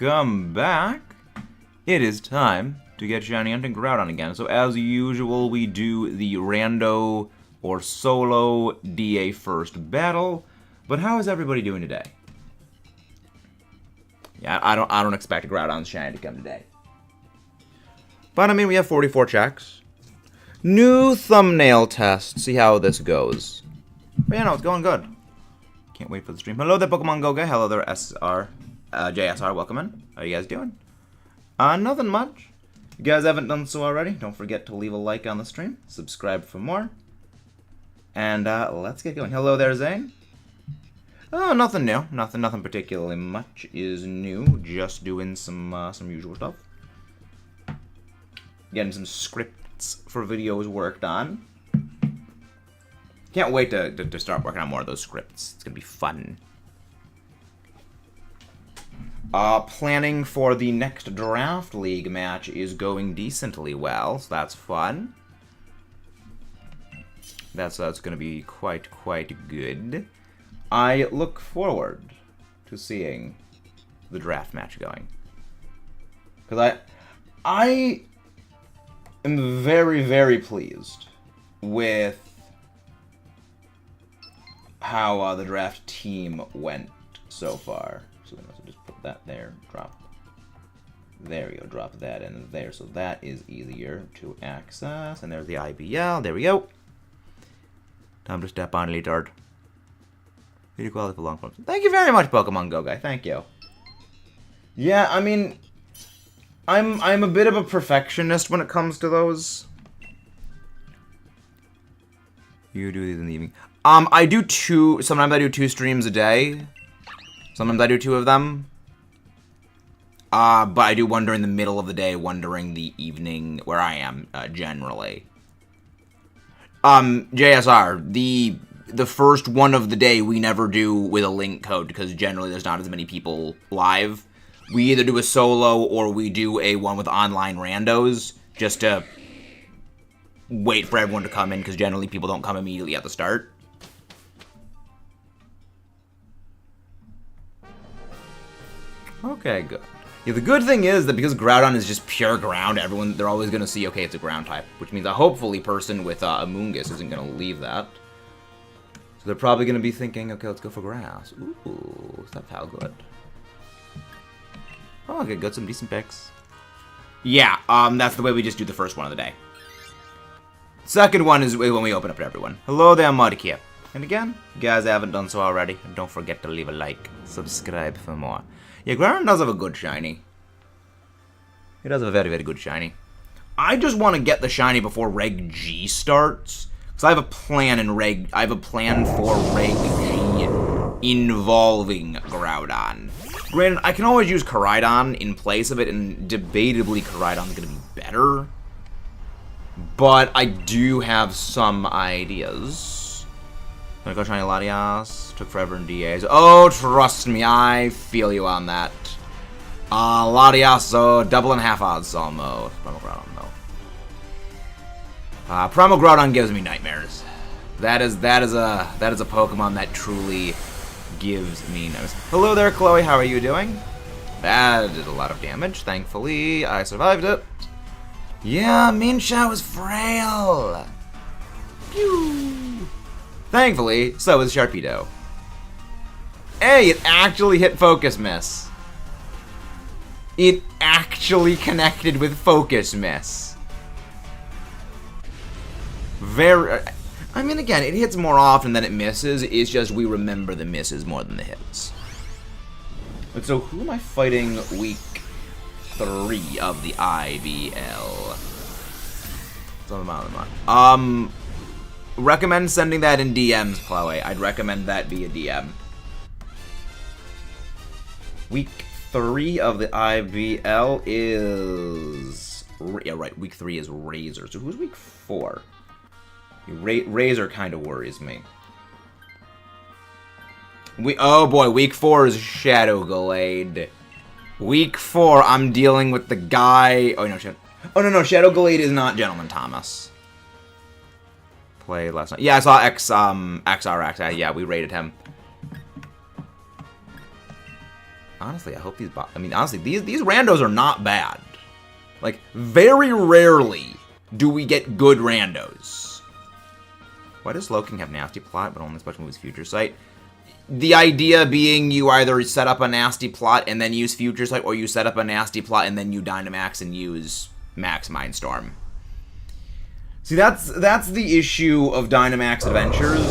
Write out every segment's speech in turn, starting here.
welcome back. It is time to get shiny hunting Groudon again. So as usual, we do the rando or solo DA first battle. But how is everybody doing today? Yeah, I don't expect Groudon's shiny to come today. But I mean, we have 44 checks. New thumbnail test. See how this goes. But yeah, no, it's going good. Can't wait for the stream. Hello there, Pokemon Go guy. Hello there, JSR. Welcome in. How you guys doing? Nothing much. If you guys haven't done so already, don't forget to leave a like on the stream. Subscribe for more. And let's get going. Hello there, Zane. Oh, nothing new. Nothing particularly much is new. Just doing some usual stuff. Getting some scripts for videos worked on. Can't wait to start working on more of those scripts. It's gonna be fun. Planning for the next Draft League match is going decently well, so that's fun. That's gonna be quite good. I look forward to seeing the draft match going. Because I am very pleased with how the draft team went so far. So just put that there, there we go, drop that in there. So that is easier to access. And there's the IBL, there we go. Time to step on Leotard. Video quality for long form. Thank you very much, Pokemon Go guy, thank you. Yeah, I mean, I'm a bit of a perfectionist when it comes to those. You do these in the evening. I do two, sometimes I do 2 streams a day. Sometimes I do 2 of them. But I do one during the middle of the day, one during the evening, where I am, generally. JSR, the first one of the day we never do with a link code, because generally there's not as many people live. We either do a solo, or we do a one with online randos, just to wait for everyone to come in, because generally people don't come immediately at the start. Okay, good. Yeah, the good thing is that because Groudon is just pure ground, they're always going to see, okay, it's a ground type, which means a hopefully person with Amoonguss isn't going to leave that. So they're probably going to be thinking, okay, let's go for grass. Ooh, that felt good. Oh, okay, got some decent picks. Yeah, that's the way we just do the first one of the day. Second one is when we open up to everyone. Hello there, Mudkip. And again, if you guys haven't done so already, don't forget to leave a like, subscribe for more. Yeah, Groudon does have a good shiny. He does have a very good shiny. I just want to get the shiny before Reg G starts, because I have a plan for Reg G involving Groudon. Granted, I can always use Koraidon in place of it, and debatably Koraidon's going to be better. But I do have some ideas. Gonna go shiny Latias. Took forever in DAs. Oh, trust me, I feel you on that. Latias, so double and half odds almost. Primal Groudon, though. Primal Groudon gives me nightmares. That is a Pokemon that truly gives me nightmares. Hello there, Chloe. How are you doing? That did a lot of damage. Thankfully, I survived it. Yeah, Minshao is frail. Pew. Thankfully, so is Sharpedo. Hey, it actually hit Focus Miss. It actually connected with Focus Miss. I mean, again, it hits more often than it misses. It's just we remember the misses more than the hits. But so, who am I fighting week 3 of the IBL? Recommend sending that in DMs, Chloe. I'd recommend that via DM. Week 3 of the IBL is... Yeah, right. Week 3 is Razor. So who's week 4? Razor kind of worries me. Oh boy, week 4 is Shadow Glade. Week 4, I'm dealing with the guy... Oh, no, Shadow Glade is not Gentleman Thomas. Played last night. Yeah, I saw XRX. Yeah, we rated him. Honestly, I hope these... I mean, honestly, these randos are not bad. Like, very rarely do we get good randos. Why does Slowking have Nasty Plot, but only special moves Future Sight? The idea being you either set up a Nasty Plot and then use Future Sight, or you set up a Nasty Plot and then you Dynamax and use Max Mindstorm. See, that's the issue of Dynamax Adventures.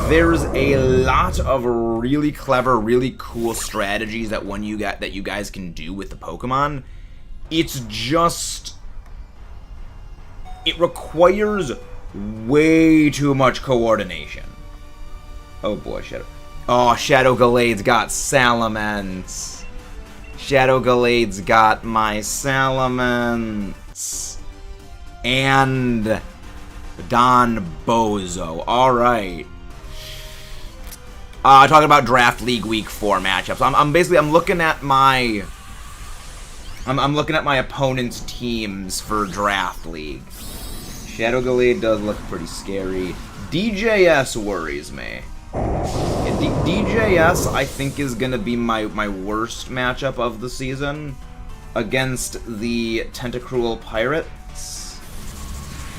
There's a lot of really clever, really cool strategies that you guys can do with the Pokemon. It's just... it requires way too much coordination. Oh boy, Shadow. Oh, Shadow Gallade's got Salamence. Shadow Gallade's got my Salamence. And Don Bozo. Alright. Talking about Draft League Week 4 matchups. I'm looking at my... I'm looking at my opponent's teams for Draft League. Shadow Gallade does look pretty scary. DJS worries me. Yeah, DJS, I think, is going to be my worst matchup of the season against the Tentacruel Pirates.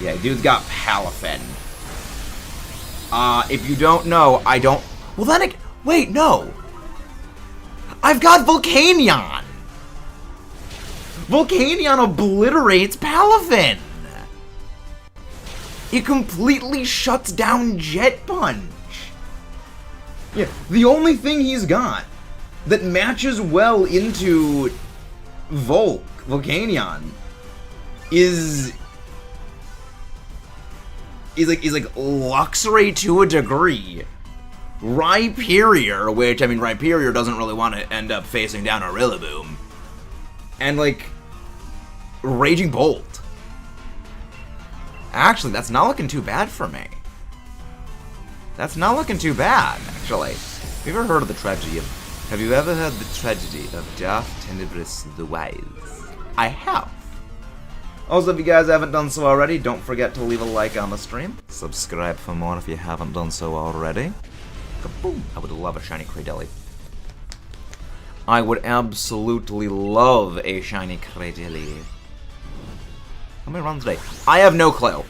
Yeah, dude's got Palafin. If you don't know, I don't... Well, then wait, no! I've got Volcanion! Volcanion obliterates Palafin! It completely shuts down Jet Punch! Yeah, the only thing he's got that matches well into Volcanion is like Luxray to a degree. Rhyperior, which, I mean, Rhyperior doesn't really want to end up facing down a Rillaboom. And, like, Raging Bolt. Actually, that's not looking too bad for me. That's not looking too bad, actually. Have you ever heard of the tragedy of... Have you ever heard the tragedy of Darth Tenebris the Wise? I have. Also, if you guys haven't done so already, don't forget to leave a like on the stream. Subscribe for more if you haven't done so already. Kaboom! I would love a shiny Cradily. I would absolutely love a shiny Cradily. How many runs today? I have no clue.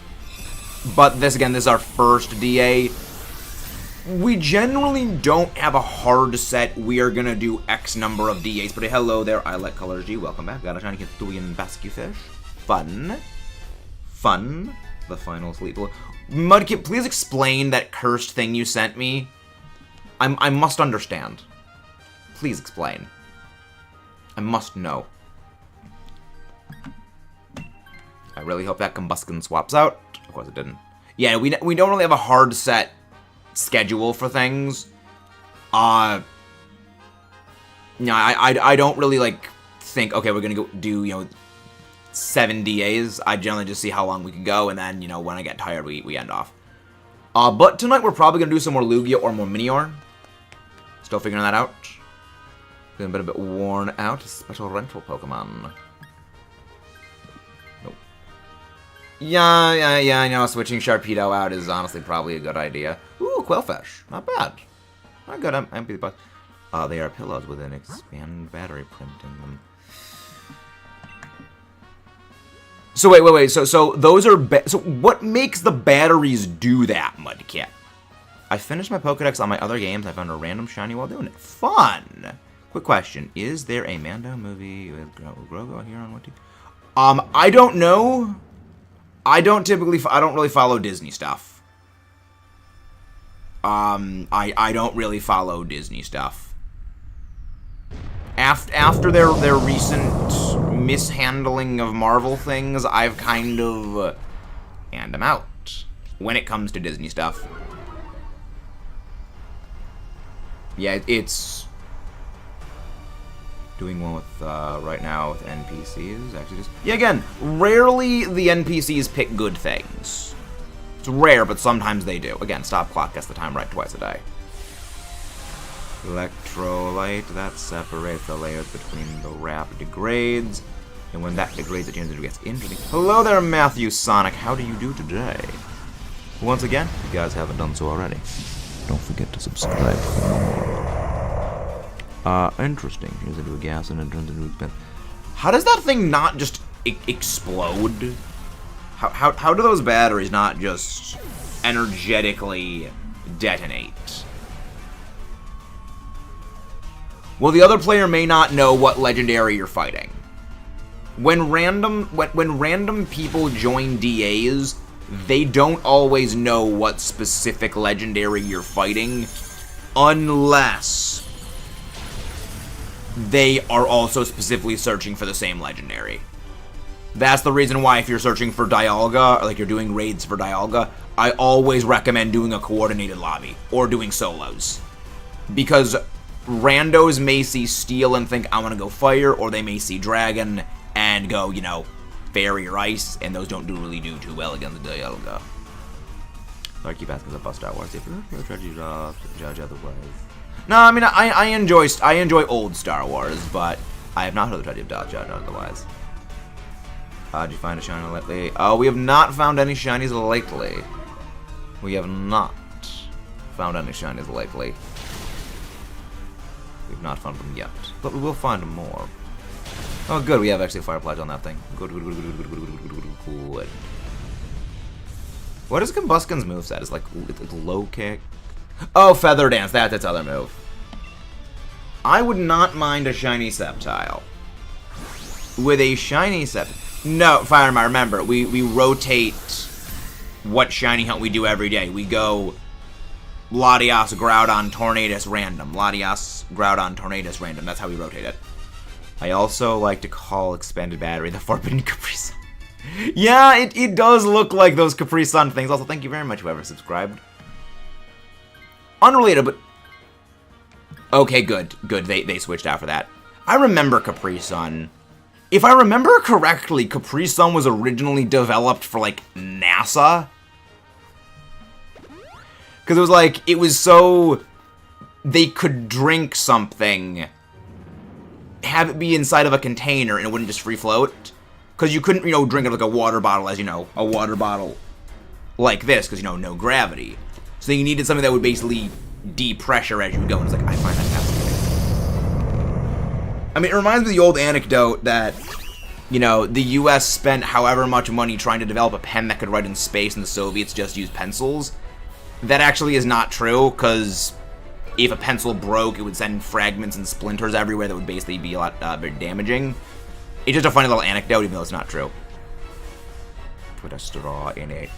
But this, again, this is our first DA. We generally don't have a hard set. We are gonna do X number of DAs. But hello there, I like Colors G. Welcome back. Got a shiny Cthulhian Bascufish. Fun. Fun. The final sleep. Mudkip, please explain that cursed thing you sent me. I must understand. Please explain. I must know. I really hope that Combuskin swaps out. Of course it didn't. Yeah, we don't really have a hard set schedule for things. No, I don't really, like, think, okay, we're gonna go do, 7 DAs. I generally just see how long we can go, and then, when I get tired, we end off. But tonight we're probably gonna do some more Lugia or more Minior. Still figuring that out. Getting a bit worn out. Special rental Pokemon. Nope. Yeah, I know. Switching Sharpedo out is honestly probably a good idea. Ooh, Quillfish. Not bad. Not good. I'm happy about. They are pillows with an expanded battery print in them. So wait. So those are so what makes the batteries do that, Mudkip? I finished my Pokedex on my other games. I found a random shiny while doing it. Fun. Quick question: is there a Mando movie with Groudon here on what TV? I don't know. I don't really follow Disney stuff. I don't really follow Disney stuff. After their recent mishandling of Marvel things, I've kind of and I'm out when it comes to Disney stuff. Yeah, it's doing well with right now with NPCs. Actually, just yeah, again, rarely the NPCs pick good things. It's rare, but sometimes they do. Again, Stop Clock gets the time right twice a day. Electrolyte, that separates the layers between the wrap degrades, and when that degrades, it gets into the... Hello there, Matthew Sonic. How do you do today? Once again, if you guys haven't done so already, don't forget to subscribe for more. Interesting. Turns into a gas and then turns into a spin. How does that thing not just explode? How do those batteries not just energetically detonate? Well, the other player may not know what legendary you're fighting. When random people join DAs, they don't always know what specific legendary you're fighting unless they are also specifically searching for the same legendary. That's the reason why if you're searching for Dialga, or like you're doing raids for Dialga, I always recommend doing a coordinated lobby, or doing solos. Because randos may see Steel and think, I want to go Fire, or they may see Dragon and go, you know, Fairy or Ice, and those don't really do too well against the Dialga. So I keep asking about Star Wars, if you're trying to judge otherwise. No, I mean, I enjoy old Star Wars, but I have not heard the tragedy of judge otherwise. Did you find a shiny lately? We have not found any shinies lately. We have not found any shinies lately. We've not found them yet, but we will find more. Oh, good. We have actually Fire Pledge on that thing. Good. What is Combusken's moveset? It's like it's low kick. Oh, Feather Dance. That's its other move. I would not mind a shiny Sceptile. With a shiny Sceptile. No, Fireman, remember, we rotate what shiny hunt we do every day. We go Latias, Groudon, Tornadus, random. Latias, Groudon, Tornadus, random. That's how we rotate it. I also like to call Expanded Battery the Forbidden Capri Sun. Yeah, it does look like those Capri Sun things. Also, thank you very much, whoever subscribed. Unrelated, but... Okay, good. They switched out for that. I remember Capri Sun. If I remember correctly, Capri Sun was originally developed for, like, NASA. Because it was like, it was so they could drink something, have it be inside of a container, and it wouldn't just free float. Because you couldn't, you know, drink it like a water bottle, as you know, a water bottle like this, because, you know, no gravity. So you needed something that would basically depressure as you would go, and it's like, I find that fascinating. I mean, it reminds me of the old anecdote that, you know, the US spent however much money trying to develop a pen that could write in space, and the Soviets just used pencils. That actually is not true, because if a pencil broke, it would send fragments and splinters everywhere that would basically be a lot very damaging. It's just a funny little anecdote, even though it's not true. Put a straw in it.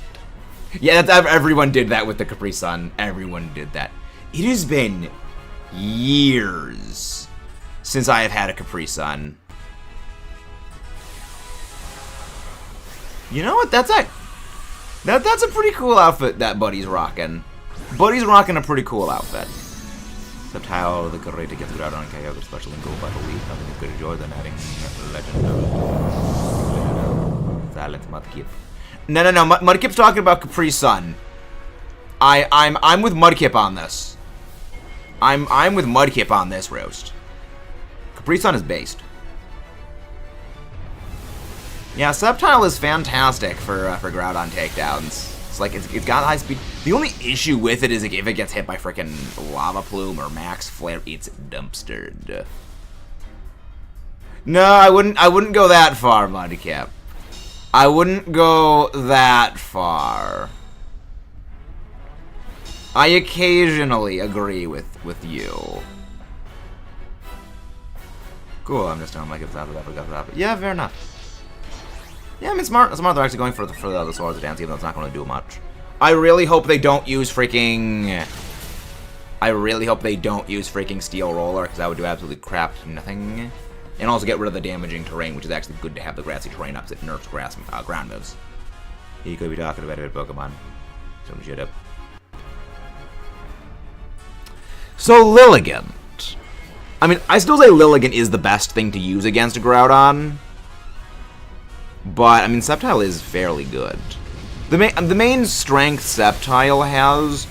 Yeah, everyone did that with the Capri Sun. Everyone did that. It has been years since I have had a Capri Sun. You know what? That's a pretty cool outfit that Buddy's rocking. Buddy's rocking a pretty cool outfit. Except how the great to get the Groudon KO, especially in Go Battle League. Nothing is good to enjoy than adding Legend. Silent Mudkip. No. Mudkip's talking about Capri Sun. I'm with Mudkip on this. I'm with Mudkip on this roast. Capri Sun is based. Yeah, Sceptile is fantastic for Groudon takedowns. It's like it's got high speed. The only issue with it is like if it gets hit by frickin' Lava Plume or Max Flare, it's dumpstered. No, I wouldn't go that far, Mudkip. I wouldn't go that far. I occasionally agree with you. Cool, I'm just telling like it's not that. Yeah, fair enough. Yeah, I mean, smart. They're actually going for the other Swords of Dance, even though it's not going to do much. I really hope they don't use freaking Steel Roller, because that would do absolutely crap nothing. And also get rid of the damaging terrain, which is actually good to have the grassy terrain up, because it nerfs ground moves. You could be talking about it, Pokemon. Some shit up. So, Lilligant. I mean, I still say Lilligant is the best thing to use against a Groudon. But, I mean, Sceptile is fairly good. The main strength Sceptile has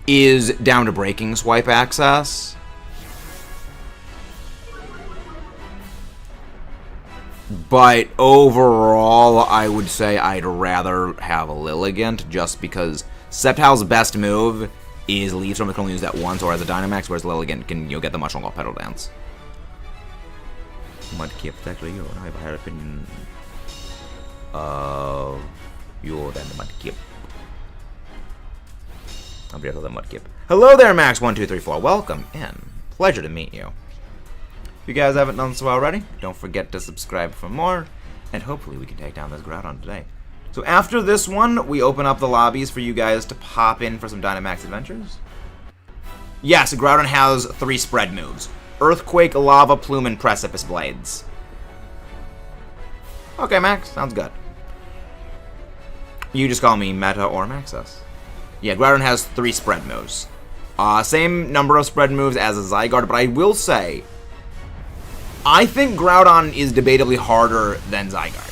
is down to breaking swipe access. But overall, I would say I'd rather have a Lilligant, just because Sceptile's best move is Leaf Storm. It can only use that once, or as a Dynamax, whereas Lilligant can get the mushroom called Petal Dance. Mudkip, actually, you I have a higher opinion of you than the Mudkip. I'll be able to Mudkip. Hello there, Max1234. Welcome in. Pleasure to meet you. If you guys haven't done so already, don't forget to subscribe for more, and hopefully we can take down this Groudon today. So after this one, we open up the lobbies for you guys to pop in for some Dynamax adventures. Yes, Groudon has 3 spread moves. Earthquake, Lava Plume, and Precipice Blades. Okay, Max, sounds good. You just call me Meta or Maxus. Yeah, Groudon has 3 spread moves. Same number of spread moves as a Zygarde, but I will say, I think Groudon is debatably harder than Zygarde.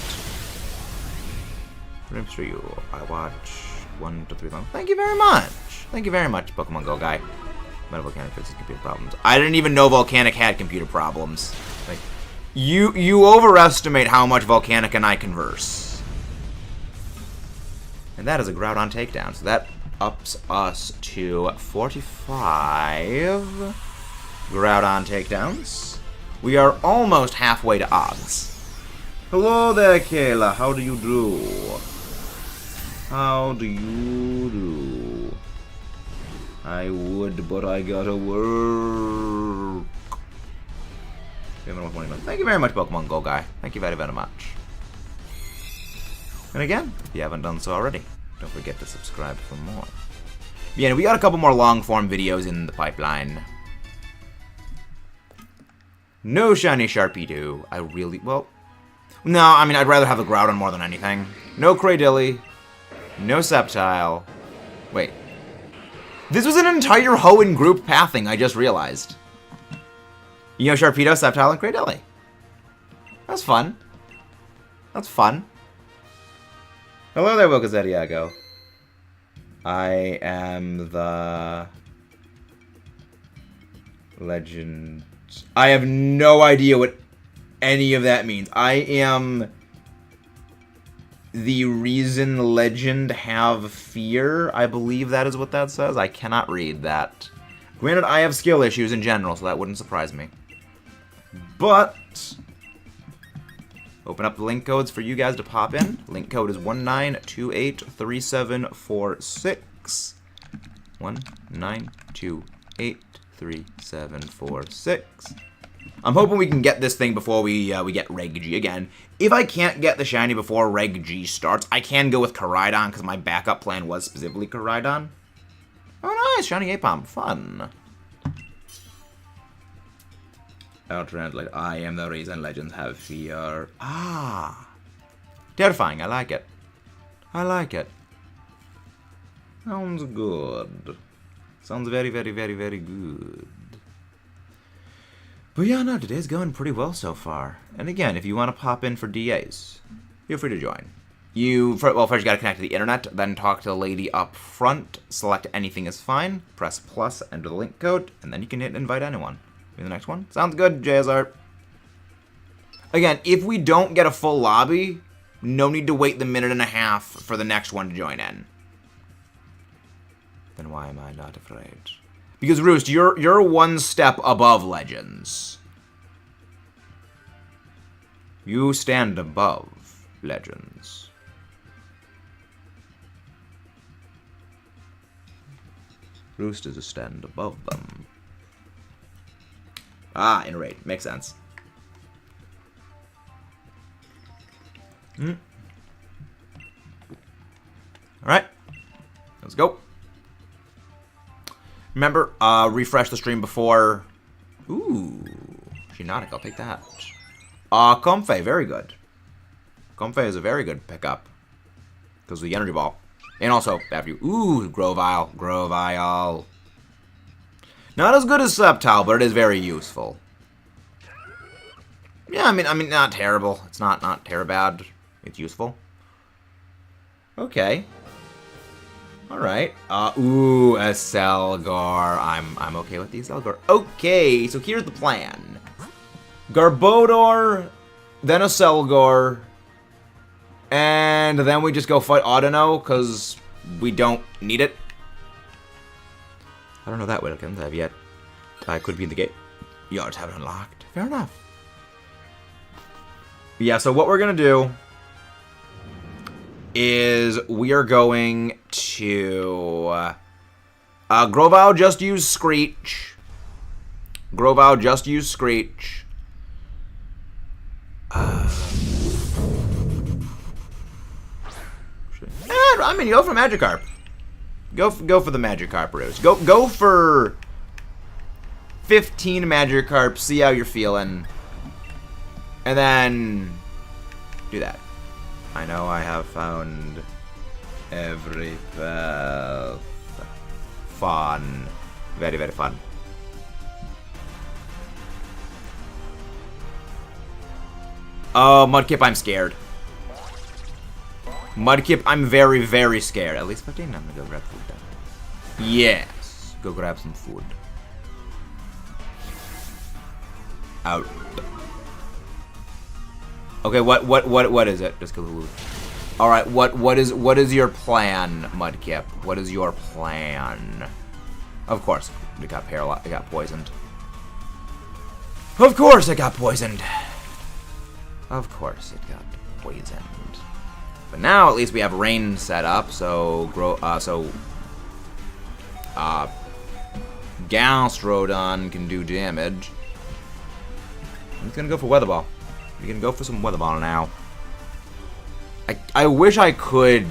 I'm sure you. I watch 1 to 3 long. Thank you very much. Thank you very much, Pokemon Go guy. Meta Volcanic fixes computer problems. I didn't even know Volcanic had computer problems. Like, you overestimate how much Volcanic and I converse. And that is a Groudon takedown. So that ups us to 45 Groudon takedowns. We are almost halfway to odds. Hello there, Kayla. How do you do? How do you do? I would, but I gotta work. Thank you very much, Pokemon Go guy. Thank you very, very much. And again, if you haven't done so already, don't forget to subscribe for more. Yeah, we got a couple more long-form videos in the pipeline. No shiny Sharpedo. I really, well, no, I mean, I'd rather have a Groudon more than anything. No Cradilly. No Sceptile. Wait. This was an entire Hoenn group pathing, I just realized. You know, Sharpedo, Sceptile, and Cradilly. That's fun. That's fun. Hello there, Wilkazetiago. I am the legend. I have no idea what any of that means. I am the reason legend have fear. I believe that is what that says. I cannot read that. Granted, I have skill issues in general, so that wouldn't surprise me. But open up the link codes for you guys to pop in. Link code is 19283746. 19283746. I'm hoping we can get this thing before we get Reg G again. If I can't get the shiny before Reg G starts, I can go with Koraidon, because my backup plan was specifically Koraidon. Oh, nice! Shiny Apom. Fun. I'll translate. I am the reason legends have fear. Ah. Terrifying. I like it. I like it. Sounds good. Sounds very, very, very, very good. But yeah, no, today's going pretty well so far. And again, if you want to pop in for DAs, feel free to join. Well, first you gotta connect to the internet, then talk to the lady up front, select anything is fine, press plus, enter the link code, and then you can hit invite anyone. Be the next one. Sounds good, JSR. Again, if we don't get a full lobby, no need to wait the minute and a half for the next one to join in. Then why am I not afraid? Because Roost, you're one step above Legends. You stand above Legends. Roost is a stand above them. Ah, iterate. Makes sense. Alright. Let's go. Remember, refresh the stream before. Ooh. Shiinotic, I'll take that. Comfey, very good. Comfey is a very good pickup. Because of the energy ball. And also, after you. Ooh, Grovyle. Grovyle. Not as good as Sceptile, but it is very useful. Yeah, I mean, not terrible. It's not terrible bad. It's useful. Okay. Alright. Ooh, a Selgar. I'm okay with these Selgar. Okay, so here's the plan. Garbodor, then a Selgar, and then we just go fight Audino, because we don't need it. I don't know that Wilkins. I have yet. I could be in the gate. Yards have it unlocked. Fair enough. Yeah, so what we're going to do is we are going to... Groudon just use Screech. Groudon just use Screech. I mean, go for Magikarp. Go for the Magikarp, Rose. Go for 15 Magikarp. See how you're feeling, and then do that. I know I have found every path. Fun, very very fun. Oh, Mudkip, I'm scared. Mudkip, I'm very, very scared. At least 15, I'm gonna go grab food then. Yes, go grab some food. Out. Okay, what is it? Just go. All right, what is your plan, Mudkip? What is your plan? Of course, it got paralyzed. It got poisoned. Of course, it got poisoned. Of course, it got poisoned. But now at least we have rain set up, so Gastrodon can do damage. I'm just gonna go for Weather Ball. We can go for some Weather Ball now. I wish I could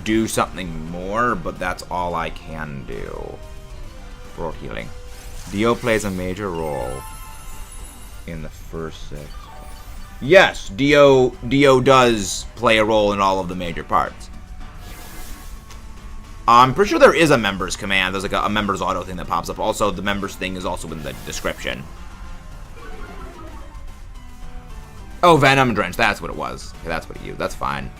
do something more, but that's all I can do. For healing. Dio plays a major role in the first 6. Yes, Dio does play a role in all of the major parts. I'm pretty sure there is a members command. There's like a members auto thing that pops up. Also, the members thing is also in the description. Oh, Venom Drench. That's what it was. Okay, that's what it used. That's fine.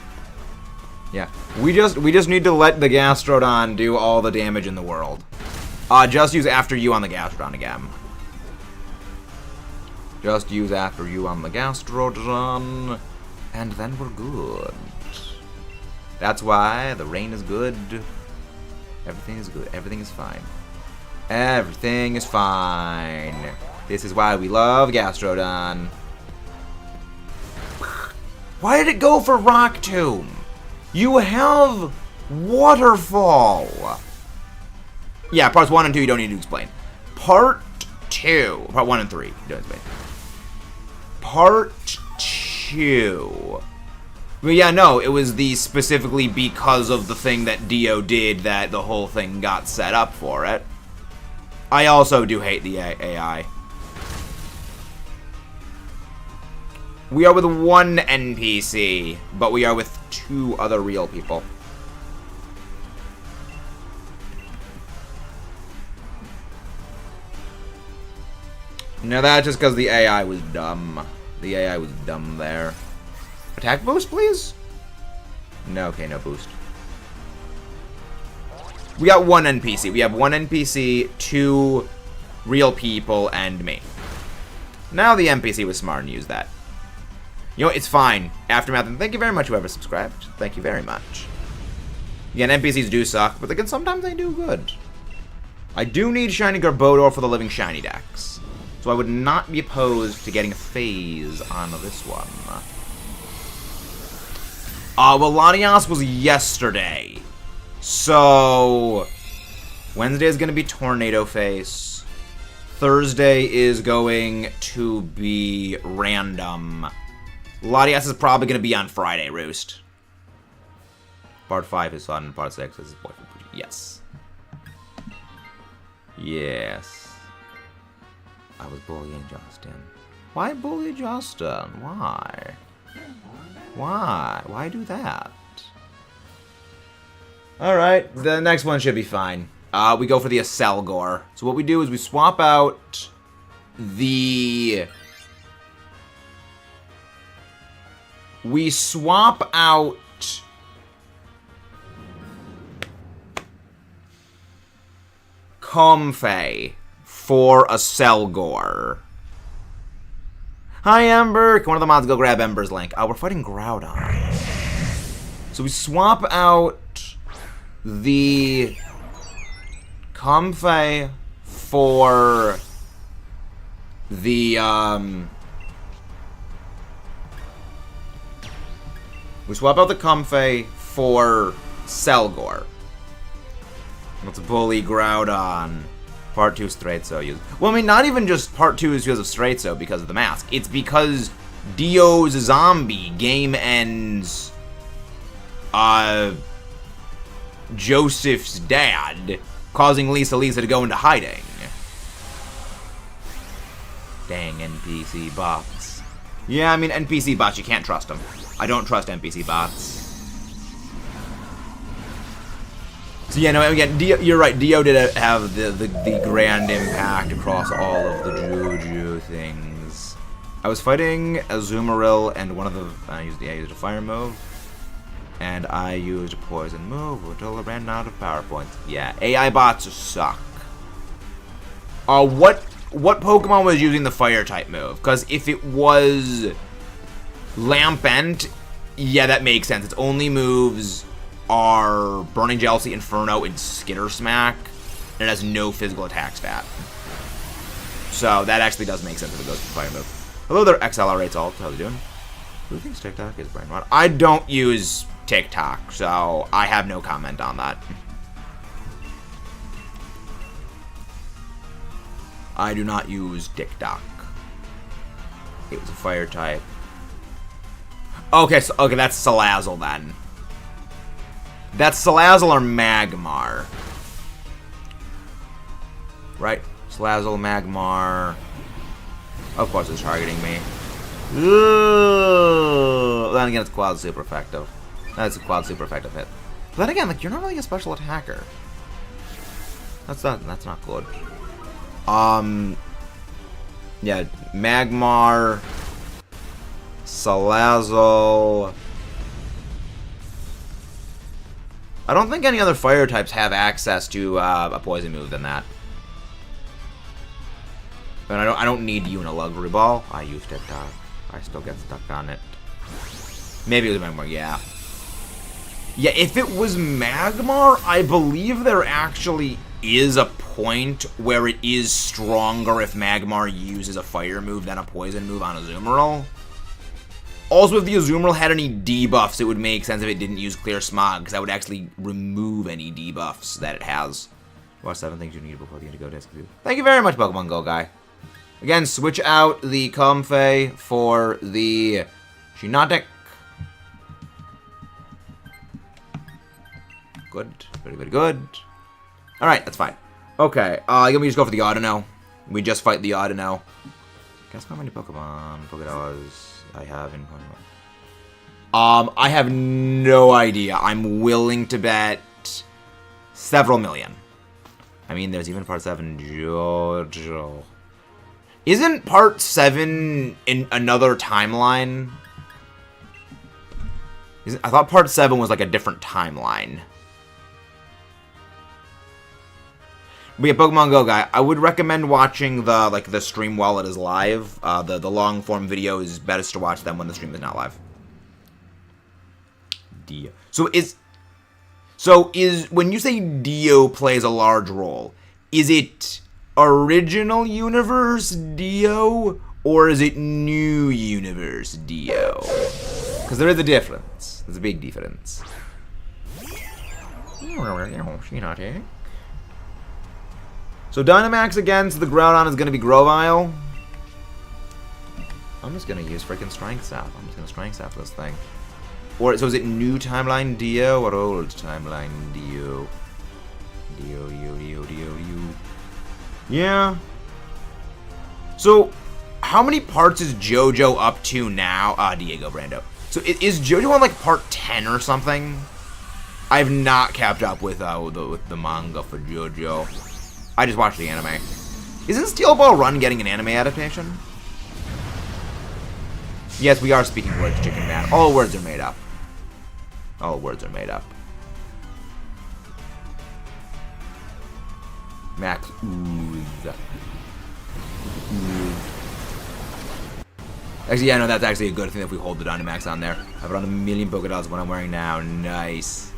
Yeah, we just need to let the Gastrodon do all the damage in the world. Just use after you on the Gastrodon again. Just use after you on the Gastrodon, and then we're good. That's why the rain is good. Everything is good. Everything is fine. Everything is fine. This is why we love Gastrodon. Why did it go for Rock Tomb? You have Waterfall. Yeah, parts 1 and 2 you don't need to explain. Part 2. Part 1 and 3. You don't explain. Part 2. But yeah, no, it was specifically because of the thing that Dio did that the whole thing got set up for it. I also do hate the AI. We are with 1 NPC, but we are with 2 other real people. No, that's just because the AI was dumb. The AI was dumb there. Attack boost, please? No, okay, no boost. We got 1 NPC. We have 1 NPC, 2 real people, and me. Now the NPC was smart and used that. You know, it's fine. Aftermath, and thank you very much whoever subscribed. Thank you very much. Again, NPCs do suck, but again, sometimes they do good. I do need Shiny Garbodor for the Living Shiny decks. So I would not be opposed to getting a phase on this one. Well, Latias was yesterday. So Wednesday is going to be Tornado Face. Thursday is going to be Random. Latias is probably going to be on Friday, Roost. Part 5 is fun, Part 6 is his boyfriend. Yes. Yes. I was bullying Justin. Why bully Justin? Why? Why? Why do that? Alright, the next one should be fine. We go for the Aselgor. So what we do is we swap out the... We swap out... Comfey for Aselgor. Hi, Ember. Can one of the mods go grab Ember's link? We're fighting Groudon. So we swap out the Comfey for the, we swap out the Comfey for Selgor. Let's bully Groudon. Part 2 straight so use. Well, I mean, not even just part 2 is because of straight so because of the mask. It's because Dio's zombie game ends Joseph's dad, causing Lisa to go into hiding. Dang NPC bots. Yeah, I mean, NPC bots, you can't trust them. I don't trust NPC bots. So yeah, no, again, Dio, you're right. Dio did have the grand impact across all of the Juju things. I was fighting Azumarill, and one of the I used a fire move, and I used a poison move until I ran out of power points. Yeah, AI bots suck. What Pokemon was using the fire type move? Because if it was Lampent, yeah, that makes sense. Its only moves are Burning Jealousy, Inferno, and Skitter Smack, and it has no physical attack stat. So that actually does make sense if it goes for fire move. Hello there, XLR8's alt. How's it doing? Who thinks TikTok is brain rot? I don't use TikTok, so I have no comment on that. I do not use TikTok. It was a fire type. Okay, so that's Salazzle then. That's Salazzle or Magmar. Right? Salazzle, Magmar. Of course it's targeting me. Ooh. Then again, it's quad super effective. That's a quad super effective hit. But then again, like, you're not really a special attacker. That's not good. Yeah, Magmar, Salazzle. I don't think any other fire types have access to a poison move than that. But I don't need you in a luxury ball. I use TikTok. I still get stuck on it. Maybe it was Magmar, yeah. Yeah, if it was Magmar, I believe there actually is a point where it is stronger if Magmar uses a fire move than a poison move on Azumarill. Also, if the Azumarill had any debuffs, it would make sense if it didn't use Clear Smog, because that would actually remove any debuffs that it has. What 7 things you need before the end of Go to Exclude. Thank you very much, Pokemon Go guy. Again, switch out the Comfey for the Shiinotic. Good. Very, very good. Alright, that's fine. Okay, let me just go for the Audino. We just fight the Audino. Guess how many Pokédollars I have in Pokemon? I have no idea. I'm willing to bet several million. I mean, there's even part 7 JoJo. Isn't part 7 in another timeline? I thought part 7 was like a different timeline. But yeah, Pokemon Go guy, I would recommend watching the stream while it is live. The long form video is best to watch them when the stream is not live. Dio. So when you say Dio plays a large role, is it original universe Dio or is it new universe Dio? Because there is a difference. There's a big difference. So Dynamax against the Groudon is going to be Grovyle. I'm just going to use freaking Strength Sap. I'm just going to Strength Sap this thing. Or, so is it new timeline Dio or old timeline Dio? Dio. Yeah. So, how many parts is JoJo up to now? Diego Brando. So is JoJo on like part 10 or something? I've not kept up with the manga for JoJo. I just watched the anime. Isn't Steel Ball Run getting an anime adaptation? Yes, we are speaking words, Chicken Man. All words are made up. All words are made up. Max Ooze. Actually, yeah, no, that's actually a good thing if we hold the Dynamax on there. I've run 1,000,000 Pokédolls what I'm wearing now. Nice.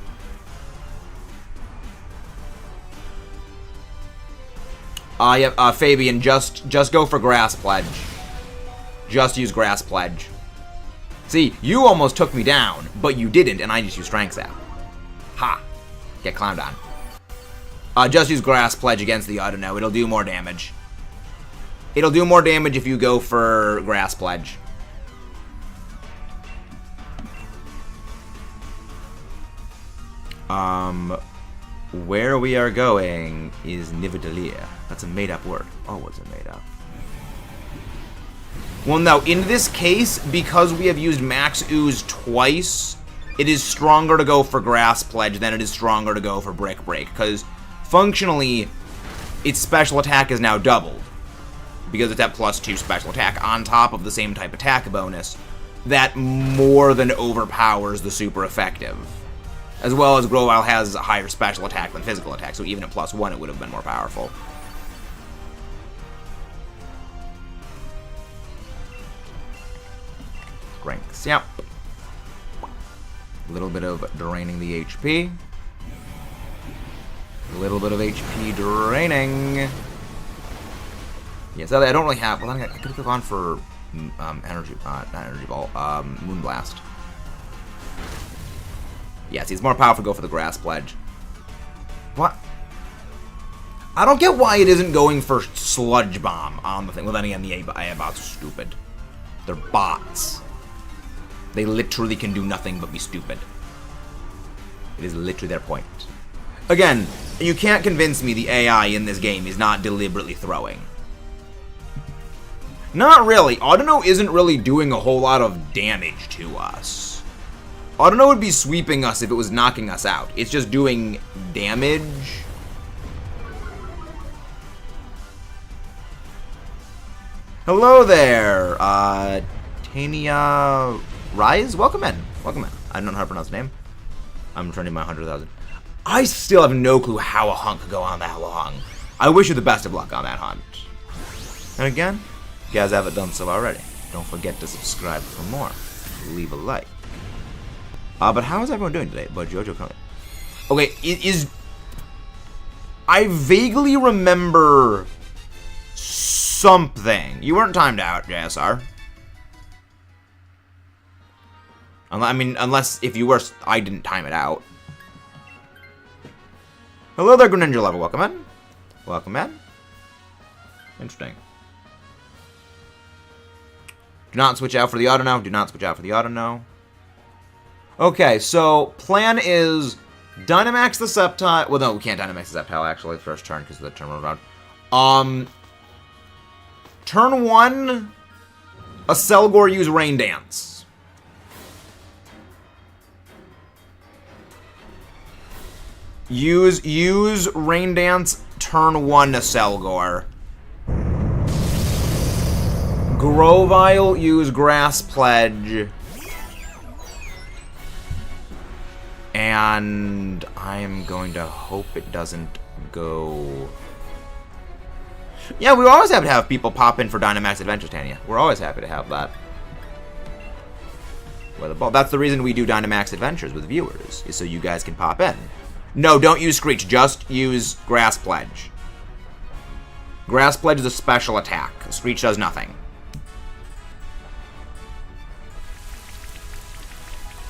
Yeah, Fabian, just go for Grass Pledge. Just use Grass Pledge. See, you almost took me down, but you didn't, and I just used Strength Sap. Ha! Get clowned on. Just use Grass Pledge against the I don't know. It'll do more damage. It'll do more damage if you go for Grass Pledge. Where we are going is Nidavellir. That's a made-up word. Oh, what's it made up? Well, no. In this case, because we have used Max Ooze twice, it is stronger to go for Grass Pledge than it is stronger to go for Brick Break. Because, functionally, its special attack is now doubled. Because it's at +2 special attack on top of the same type attack bonus. That more than overpowers the super effective. As well as Grovyle has a higher special attack than physical attack, so even at +1 it would have been more powerful. Strengths, yep. A little bit of draining the HP. A little bit of HP draining. Yes, I don't really have... Well, I could have gone for energy... not Energy Ball. Moonblast. Yeah, see, it's more powerful to go for the Grass Pledge. What? I don't get why it isn't going for Sludge Bomb on the thing. Well, then again, the AI bots are stupid. They're bots. They literally can do nothing but be stupid. It is literally their point. Again, you can't convince me the AI in this game is not deliberately throwing. Not really. Audino isn't really doing a whole lot of damage to us. Audino would be sweeping us if it was knocking us out. It's just doing damage. Hello there, Tania Rise? Welcome in. Welcome in. I don't know how to pronounce the name. I'm trending my 100,000. I still have no clue how a hunt could go on that long. I wish you the best of luck on that hunt. And again, if you guys haven't done so already, don't forget to subscribe for more. Leave a like. But how is everyone doing today? But Jojo coming. Okay, I vaguely remember something. You weren't timed out, JSR. I mean, unless if you were, I didn't time it out. Hello there, Greninja Level. Welcome in. Welcome in. Interesting. Do not switch out for the Audino. Do not switch out for the Audino. Okay, so plan is Dynamax the Sceptile. Well, no, we can't Dynamax the Sceptile actually first turn because of the turn around. Turn 1, a Selgor use Rain Dance. Use Rain Dance. Turn 1 a Selgor. Grovyle use Grass Pledge. And I'm going to hope it doesn't go... Yeah, we always happy to have people pop in for Dynamax Adventures, Tanya. We're always happy to have that. That's the reason we do Dynamax Adventures with viewers, is so you guys can pop in. No, don't use Screech. Just use Grass Pledge. Grass Pledge is a special attack. Screech does nothing.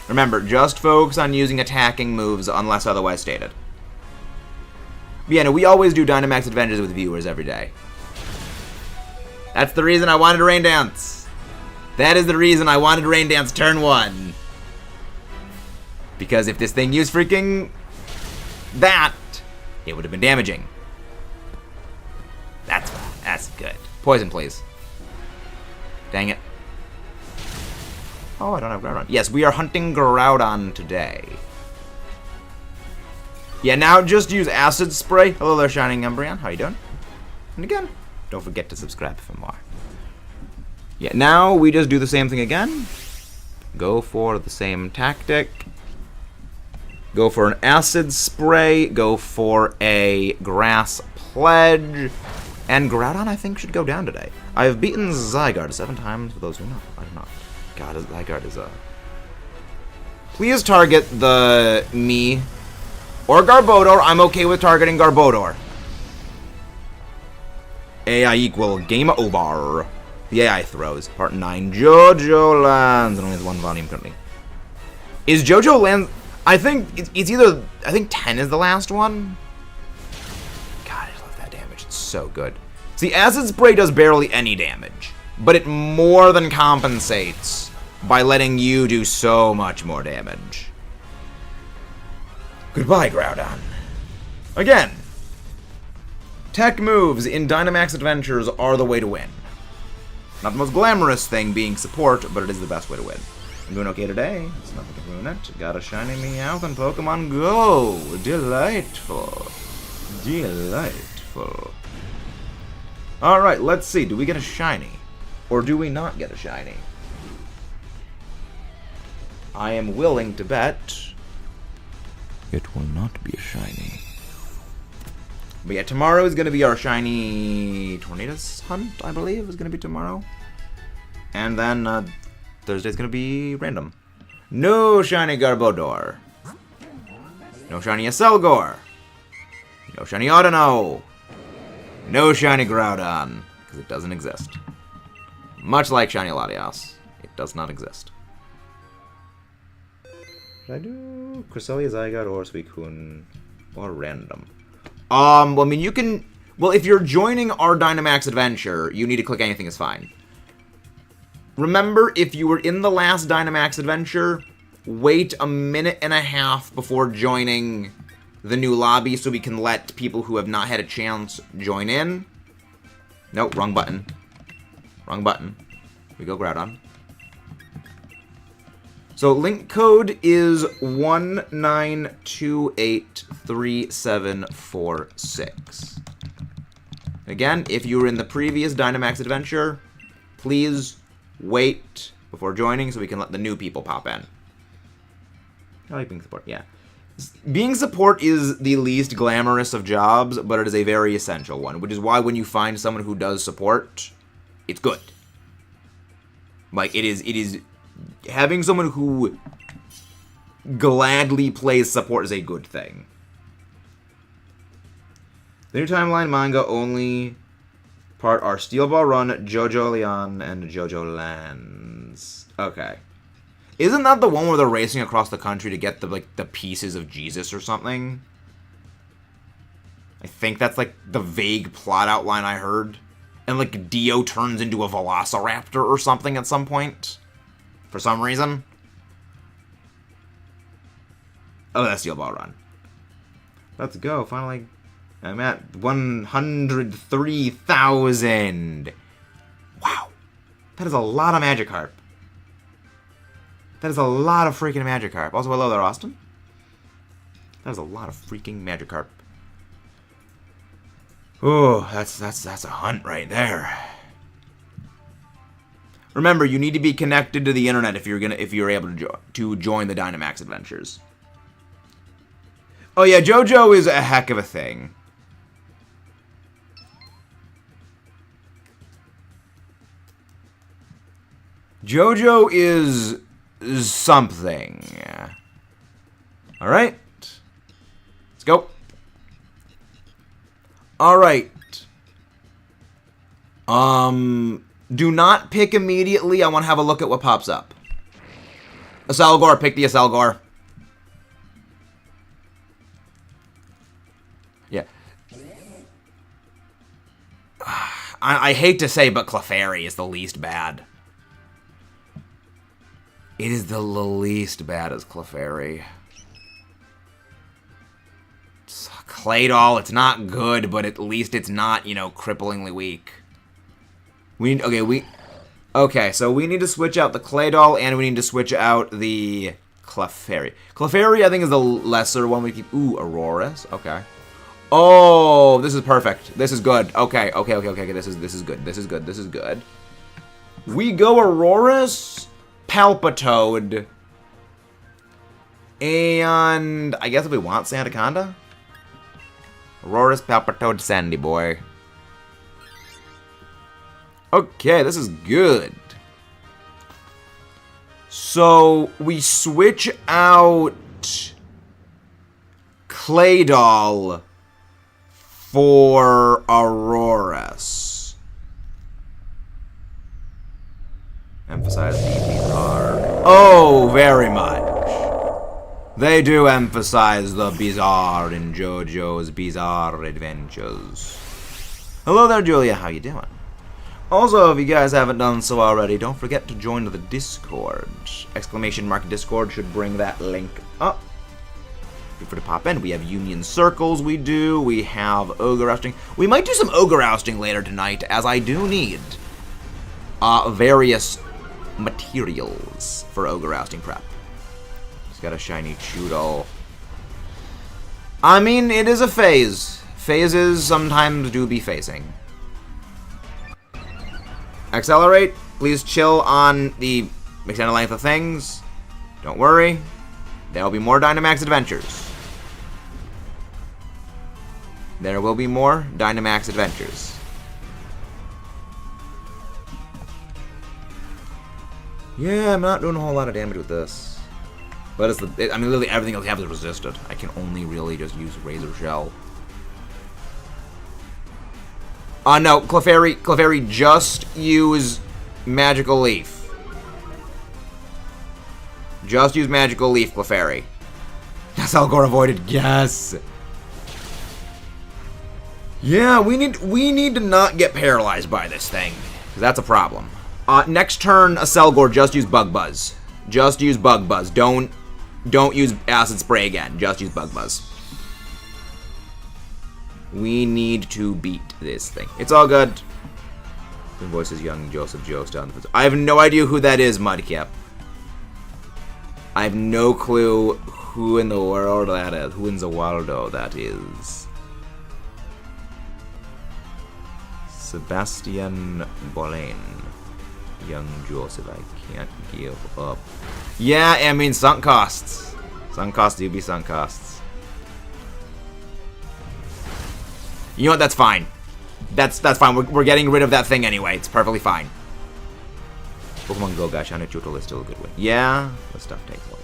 Remember, just focus on using attacking moves unless otherwise stated. But yeah, no, we always do Dynamax Adventures with viewers every day. That's the reason I wanted to Rain Dance. That is the reason I wanted to Rain Dance turn 1. Because if this thing used freaking that, it would have been damaging. That's fine. That's good. Poison, please. Dang it. Oh, I don't have Groudon. Yes, we are hunting Groudon today. Yeah, now just use Acid Spray. Hello there, Shining Umbreon. How you doing? And again, don't forget to subscribe for more. Yeah, now we just do the same thing again. Go for the same tactic. Go for an Acid Spray. Go for a Grass Pledge. And Groudon, I think, should go down today. I have beaten Zygarde 7 times, for those who know. I do not. God, Zygarde is a... Please target the me or Garbodor. I'm okay with targeting Garbodor. AI equal game over. The AI throws. Part 9. JoJo Lands. It only has one volume currently. Is JoJo Lands... I think it's either... I think 10 is the last one. God, I love that damage. It's so good. See, Acid Spray does barely any damage. But it more than compensates by letting you do so much more damage. Goodbye, Groudon. Again. Tech moves in Dynamax Adventures are the way to win. Not the most glamorous thing being support, but it is the best way to win. I'm doing okay today. It's nothing to ruin it. Got a shiny Meowth in Pokemon Go. Delightful. Delightful. Alright, let's see. Do we get a shiny? Or do we not get a shiny? I am willing to bet it will not be a shiny. But yeah, tomorrow is going to be our shiny Tornadus hunt, I believe, is going to be tomorrow. And then Thursday's going to be random. No shiny Garbodor. No shiny Aselgor. No shiny Audino. No shiny Groudon, because it doesn't exist. Much like shiny Latias, it does not exist. Should I do Cresselia, Zygarde, or Suicune, or random? Well, I mean, you can... Well, if you're joining our Dynamax adventure, you need to click anything is fine. Remember, if you were in the last Dynamax adventure, wait a minute and a half before joining the new lobby so we can let people who have not had a chance join in. Nope, wrong button. Wrong button. We go Groudon. So link code is 19283746. Again, if you were in the previous Dynamax adventure, please wait before joining so we can let the new people pop in. I like being support, yeah. Being support is the least glamorous of jobs, but it is a very essential one, which is why when you find someone who does support, it's good. Like, it is having someone who gladly plays support is a good thing. The new timeline manga only part are Steel Ball Run, JoJo Leon, and JoJo Lands. Okay. Isn't that the one where they're racing across the country to get the pieces of Jesus or something? I think that's like the vague plot outline I heard. And like Dio turns into a velociraptor or something at some point. For some reason. Oh, that's Steel Ball Run. Let's go. Finally, I'm at 103,000. Wow. That is a lot of Magikarp. That is a lot of freaking Magikarp. Also, hello there, Austin. That is a lot of freaking Magikarp. Oh, that's a hunt right there. Remember, you need to be connected to the internet if you're able to join the Dynamax adventures. Oh yeah, JoJo is a heck of a thing. JoJo is something. All right, let's go. All right. Do not pick immediately. I want to have a look at what pops up. Aselgor, pick the Aselgor. Yeah. I hate to say, but Clefairy is the least bad. It is the least bad as Clefairy. Claydol, it's not good, but at least it's not, you know, cripplingly weak. Okay, so we need to switch out the Claydol, and we need to switch out the Clefairy. Clefairy, I think, is the lesser one we keep. Ooh, Aurorus. Okay. Oh, this is perfect. This is good. Okay. This is good. We go Aurorus, Palpitoad, and I guess if we want Sandaconda. Aurorus, Palpitoad, Sandy Boy. Okay, this is good. So, we switch out Claydol for Aurorus. Emphasize the bizarre. Oh, very much. They do emphasize the bizarre in JoJo's Bizarre Adventures. Hello there, Julia. How you doing? Also, if you guys haven't done so already, don't forget to join the Discord. Exclamation mark Discord should bring that link up. Feel free to pop in. We have Union Circles we have Ogre Ousting. We might do some Ogre Ousting later tonight, as I do need various materials for Ogre Ousting prep. Just got a shiny Choodle. I mean, it is a phase. Phases sometimes do be phasing. Accelerate. Please chill on the extended length of things. Don't worry. There will be more Dynamax adventures. There will be more Dynamax adventures. Yeah, I'm not doing a whole lot of damage with this. But it's I mean, literally everything else I have is resisted. I can only really just use Razor Shell. No, Clefairy, just use Magical Leaf. Just use Magical Leaf, Clefairy. Yes, Algor avoided. Yes. Yeah, we need to not get paralyzed by this thing, because that's a problem. Next turn, Aselgor, just use Bug Buzz. Just use Bug Buzz. Don't use Acid Spray again. Just use Bug Buzz. We need to beat this thing. It's all good. The voice is young Joseph Jost on the. I have no idea who that is, Mudkip. I have no clue who in the world that is. Who in Zawaldo that is. Sebastian Boleyn. Young Joseph, I can't give up. Yeah, I mean, sunk costs. Sunk costs do be sunk costs. You know what? That's fine. That's fine. We're getting rid of that thing anyway. It's perfectly fine. Pokemon Go Gash on a Choodle is still a good win. Yeah, this stuff takes a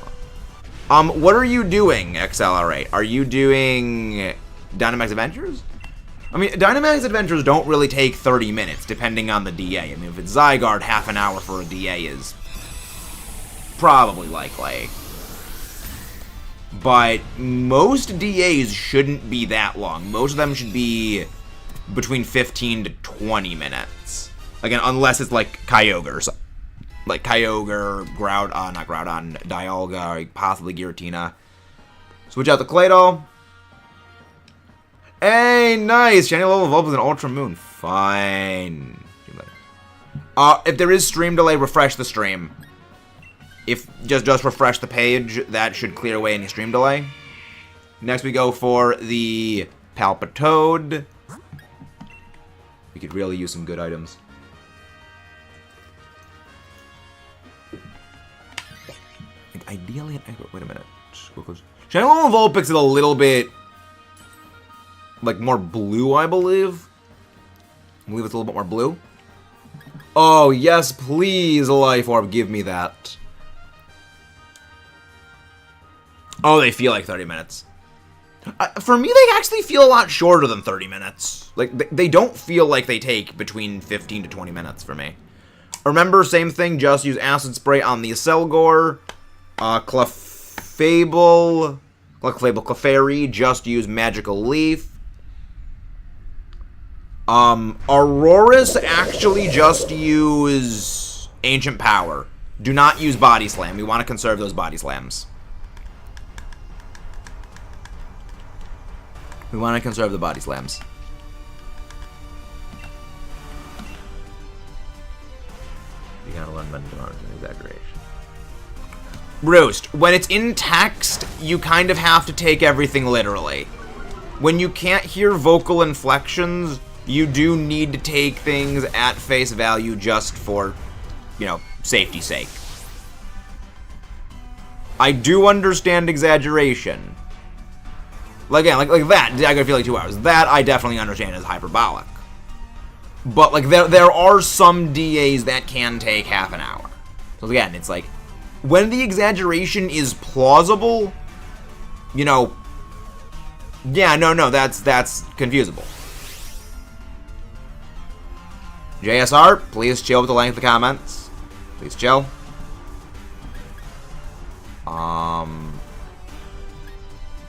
while. What are you doing, Accelerate? Are you doing Dynamax Adventures? I mean, Dynamax Adventures don't really take 30 minutes, depending on the DA. I mean, if it's Zygarde, half an hour for a DA is probably likely. But most DAs shouldn't be that long. Most of them should be between 15 to 20 minutes. Again, unless it's like Kyogre. So, like Kyogre, not Groudon, Dialga, possibly Giratina. Switch out the Claydol. Hey, nice! Shiny level evolved with an Ultra Moon. Fine. If there is stream delay, refresh the stream. If just refresh the page, that should clear away any stream delay. Next we go for the Palpitoad. We could really use some good items. Ideally, wait a minute. Shiny level Vulpix is a little bit like more blue, I believe. I believe it's a little bit more blue. Oh yes, please, Life Orb, give me that. Oh, they feel like 30 minutes. For me, they actually feel a lot shorter than 30 minutes. Like, they don't feel like they take between 15 to 20 minutes for me. Remember, same thing, just use Acid Spray on the Aselgor. Clefairy, just use Magical Leaf. Aurorus, actually just use Ancient Power. Do not use Body Slam. We want to conserve those Body Slams. We want to conserve the Body Slams. You gotta learn mental exaggeration. Roost, when it's in text, you kind of have to take everything literally. When you can't hear vocal inflections, you do need to take things at face value just for, you know, safety's sake. I do understand exaggeration. Like, again, like that, I gotta feel like 2 hours. That I definitely understand as hyperbolic. But, like, there are some DAs that can take half an hour. So, again, it's like, when the exaggeration is plausible, you know, yeah, no, that's confusable. JSR, please chill with the length of the comments. Please chill.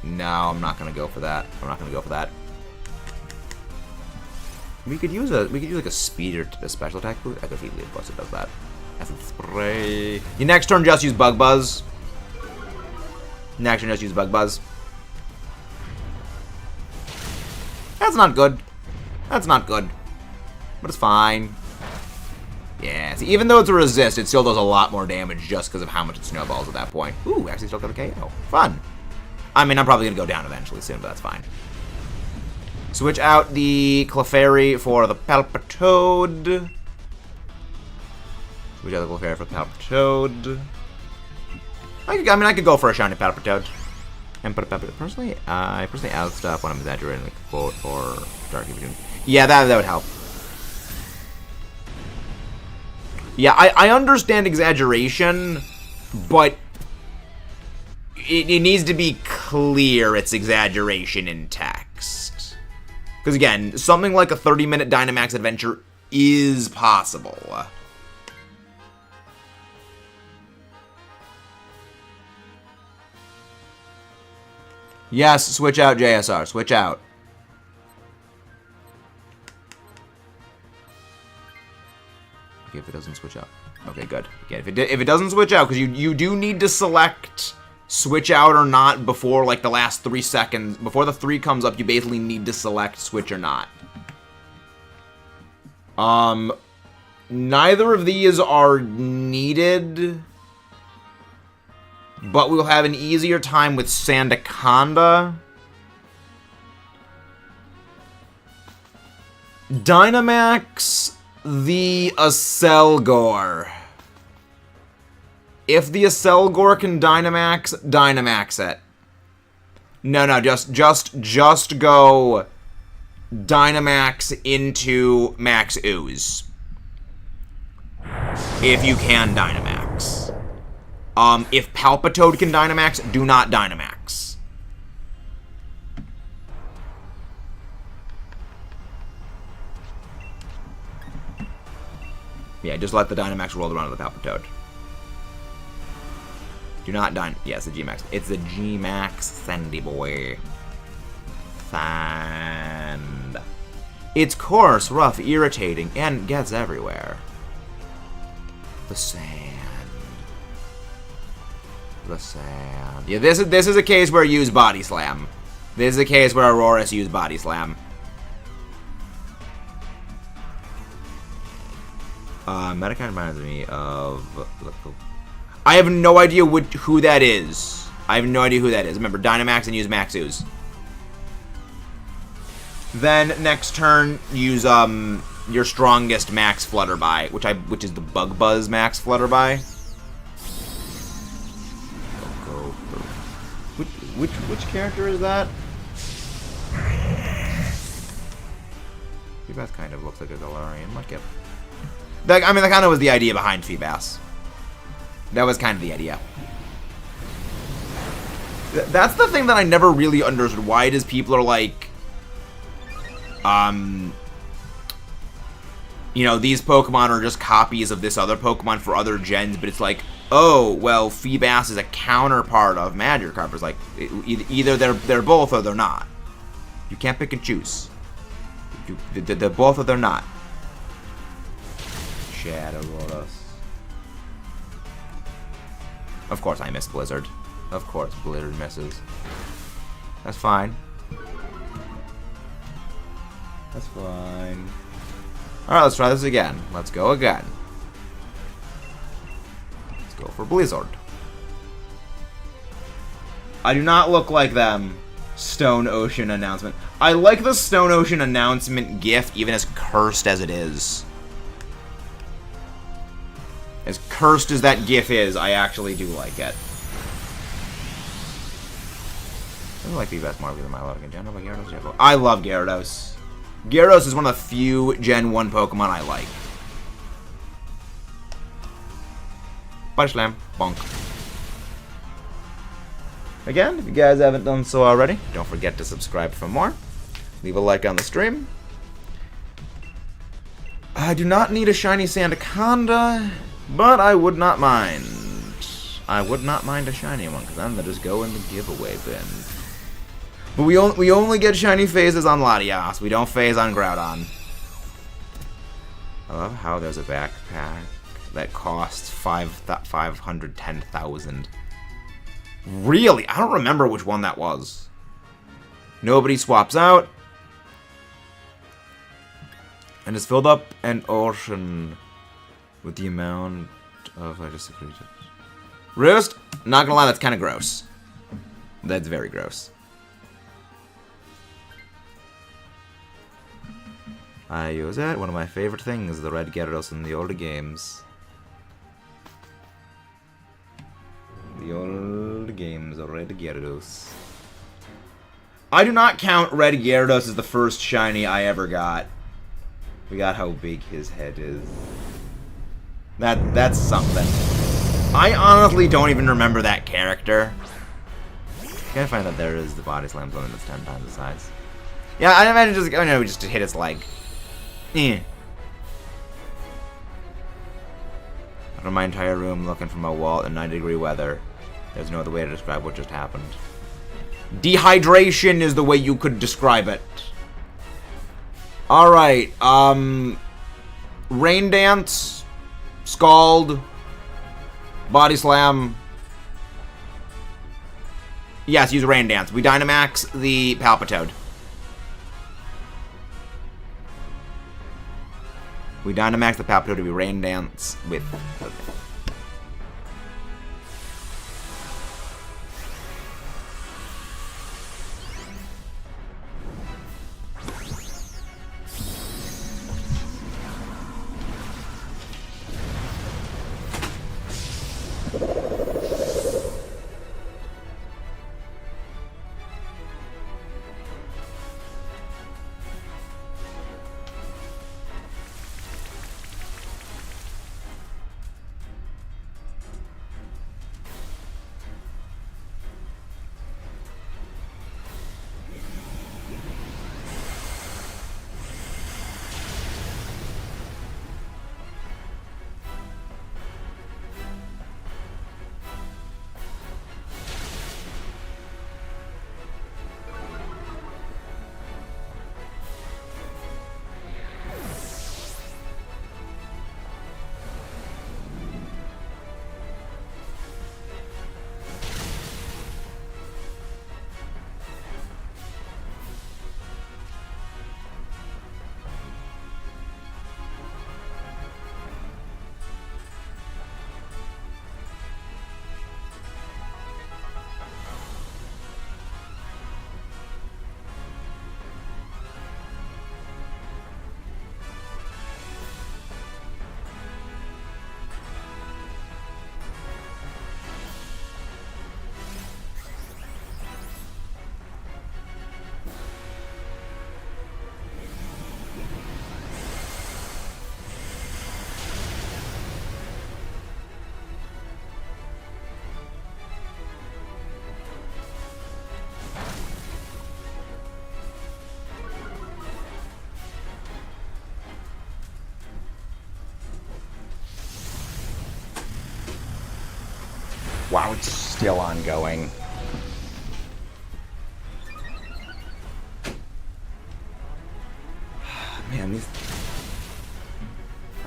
No, I'm not gonna go for that. I'm not gonna go for that. We could use like a speed or a special attack boost. I could easily, of course, it does that. Acid spray. Your next turn, just use Bug Buzz. Next turn, just use Bug Buzz. That's not good. That's not good. But it's fine. Yeah, see, even though it's a resist, it still does a lot more damage just because of how much it snowballs at that point. Ooh, actually still got a KO. Fun. I mean, I'm probably going to go down eventually soon, but that's fine. Switch out the Clefairy for the Palpitoad. Switch out the Clefairy for the Palpitoad. I could go for a shiny Palpitoad. And put a Palpitoad. Personally, I add stuff when I'm exaggerating, like Quote or Dark Evolution. Yeah, that would help. Yeah, I understand exaggeration, but it needs to be clear it's exaggeration in text. Because again, something like a 30-minute Dynamax adventure is possible. Yes, switch out JSR, switch out. Okay, if it doesn't switch out. Okay, good. Yeah, if it doesn't switch out, because you do need to select switch out or not before like the last 3 seconds. Before the 3 comes up, you basically need to select switch or not. Neither of these are needed, but we'll have an easier time with Sandaconda. Dynamax the Acelgor. If the Acelgor can Dynamax, Dynamax it. No, just go Dynamax into Max Ooze. If you can Dynamax. If Palpitoad can Dynamax, do not Dynamax. Yeah, just let the Dynamax roll around with the Palpitoad. Do not Yes, the G-Max. It's the G-Max Sandy boy. Sand. It's coarse, rough, irritating, and gets everywhere. The sand. The sand. Yeah, this is a case where you use Body Slam. This is a case where Aurora's used Body Slam. Metakind reminds me of... I have no idea who that is. I have no idea who that is. Remember, Dynamax and use Max Ooze. Then, next turn, use your strongest Max Flutterby, which is the Bug Buzz Max Flutterby. Which character is that? Feebas kind of looks like a Galarian. Mudkip. That kind of was the idea behind Feebas. That was kind of the idea. That's the thing that I never really understood. Why does people are like, you know, these Pokemon are just copies of this other Pokemon for other gens, but it's like, oh, well, Feebas is a counterpart of Magikarp. It's like, either they're both or they're not. You can't pick and choose. They're both or they're not. Shadow Rotos. Of course I missed Blizzard. Of course Blizzard misses. That's fine. That's fine. Alright, let's try this again. Let's go again. Let's go for Blizzard. I do not look like them. Stone Ocean announcement. I like the Stone Ocean announcement gif, even as cursed as it is. As cursed as that gif is, I actually do like it. I like Feebas more than my love in general, but Gyarados. I love Gyarados. Gyarados is one of the few Gen 1 Pokemon I like. Body Slam. Bonk. Again, if you guys haven't done so already, don't forget to subscribe for more. Leave a like on the stream. I do not need a shiny Sandaconda. But I would not mind. I would not mind a shiny one, because then they'll just go in the giveaway bin. But we only get shiny phases on Latias. We don't phase on Groudon. I love how there's a backpack that costs 510,000. Really? I don't remember which one that was. Nobody swaps out. And it's filled up an ocean with the amount of... I just agreed. Roost? Not gonna lie, that's kind of gross. That's very gross. I use it. One of my favorite things, the red Gyarados in the older games. The old games, the red Gyarados. I do not count red Gyarados as the first shiny I ever got. We got how big his head is. That's something. I honestly don't even remember that character. I gotta find that there is the body slam zone that's 10 times the size. Yeah, I imagine just, oh no, just to hit its leg. Out of my entire room looking from a wall in 90-degree weather. There's no other way to describe what just happened. Dehydration is the way you could describe it. Alright, Rain Dance, Scald, Body Slam. Yes, use Rain Dance. We Dynamax the Palpitoad. We Dynamax the Palpitoad to be Rain Dance with... Okay. Wow, it's still ongoing. Man, these...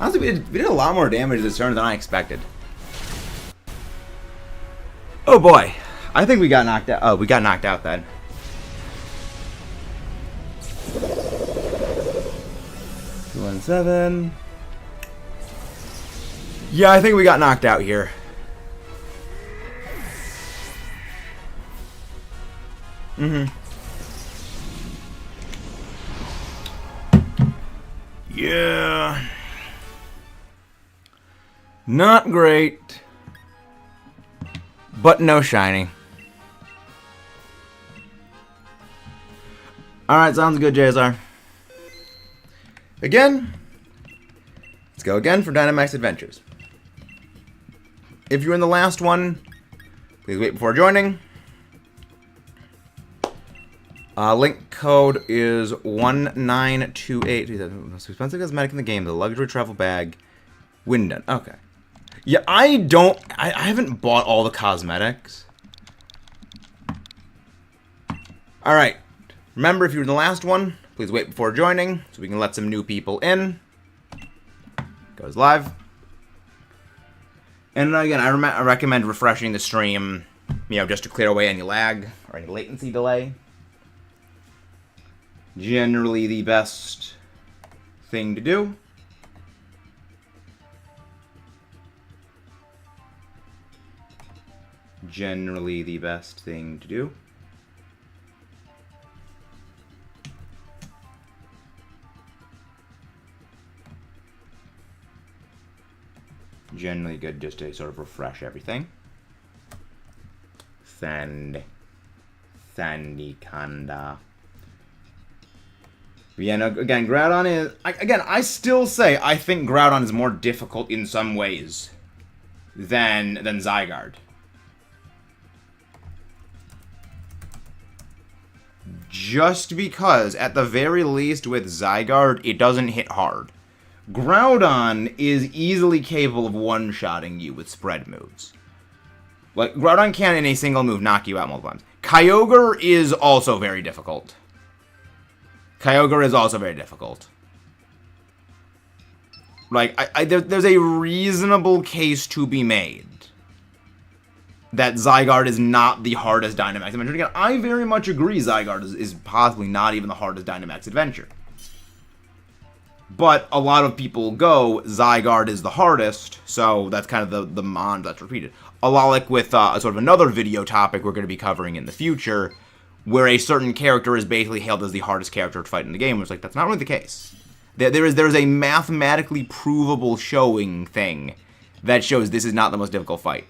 Honestly, we did a lot more damage this turn than I expected. Oh boy. I think we got knocked out. Oh, we got knocked out then. Two, 1, 7. Yeah, I think we got knocked out here. Yeah. Not great. But no shiny. Alright, sounds good, JSR. Again. Let's go again for Dynamax Adventures. If you're in the last one, please wait before joining. Link code is 1928. The most expensive cosmetic in the game, the luxury travel bag. Windon. Okay. Yeah, I haven't bought all the cosmetics. Alright. Remember, if you were in the last one, please wait before joining so we can let some new people in. Goes live. And again, I recommend refreshing the stream, just to clear away any lag or any latency delay. Generally the best thing to do. Generally the best thing to do. Generally good just to sort of refresh everything. Sandy Kanda. Yeah, no, again, Groudon is... I still say I think Groudon is more difficult in some ways than Zygarde. Just because, at the very least, with Zygarde, it doesn't hit hard. Groudon is easily capable of one-shotting you with spread moves. Like, Groudon can, in a single move, knock you out multiple times. Kyogre is also very difficult. Like, there's a reasonable case to be made that Zygarde is not the hardest Dynamax adventure. Again, I very much agree Zygarde is possibly not even the hardest Dynamax adventure. But a lot of people go, Zygarde is the hardest, so that's kind of the mantra that's repeated. A lot like with sort of another video topic we're going to be covering in the future, where a certain character is basically hailed as the hardest character to fight in the game, which, like, that's not really the case. There is a mathematically provable showing thing that shows this is not the most difficult fight.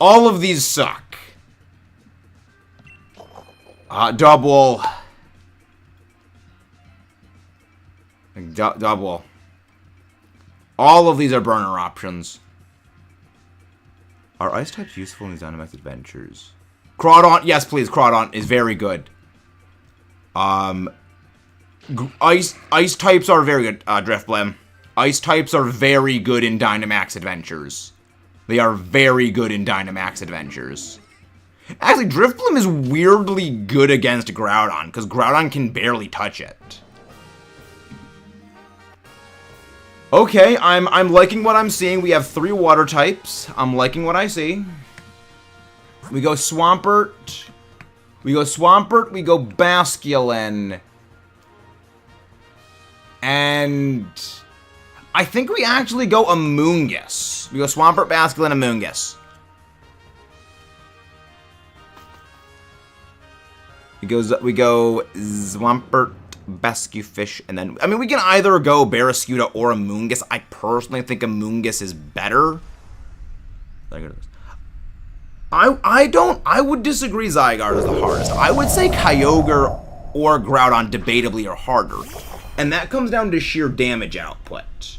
All of these suck. Double. Double. All of these are burner options. Are ice types useful in these Dynamax adventures? Groudon, yes please, Groudon is very good. Ice types are very good, Driftblim. Ice types are very good in Dynamax adventures. They are very good in Dynamax adventures. Actually, Driftblim is weirdly good against Groudon, because Groudon can barely touch it. Okay, I'm liking what I'm seeing. We have 3 water types. I'm liking what I see. We go Swampert. We go Basculin. And I think we actually go Amoonguss. We go Swampert, Basculin, Amoonguss. We go Swampert, Bascufish, and then... I mean, we can either go Barraskewda or Amoonguss. I personally think Amoonguss is better. I would disagree Zygarde is the hardest. I would say Kyogre or Groudon debatably are harder. And that comes down to sheer damage output.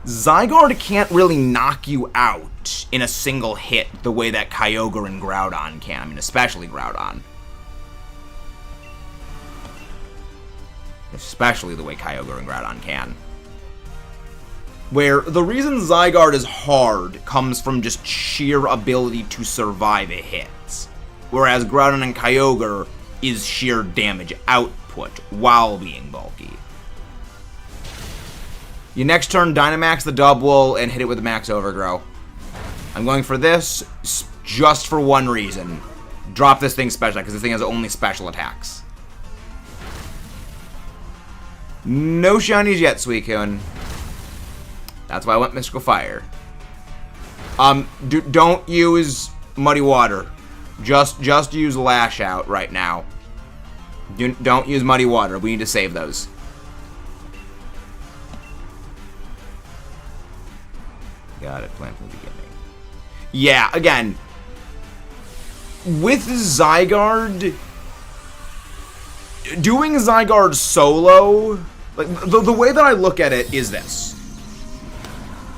Zygarde can't really knock you out in a single hit the way that Kyogre and Groudon can. I mean, especially Groudon. Especially the way Kyogre and Groudon can. Where the reason Zygarde is hard comes from just sheer ability to survive a hit. Whereas Groudon and Kyogre is sheer damage output while being bulky. You next turn Dynamax the Double and hit it with the Max Overgrow. I'm going for this just for one reason. Drop this thing special, because this thing has only special attacks. No shinies yet, Suicune. That's why I went Mystical Fire. Don't use Muddy Water. Just use Lash Out right now. Don't use Muddy Water. We need to save those. Got it. Plan from the beginning. Yeah, again. With Zygarde... Doing Zygarde solo... Like, the way that I look at it is this.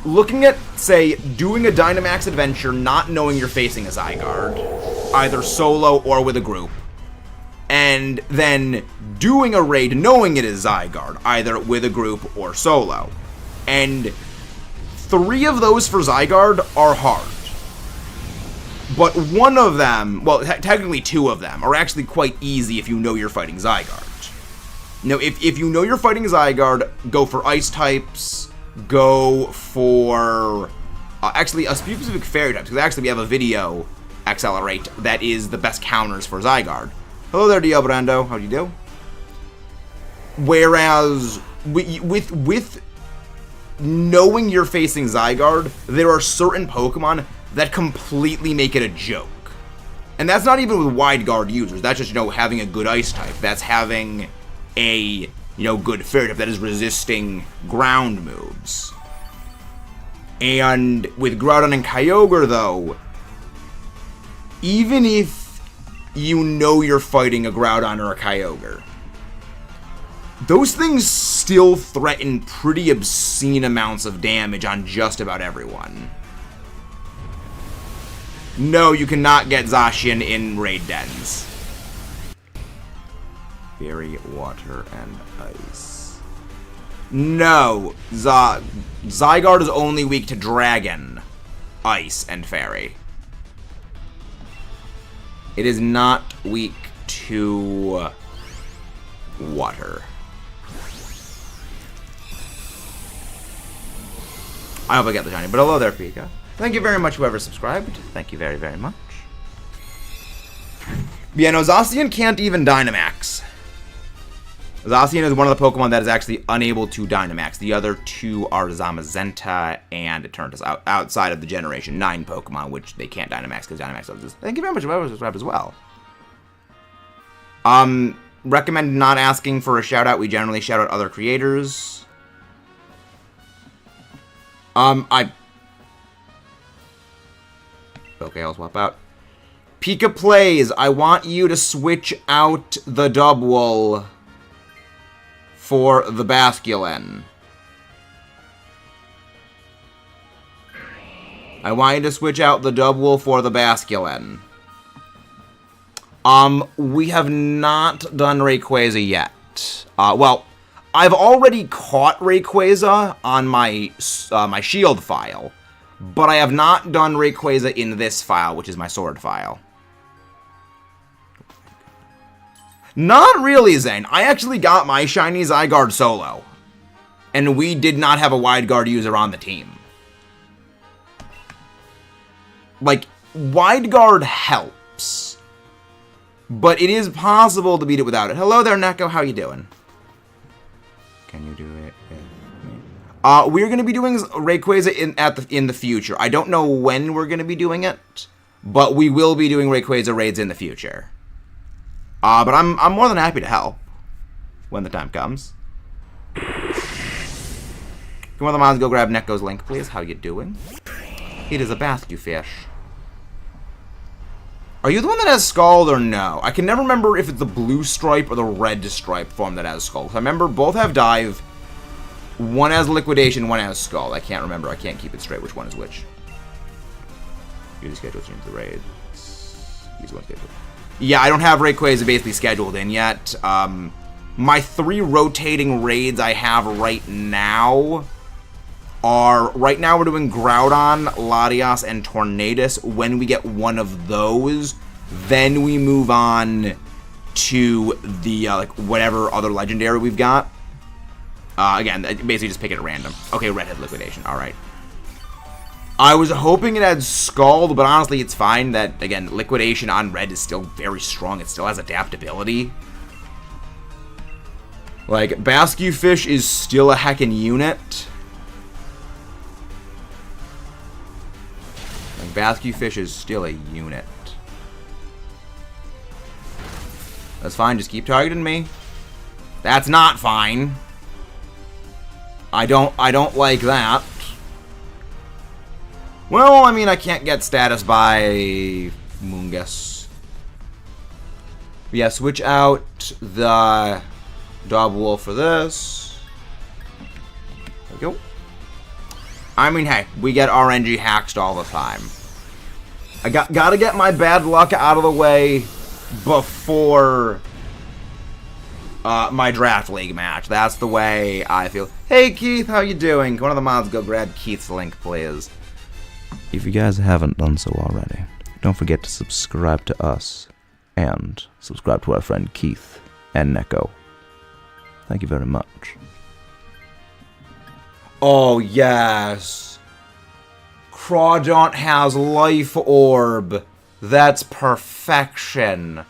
Looking at, say, doing a Dynamax adventure not knowing you're facing a Zygarde, either solo or with a group, and then doing a raid knowing it is Zygarde, either with a group or solo, and 3 of those for Zygarde are hard. But one of them, well, technically 2 of them, are actually quite easy if you know you're fighting Zygarde. Now, if you know you're fighting Zygarde, go for Ice types, go for, actually, a specific Fairy types, because actually we have a video, Accelerate, that is the best counters for Zygarde. Hello there, Dio Brando, how do you do? Whereas, with knowing you're facing Zygarde, there are certain Pokemon that completely make it a joke. And that's not even with wide guard users. That's just, having a good Ice type. That's having a, good Fairy type that is resisting ground moves. And with Groudon and Kyogre, though, even if you know you're fighting a Groudon or a Kyogre, those things still threaten pretty obscene amounts of damage on just about everyone. No, you cannot get Zacian in raid dens. Fairy, water, and ice. No, Zygarde is only weak to dragon, ice, and fairy. It is not weak to water. I hope I get the shiny, but hello there, Pika. Thank you very much, whoever subscribed. Thank you very, very much. Yeah, no, Zacian can't even Dynamax. Zacian is one of the Pokemon that is actually unable to Dynamax. The other 2 are Zamazenta and Eternatus, outside of the Generation 9 Pokemon, which they can't Dynamax because Dynamax does this. Thank you very much, whoever subscribed as well. Recommend not asking for a shout-out. We generally shout out other creators. Okay, I'll swap out. Pika Plays, I want you to switch out the Dubwool for the Basculin. I want you to switch out the Dubwool for the Basculin. We have not done Rayquaza yet. Well, I've already caught Rayquaza on my my Shield file. But I have not done Rayquaza in this file, which is my Sword file. Not really, Zane. I actually got my shiny Zygarde solo. And we did not have a wide guard user on the team. Like, wide guard helps. But it is possible to beat it without it. Hello there, Neko. How you doing? Can you do it? We're going to be doing Rayquaza in the future. I don't know when we're going to be doing it, but we will be doing Rayquaza raids in the future. But I'm more than happy to help when the time comes. Can one of the mods go grab Neko's link, please? How you doing? It is a basket fish. Are you the one that has Scald or no? I can never remember if it's the blue stripe or the red stripe form that has Scald. I remember both have Dive. One has Liquidation, one has Scald. I can't remember. I can't keep it straight which one is which. Use the schedule change the raids. Use one schedule. Yeah, I don't have Rayquaza basically scheduled in yet. My 3 rotating raids I have right now are... Right now we're doing Groudon, Latias, and Tornadus. When we get one of those, then we move on to the, like, whatever other legendary we've got. Again, basically just pick it at random. Okay, Redhead Liquidation. Alright. I was hoping it had Scald, but honestly, it's fine that, again, Liquidation on Red is still very strong. It still has adaptability. Like, Bascufish is still a heckin' unit. Like, Bascufish is still a unit. That's fine, just keep targeting me. That's not fine. I don't like that. Well, I mean, I can't get status by Moongus. But yeah, switch out the Dubwool for this. There we go. I mean, hey, we get RNG hacked all the time. I gotta get my bad luck out of the way before my draft league match. That's the way I feel. Hey Keith, how you doing? One of the mods go grab Keith's link, please. If you guys haven't done so already, don't forget to subscribe to us and subscribe to our friend Keith and Neko. Thank you very much. Oh yes, Groudon has Life Orb. That's perfection.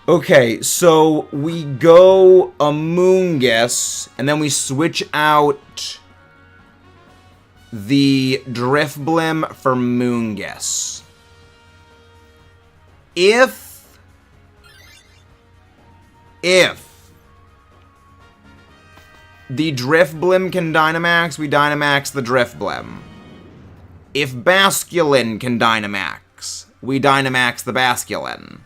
Okay, so we go Amoonguss, and then we switch out the Drifblim for Moonguss. If the Drifblim can Dynamax, we Dynamax the Drifblim. If Basculin can Dynamax, we Dynamax the Basculin.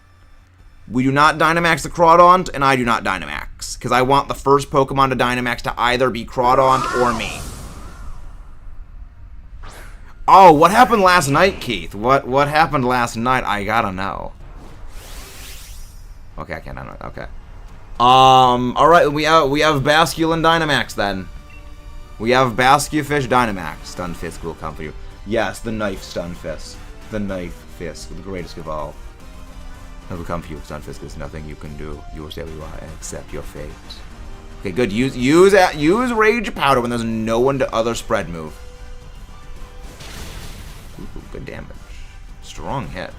We do not Dynamax the Groudon, and I do not Dynamax, because I want the first Pokemon to Dynamax to either be Groudon or me. Oh, what happened last night, Keith? What happened last night? I gotta know. Okay, I can't know. Okay. Alright, we have Basculin Dynamax then. We have Bascufish Dynamax. Stunfisk will come for you. Yes, the Knife Stunfisk. The Knife Fisk, the greatest of all. I will come for you, Stunfisk. There's nothing you can do. You will stay where you are and accept your fate. Okay, good. Use Rage Powder when there's no one to other spread move. Ooh, good damage. Strong hit.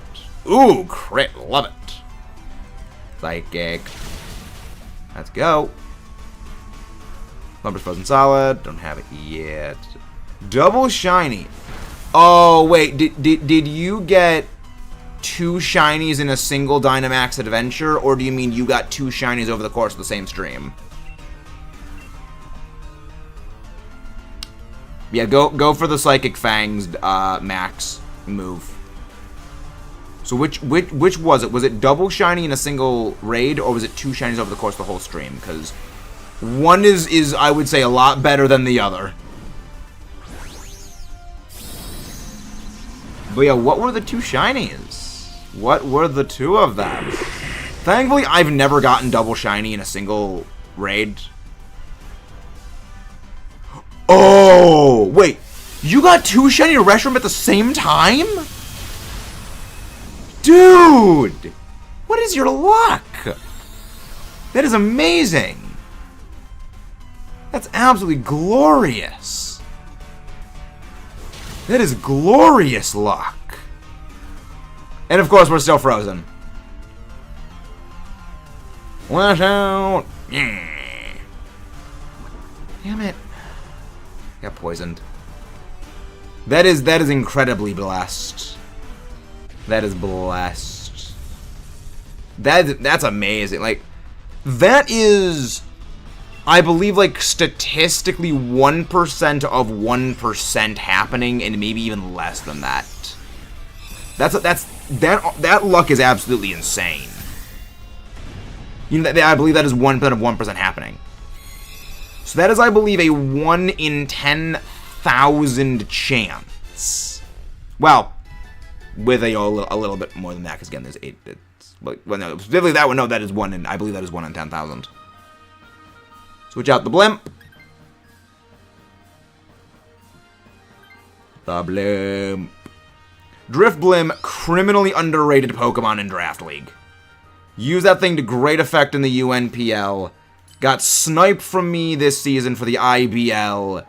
Ooh, crit. Love it. Psychic. Let's go. Lumber's Frozen Solid. Don't have it yet. Double Shiny. Oh, wait. Did you get 2 shinies in a single Dynamax adventure, or do you mean you got 2 shinies over the course of the same stream? Yeah, go for the Psychic Fangs max move. So which was it? Was it double shiny in a single raid, or was it 2 shinies over the course of the whole stream? Because one is I would say a lot better than the other. But yeah, what were the 2 shinies? What were the 2 of them? Thankfully, I've never gotten double shiny in a single raid. Oh, wait. You got 2 shiny Reshiram at the same time? Dude! What is your luck? That is amazing. That's absolutely glorious. That is glorious luck. And of course, we're still frozen. Watch out! Yeah. Damn it. Got poisoned. That is incredibly blessed. That is blessed. That's amazing. Like, that is, I believe, like, statistically 1% of 1% happening, and maybe even less than that. That luck is absolutely insane. You know, I believe that is 1% of 1% happening. So that is, I believe, a 1 in 10,000 chance. Well, with a little bit more than that, because again, there's 8. Well, no, specifically that one. No, that is 1 in. I believe that is 1 in 10,000. Switch out the blimp. The blimp. Drifblim, criminally underrated Pokemon in Draft League. Use that thing to great effect in the UNPL. Got sniped from me this season for the IBL.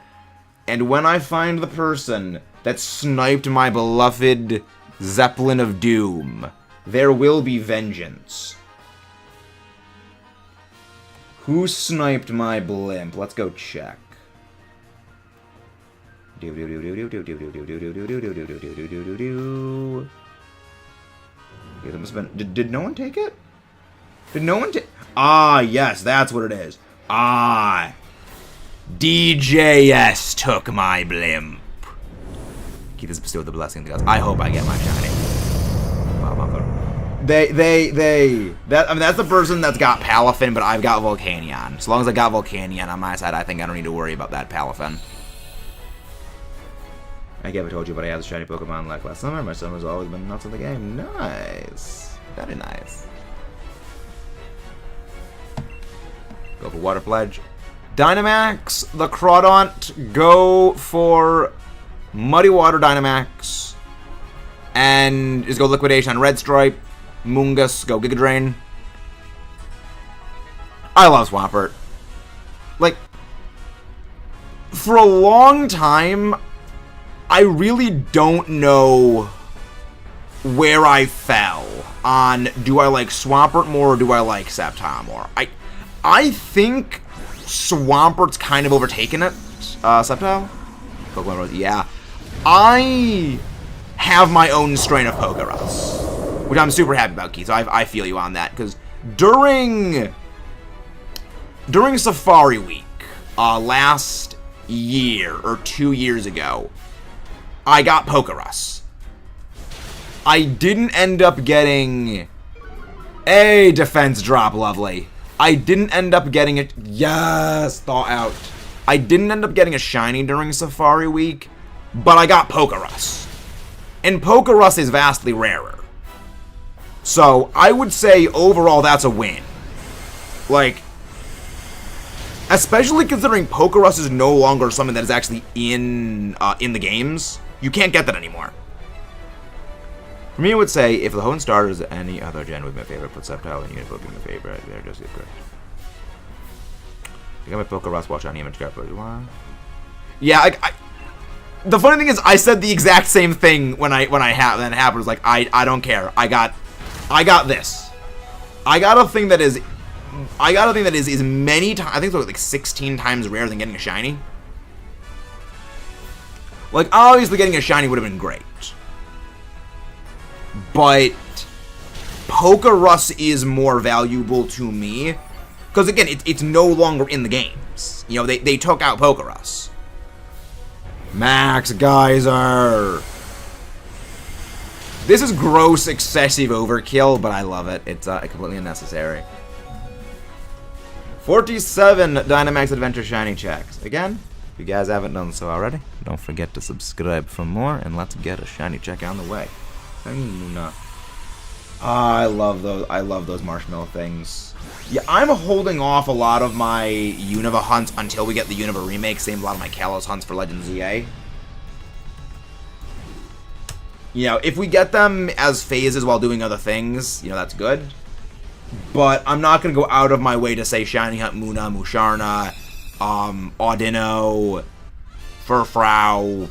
And when I find the person that sniped my beloved Zeppelin of Doom, there will be vengeance. Who sniped my blimp? Let's go check. Did no one take it? Did no one take? Ah, yes, that's what it is. Ah, DJS took my blimp. Keep this bestowed the blessing of the gods. I hope I get my shiny. Wow, mother. That's the person that's got Palafin, but I've got Volcanion. As long as I got Volcanion on my side, I think I don't need to worry about that Palafin. I never told you, but I had a shiny Pokemon like last summer. My summer's always been nuts in the game. Nice. Very nice. Go for Water Pledge. Dynamax, the Groudon, go for Muddy Water Dynamax. And just go Liquidation on Red Stripe. Moongus, go Giga Drain. I love Swampert. Like, for a long time, I really don't know where I fell on do I like Swampert more or do I like Sceptile more. I think Swampert's kind of overtaken it. Sceptile? Pokemon Rose, yeah. I have my own strain of Pokerus, which I'm super happy about, Keith. So I feel you on that, because during Safari Week last year or 2 years ago, I got Pokerus. I didn't end up getting a defense drop, lovely. I didn't end up getting it. Yes, thaw out. I didn't end up getting a shiny during Safari Week, but I got Pokerus. And Pokerus is vastly rarer. So I would say overall that's a win. Like, especially considering Pokerus is no longer something that is actually in the games. You can't get that anymore. For me, I would say if the Hone starters any other gen would be my favorite, put Sceptile and Unit would be my favorite. They're just good. I got my Pokerus watch on image card, but yeah, the funny thing is, I said the exact same thing when I then happened. It was like I don't care. I got this. I got a thing that is many times. I think it's like 16 times rarer than getting a shiny. Like, obviously getting a shiny would have been great, but Pokerus is more valuable to me because again, it's no longer in the games. You know, they took out Pokerus. Max Geyser. This is gross, excessive overkill, but I love it. It's completely unnecessary. 47 Dynamax Adventure Shiny checks. Again, if you guys haven't done so already, don't forget to subscribe for more, and let's get a shiny check on the way. I love those. I love those marshmallow things. Yeah, I'm holding off a lot of my Unova hunts until we get the Unova remake. Same with a lot of my Kalos hunts for Legends ZA. You know, if we get them as phases while doing other things, you know, that's good. But I'm not going to go out of my way to say Shiny Hunt Muna, Musharna, Audino, Furfrou,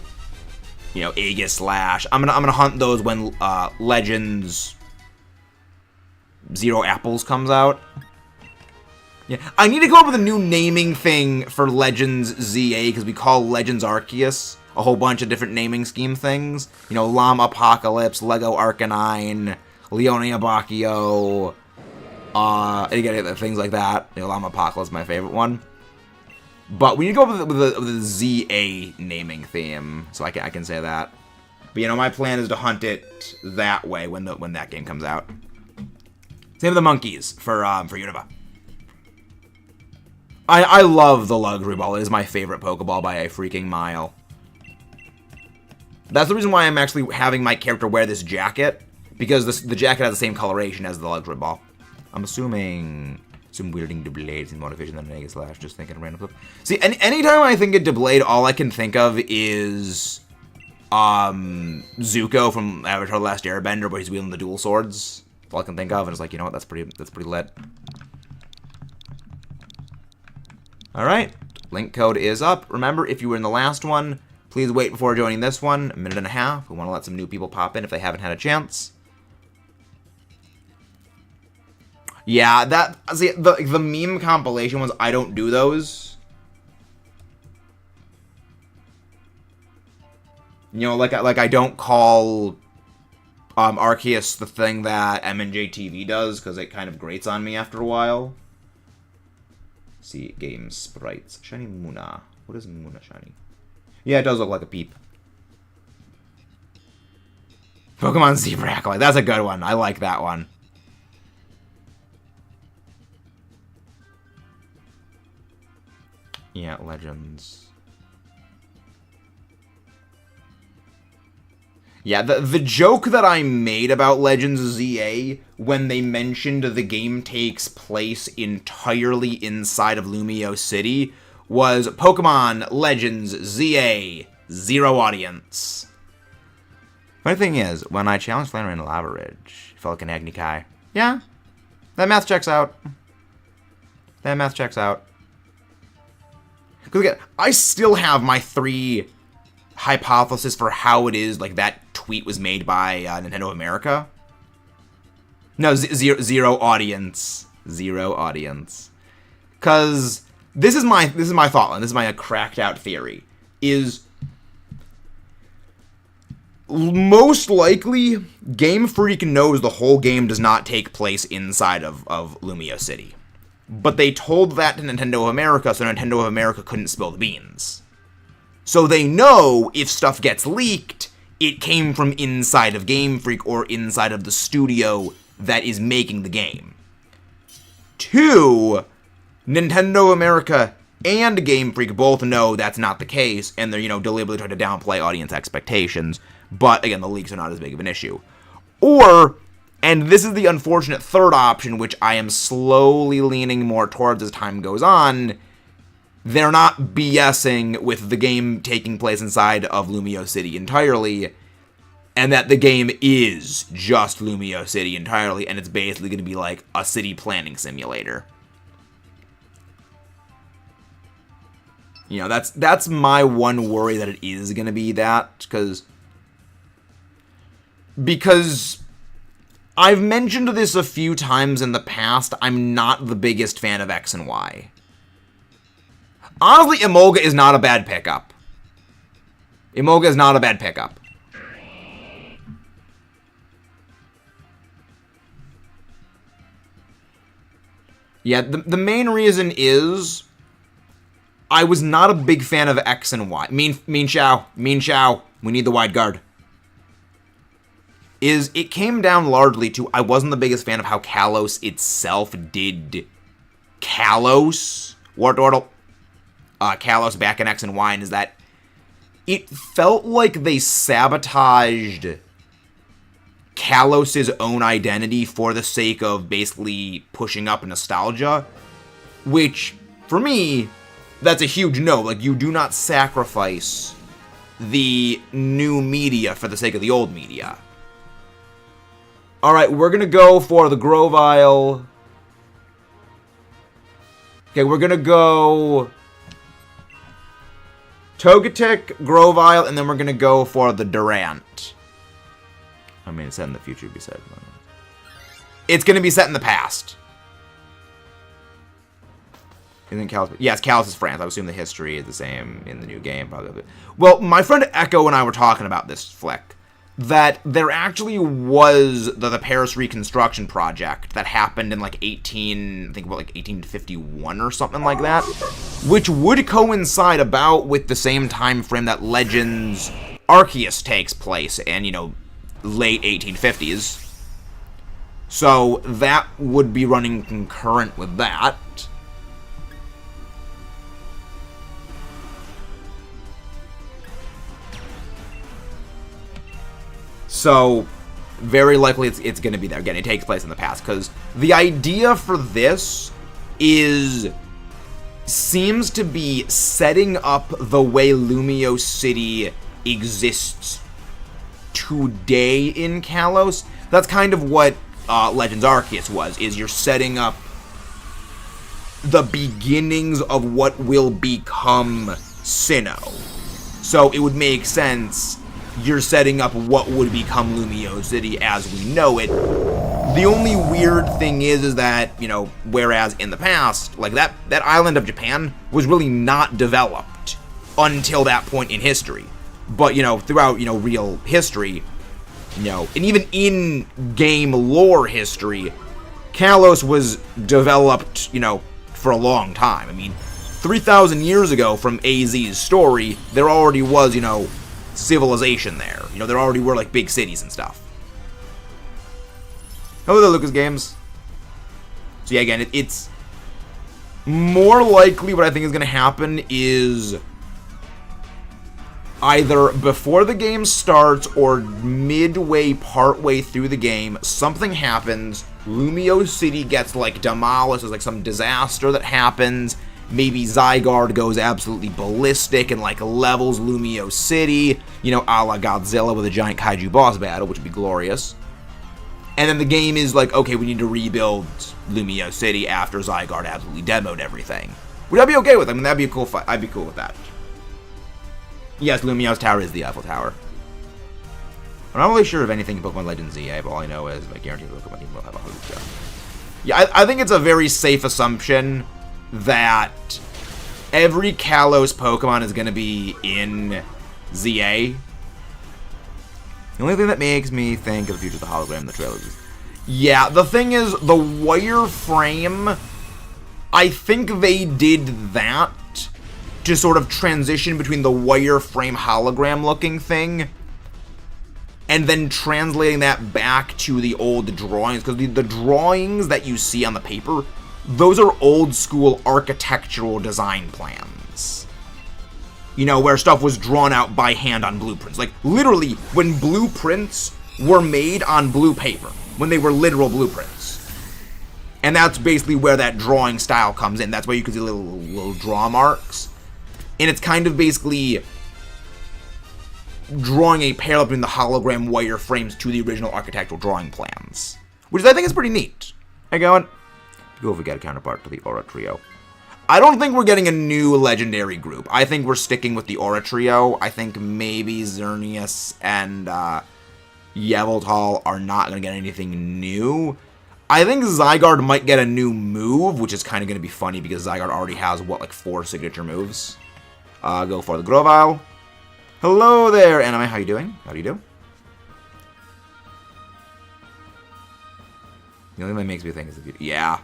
you know, Aegislash. I'm gonna hunt those when Legends Zero Apples comes out. Yeah, I need to come up with a new naming thing for Legends ZA because we call Legends Arceus a whole bunch of different naming scheme things. You know, Llama Apocalypse, Lego Arcanine, Leonia Bacchio, again, things like that. You know, Llama Apocalypse is my favorite one. But we need to go up with the ZA naming theme, so I can say that. But you know, my plan is to hunt it that way when that game comes out. Same with the monkeys for Unova. I love the Luxury Ball. It is my favorite Pokeball by a freaking mile. That's the reason why I'm actually having my character wear this jacket, because the jacket has the same coloration as the Luxury Ball. I'm assuming some weirding Deblade in motivation than an Aegislash. Just thinking random stuff. See, anytime I think of Deblade, all I can think of is Zuko from Avatar: The Last Airbender, where he's wielding the dual swords. That's all I can think of, and it's like, you know what? That's pretty lit. All right, link code is up. Remember, if you were in the last one, please wait before joining this one. 1.5 minutes. We want to let some new people pop in if they haven't had a chance. Yeah, the meme compilation ones, I don't do those. You know, like I don't call Arceus the thing that M&J TV does, because it kind of grates on me after a while. See, game sprites. Shiny Muna. What is Muna shiny? Yeah, it does look like a peep. Pokemon Zebra Acolyte. That's a good one. I like that one. Yeah, Legends. Yeah, the joke that I made about Legends ZA when they mentioned the game takes place entirely inside of Lumio City was Pokemon Legends ZA, zero audience. Funny thing is, when I challenged Flannery in Lava Ridge, it felt like an Agni-Kai. Yeah, that math checks out. That math checks out. Because again, I still have my 3 hypothesis for how it is like that tweet was made by Nintendo of America. No, zero audience. Zero audience. Because this is my thought line. This is my cracked out theory. Is most likely Game Freak knows the whole game does not take place inside of Lumio City. But they told that to Nintendo of America, so Nintendo of America couldn't spill the beans. So they know if stuff gets leaked, it came from inside of Game Freak or inside of the studio that is making the game. 2, Nintendo of America and Game Freak both know that's not the case, and they're, deliberately trying to downplay audience expectations. But, again, the leaks are not as big of an issue. Or, and this is the unfortunate third option, which I am slowly leaning more towards as time goes on, they're not BSing with the game taking place inside of Lumio City entirely, and that the game is just Lumio City entirely, and it's basically going to be like a city planning simulator. That's my one worry, that it is going to be that, because I've mentioned this a few times in the past, I'm not the biggest fan of X and Y. Honestly, Emolga is not a bad pickup. Emolga is not a bad pickup. Yeah, the main reason is I was not a big fan of X and Y. Mean Shao, we need the wide guard. It came down largely to I wasn't the biggest fan of how Kalos itself did Kalos. Kalos back in X and Y, and is that it felt like they sabotaged Kalos' own identity for the sake of basically pushing up nostalgia, which, for me, that's a huge no. Like, you do not sacrifice the new media for the sake of the old media. Alright, we're gonna go for the Grovyle. Okay, we're gonna go Togetic, Grovyle, and then we're gonna go for the Durant. I mean, it's set in the future, be said. It's gonna be set in the past. Isn't Kalos? Yes, Kalos is France. I would assume the history is the same in the new game, probably. Well, my friend Echo and I were talking about this flick, that there actually was the Paris Reconstruction Project that happened in like 1851 or something like that, which would coincide about with the same time frame that Legends Arceus takes place, and late 1850s. So that would be running concurrent with that. So, very likely it's going to be there. Again, it takes place in the past, because the idea for this seems to be setting up the way Lumio City exists today in Kalos. That's kind of what Legends Arceus was, is you're setting up the beginnings of what will become Sinnoh. So it would make sense you're setting up what would become Lumio City as we know it. The only weird thing is that, whereas in the past, like that island of Japan was really not developed until that point in history. But, throughout, real history, and even in game lore history, Kalos was developed, for a long time. I mean, 3,000 years ago from AZ's story, there already was, civilization there. There already were, like, big cities and stuff. Hello there, Lucas Games. So, yeah, again, it's more likely what I think is going to happen is either before the game starts or midway, partway through the game, something happens. Lumio City gets, like, demolished. There's, like, some disaster that happens. Maybe Zygarde goes absolutely ballistic and, like, levels Lumio City. You know, a la Godzilla with a giant kaiju boss battle, which would be glorious. And then the game is like, okay, we need to rebuild Lumio City after Zygarde absolutely demoed everything. Would I be okay with? I mean, that'd be a cool fight. I'd be cool with that. Yes, Lumio's tower is the Eiffel Tower. I'm not really sure of anything in Pokemon Legends ZA, but all I know is I guarantee the Pokemon team will have a Hootja. Yeah, I think it's a very safe assumption that every Kalos Pokemon is going to be in ZA. The only thing that makes me think of the future of the hologram in the trailers. Yeah, the thing is, the wireframe, I think they did that to sort of transition between the wireframe hologram looking thing and then translating that back to the old drawings, because the drawings that you see on the paper, those are old school architectural design plans. You know, where stuff was drawn out by hand on blueprints. Like, literally, when blueprints were made on blue paper, when they were literal blueprints. And that's basically where that drawing style comes in. That's where you can see little draw marks. And it's kind of basically drawing a parallel between the hologram wireframes to the original architectural drawing plans. Which I think is pretty neat. Hey, going? Go if we get a counterpart to the Aura Trio. I don't think we're getting a new legendary group. I think we're sticking with the Aura Trio. I think maybe Xerneas and Yveltal are not going to get anything new. I think Zygarde might get a new move, which is kind of going to be funny because Zygarde already has, what, like 4 signature moves? Go for the Grovyle. Hello there, Anime. How you doing? How do you do? The only thing that makes me think is the yeah.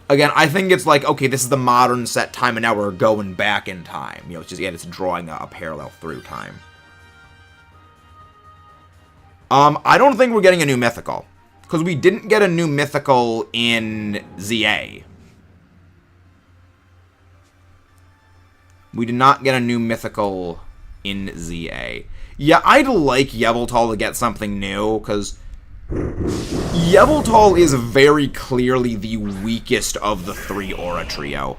Again, I think it's like, okay, this is the modern set time, and now we're going back in time. You know, it's just, yeah, it's drawing a parallel through time. I don't think we're getting a new Mythical. Because we didn't get a new Mythical in ZA. We did not get a new Mythical in ZA. Yeah, I'd like Yveltal to get something new, because Yveltal is very clearly the weakest of the 3 Aura Trio.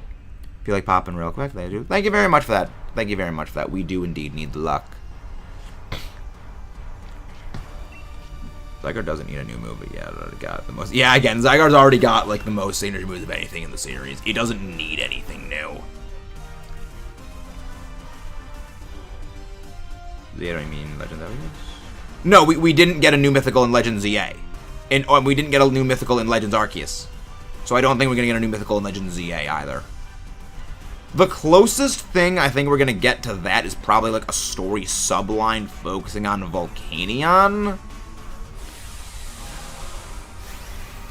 Feel like popping real quick? They do. Thank you very much for that. Thank you very much for that. We do indeed need the luck. Zygarde doesn't need a new move, but yeah, got the most. Yeah, again, Zygarde's already got like the most signature moves of anything in the series. He doesn't need anything new. ZA, I mean Legends Arceus? No, we didn't get a new Mythical in Legends ZA. And we didn't get a new Mythical in Legends Arceus. So I don't think we're going to get a new Mythical in Legends ZA either. The closest thing I think we're going to get to that is probably like a story subline focusing on Volcanion.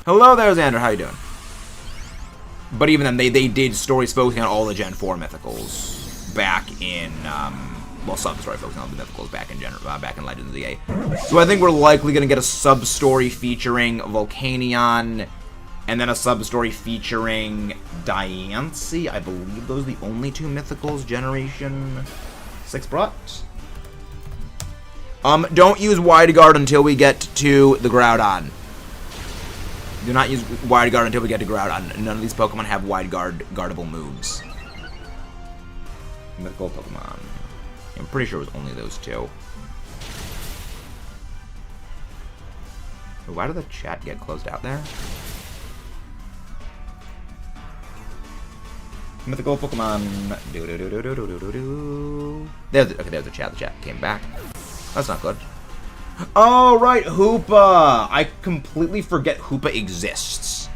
Hello there, Xander. How you doing? But even then, they did stories focusing on all the Gen 4 Mythicals back in, well, sub-story focusing on the Mythicals back in Legends ZA. So I think we're likely going to get a sub-story featuring Volcanion, and then a sub-story featuring Diancie. I believe those are the only 2 Mythicals Generation 6 brought. Don't use Wide Guard until we get to the Groudon. Do not use Wide Guard until we get to Groudon. None of these Pokemon have Wide Guardable moves. Mythical Pokemon. I'm pretty sure it was only those 2. Why did the chat get closed out there? Mythical Pokemon. There's the chat. The chat came back. That's not good. Oh, right, Hoopa! I completely forget Hoopa exists.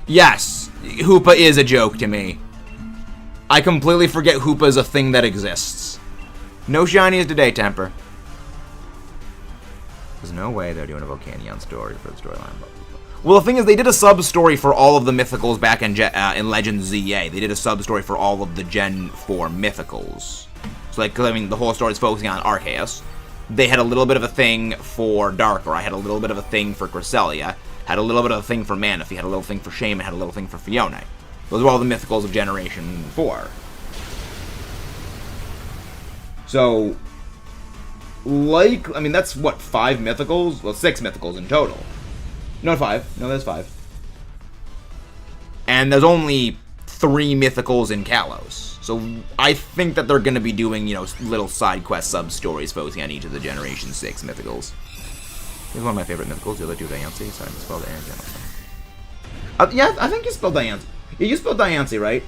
Yes, Hoopa is a joke to me. I completely forget Hoopa is a thing that exists. No shinies today, Temper. There's no way they're doing a Volcanion story for the storyline. Well, the thing is, they did a sub-story for all of the Mythicals back in Legends ZA. They did a sub-story for all of the Gen 4 Mythicals. So, like, I mean, the whole story is focusing on Arceus. They had a little bit of a thing for Darkrai, had a little bit of a thing for Cresselia, had a little bit of a thing for Manaphy, had a little thing for Shaman, had a little thing for Fiona. Those are all the Mythicals of Generation 4. So, like, I mean, that's what, 5 mythicals? Well, 6 mythicals in total. No, 5. No, there's 5. And there's only 3 mythicals in Kalos. So I think that they're going to be doing, you know, little side quest sub-stories focusing on each of the Generation 6 mythicals. He's one of my favorite mythicals. The other two, Diancie. Sorry, I misspelled it. Yeah, I think you spelled Diancie. Yeah, you spelled Diancie, right?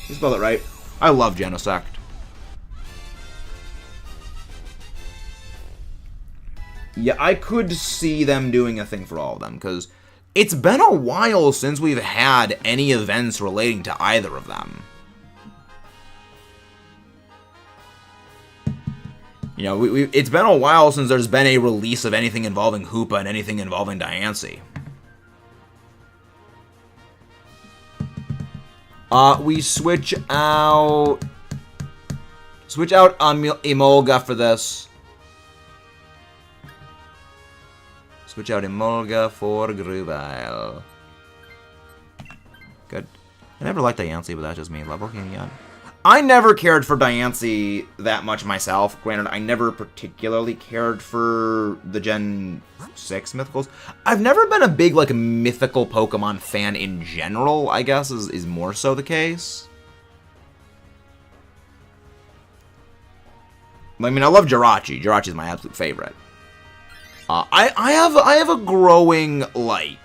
You spelled it right. I love Genosect. Yeah, I could see them doing a thing for all of them, because it's been a while since we've had any events relating to either of them. You know, it's been a while since there's been a release of anything involving Hoopa and anything involving Diancie. We switch out Emolga for this. Switch out Emolga for Groudon. Good. I never liked Diancie, but that's just me. Level Canyon. I never cared for Diancie that much myself. Granted, I never particularly cared for the Gen 6 Mythicals. I've never been a big, like, mythical Pokemon fan in general, I guess, is more so the case. I mean, I love Jirachi. Jirachi's my absolute favorite. I have a growing like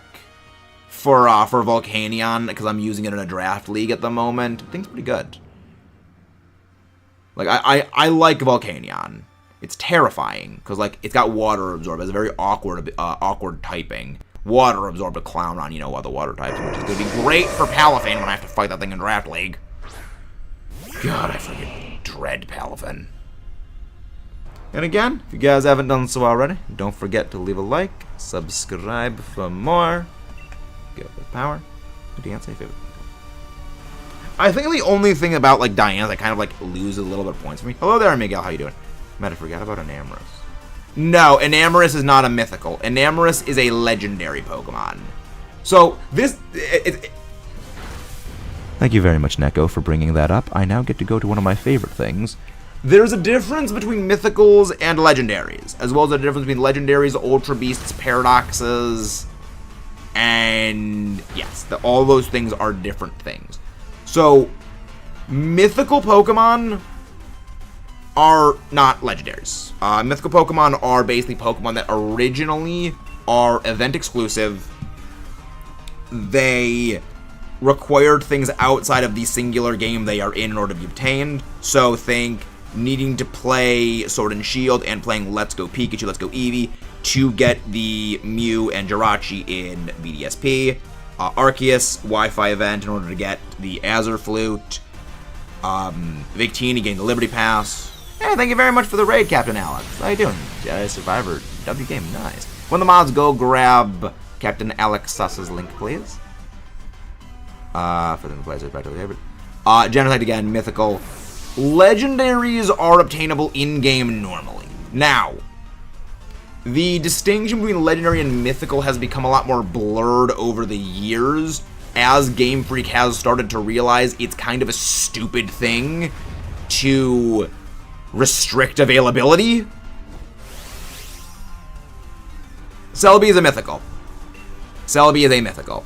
for Volcanion because I'm using it in a draft league at the moment. I think it's pretty good. Like I like Volcanion. It's terrifying because like it's got Water Absorb. It's a very awkward typing. Water Absorb to clown on, you know, other water types, which is going to be great for Palafin when I have to fight that thing in draft league. God, I freaking dread Palafin. And again, if you guys haven't done so already, don't forget to leave a like, subscribe for more. Give it power. Diancie favorite. I think the only thing about like Diancie that kind of like loses a little bit of points for me. Hello there, Miguel. How you doing? Might have forgot about Enamorus. No, Enamorus is not a mythical. Enamorus is a legendary Pokemon. So this. Thank you very much, Neko, for bringing that up. I now get to go to one of my favorite things. There's a difference between mythicals and legendaries, as well as a difference between legendaries, ultra beasts, paradoxes, and yes, all those things are different things. So, mythical Pokemon are not legendaries. Mythical Pokemon are basically Pokemon that originally are event exclusive. They required things outside of the singular game they are in order to be obtained. So think needing to play Sword and Shield and playing Let's Go Pikachu, Let's Go Eevee to get the Mew and Jirachi in VDSP. Arceus, Wi-Fi event in order to get the Azure Flute. Victini getting the Liberty Pass. Hey, thank you very much for the raid, Captain Alex. How you doing? Jedi Survivor W game, nice. When the mods go grab Captain Alexus's link, please. For them to play as back to the favorite. Genocide again, mythical. Legendaries are obtainable in-game normally. Now, the distinction between legendary and mythical has become a lot more blurred over the years as Game Freak has started to realize it's kind of a stupid thing to restrict availability. Celebi is a mythical. Celebi is a mythical.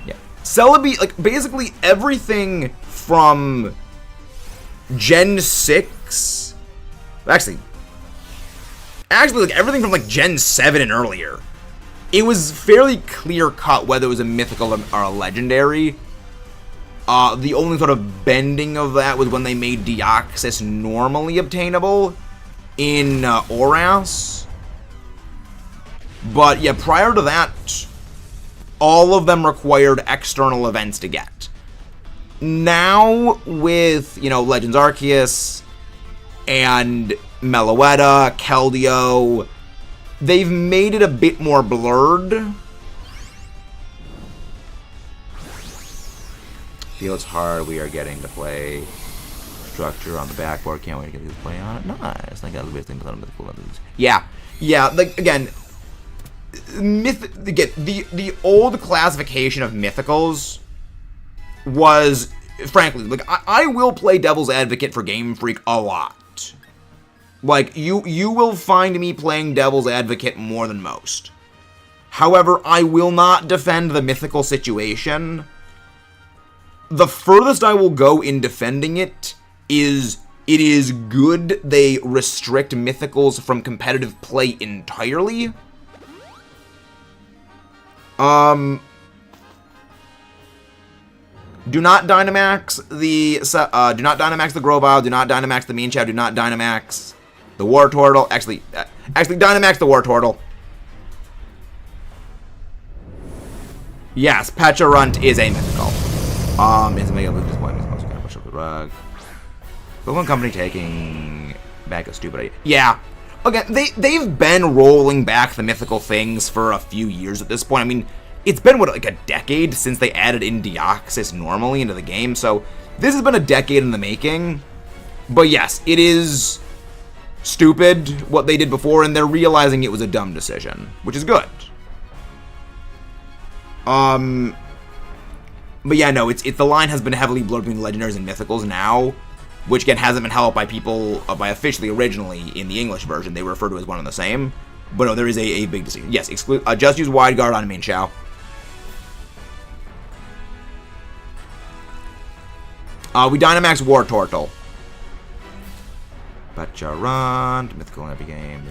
Yeah. Celebi, like, basically everything from Gen 6, actually, like everything from like Gen 7 and earlier, it was fairly clear cut whether it was a mythical or a legendary. The only sort of bending of that was when they made Deoxys normally obtainable in Oras. But yeah, prior to that, all of them required external events to get. Now, with, you know, Legends Arceus and Meloetta, Keldeo, they've made it a bit more blurred. Feels hard. We are getting to play structure on the backboard. Can't wait to get to play on it. Nice. I got a bit of mythical levels. Yeah. Like again, the old classification of mythicals was, frankly, like I will play devil's advocate for Game Freak a lot. Like, you will find me playing Devil's Advocate more than most. However, I will not defend the Mythical situation. The furthest I will go in defending it is good they restrict Mythicals from competitive play entirely. Do not Dynamax the Grovyle, do not Dynamax the Meanchow, do not Dynamax the Wartortle. Actually Dynamax the Wartortle. Yes, Pecharunt is a Mythical. It's a Mega Move disappointment. Also gonna push up the rug. Pokemon Company taking back a stupid idea. Yeah. Again, they've been rolling back the Mythical things for a few years at this point. I mean, it's been, what, like a decade since they added in Deoxys normally into the game, so this has been a decade in the making. But yes, it is stupid what they did before, and they're realizing it was a dumb decision, which is good. But yeah, no, it's the line has been heavily blurred between Legendaries and Mythicals now, which again hasn't been helped by people, by officially originally in the English version, they were referred to as one and the same. But no, there is a big decision. Yes, exclude, just use Wide Guard on Meanchow. We Dynamax Wartortle. Pecharunt, Mythical in every game.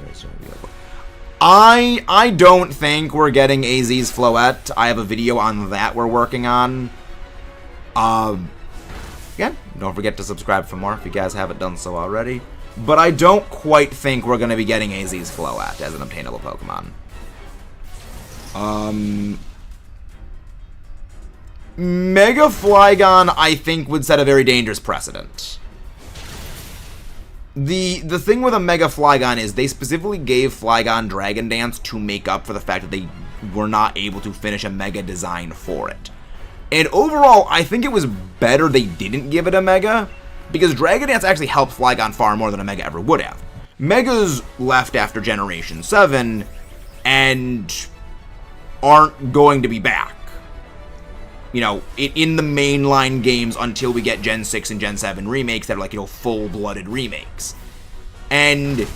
I don't think we're getting AZ's Floette. I have a video on that we're working on. Again, don't forget to subscribe for more if you guys haven't done so already. But I don't quite think we're going to be getting AZ's Floette as an obtainable Pokemon. Mega Flygon, I think, would set a very dangerous precedent. The thing with a Mega Flygon is they specifically gave Flygon Dragon Dance to make up for the fact that they were not able to finish a Mega design for it. And overall, I think it was better they didn't give it a Mega, because Dragon Dance actually helped Flygon far more than a Mega ever would have. Megas left after Generation 7 and aren't going to be back. You know, in the mainline games until we get Gen 6 and Gen 7 remakes that are like, you know, full-blooded remakes. And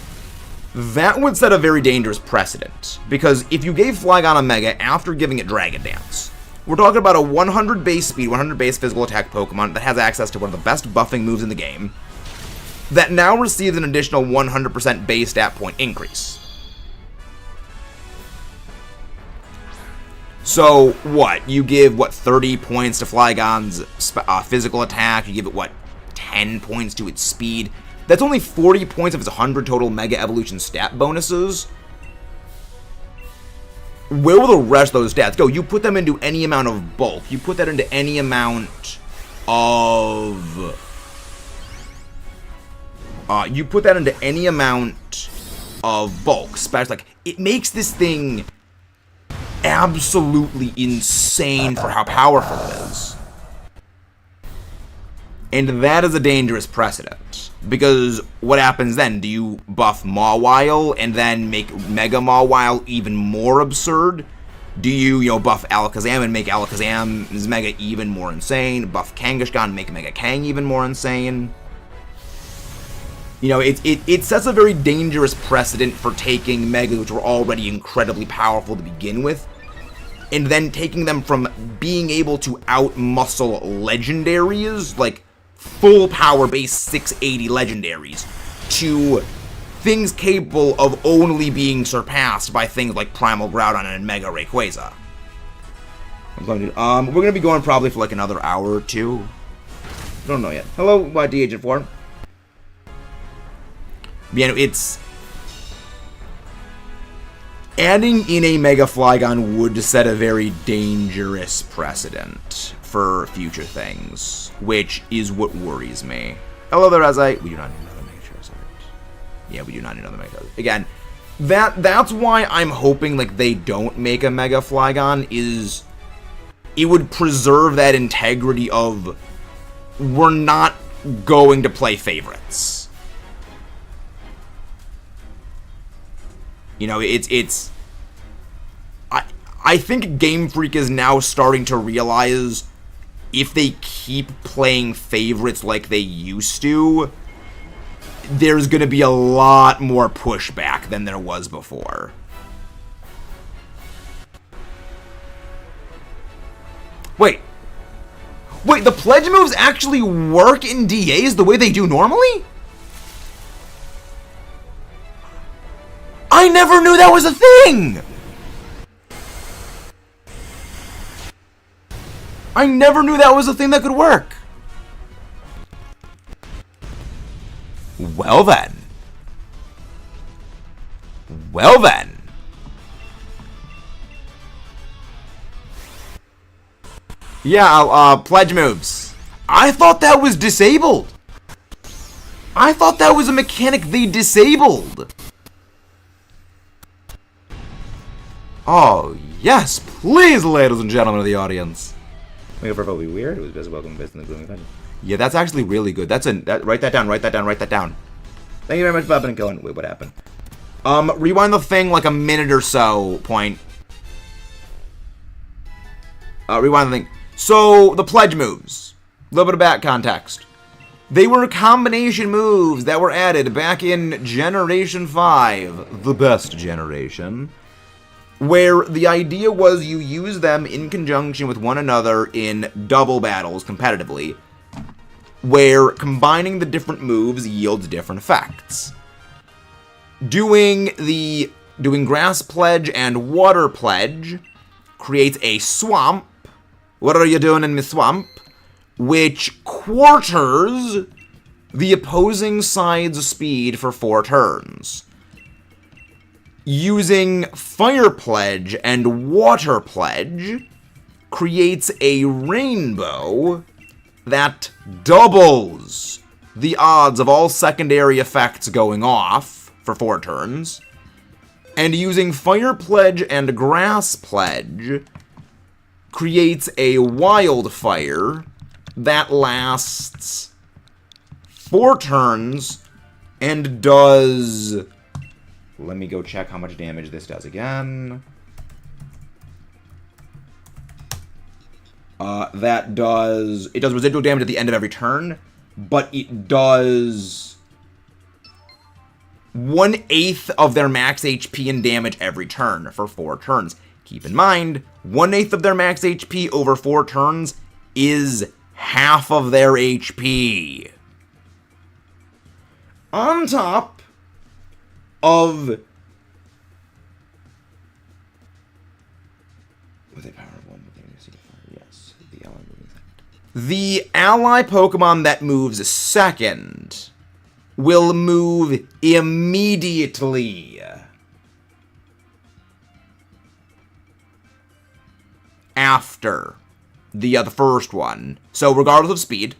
that would set a very dangerous precedent. Because if you gave Flygon a Mega after giving it Dragon Dance, we're talking about a 100 base speed, 100 base physical attack Pokemon that has access to one of the best buffing moves in the game, that now receives an additional 100% base stat point increase. So, what? You give, 30 points to Flygon's physical attack, you give it, 10 points to its speed. That's only 40 points of its 100 total Mega Evolution stat bonuses. Where will the rest of those stats go? You put them into any amount of bulk. You put that into any amount of... bulk. Especially, like, it makes this thing absolutely insane for how powerful it is. And that is a dangerous precedent. Because what happens then? Do you buff Mawile and then make Mega Mawile even more absurd? Do you, buff Alakazam and make Alakazam's Mega even more insane? Buff Kangaskhan and make Mega Kang even more insane? You know, it sets a very dangerous precedent for taking Megas, which were already incredibly powerful to begin with, and then taking them from being able to out-muscle legendaries, like full power base 680 legendaries, to things capable of only being surpassed by things like Primal Groudon and Mega Rayquaza. We're going to be going probably for like another hour or two. Don't know yet. Hello, D-Agent 4. Yeah, it's... Adding in a Mega Flygon would set a very dangerous precedent for future things, which is what worries me. Hello there, Azai. We do not need another Mega Charizard. Yeah, we do not need another Mega Charizard. Again, that's why I'm hoping like they don't make a Mega Flygon, is it would preserve that integrity of we're not going to play favorites. You know, it's I think Game Freak is now starting to realize if they keep playing favorites like they used to, there's going to be a lot more pushback than there was before. Wait, the pledge moves actually work in DAs the way they do normally? I never knew that was a thing! I never knew that was a thing that could work. Well then. Well then. Yeah, pledge moves. I thought that was disabled. I thought that was a mechanic they disabled. Oh, yes, please, ladies and gentlemen of the audience. Wait for it be weird. It was best welcome best in the gloomy dungeon. Yeah, that's actually really good. Write that down, write that down, write that down. Thank you very much, Bob and Killen. Wait, what happened? Rewind the thing like a minute or so, point. Rewind the thing. So, the pledge moves. A little bit of back context. They were combination moves that were added back in Generation 5, the best generation, where the idea was you use them in conjunction with one another in double battles competitively, where combining the different moves yields different effects. Doing Grass Pledge and Water Pledge creates a swamp. What are you doing in my swamp? Which quarters the opposing side's speed for 4 turns. Using Fire Pledge and Water Pledge creates a rainbow that doubles the odds of all secondary effects going off for 4 turns. And using Fire Pledge and Grass Pledge creates a wildfire that lasts 4 turns and does... Let me go check how much damage this does again. It does residual damage at the end of every turn, but it does 1/8 of their max HP and damage every turn for 4 turns. Keep in mind, 1/8 of their max HP over 4 turns is half of their HP. On top of... Was it powerful? Yes, the ally moving second. The ally Pokemon that moves second will move immediately after the first one. So regardless of speed.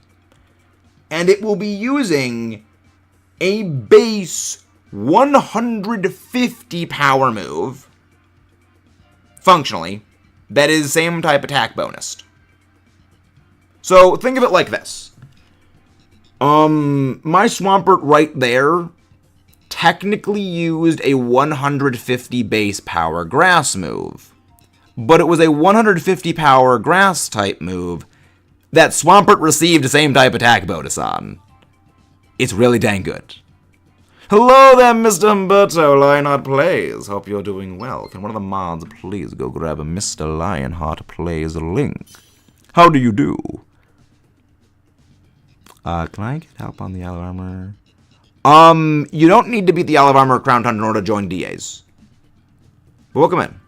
And it will be using a base 150 power move. Functionally. That is same type attack bonus. So think of it like this. My Swampert right there technically used a 150 base power grass move. But it was a 150 power grass type move that Swampert received the same type attack bonus on. It's really dang good. Hello there, Mr. Humberto Lionheart Plays. Hope you're doing well. Can one of the mods please go grab a Mr. Lionheart Plays link? How do you do? Can I get help on the Isle of Armor? You don't need to beat the Isle of Armor Crown Hunt in order to join DAs. But welcome in.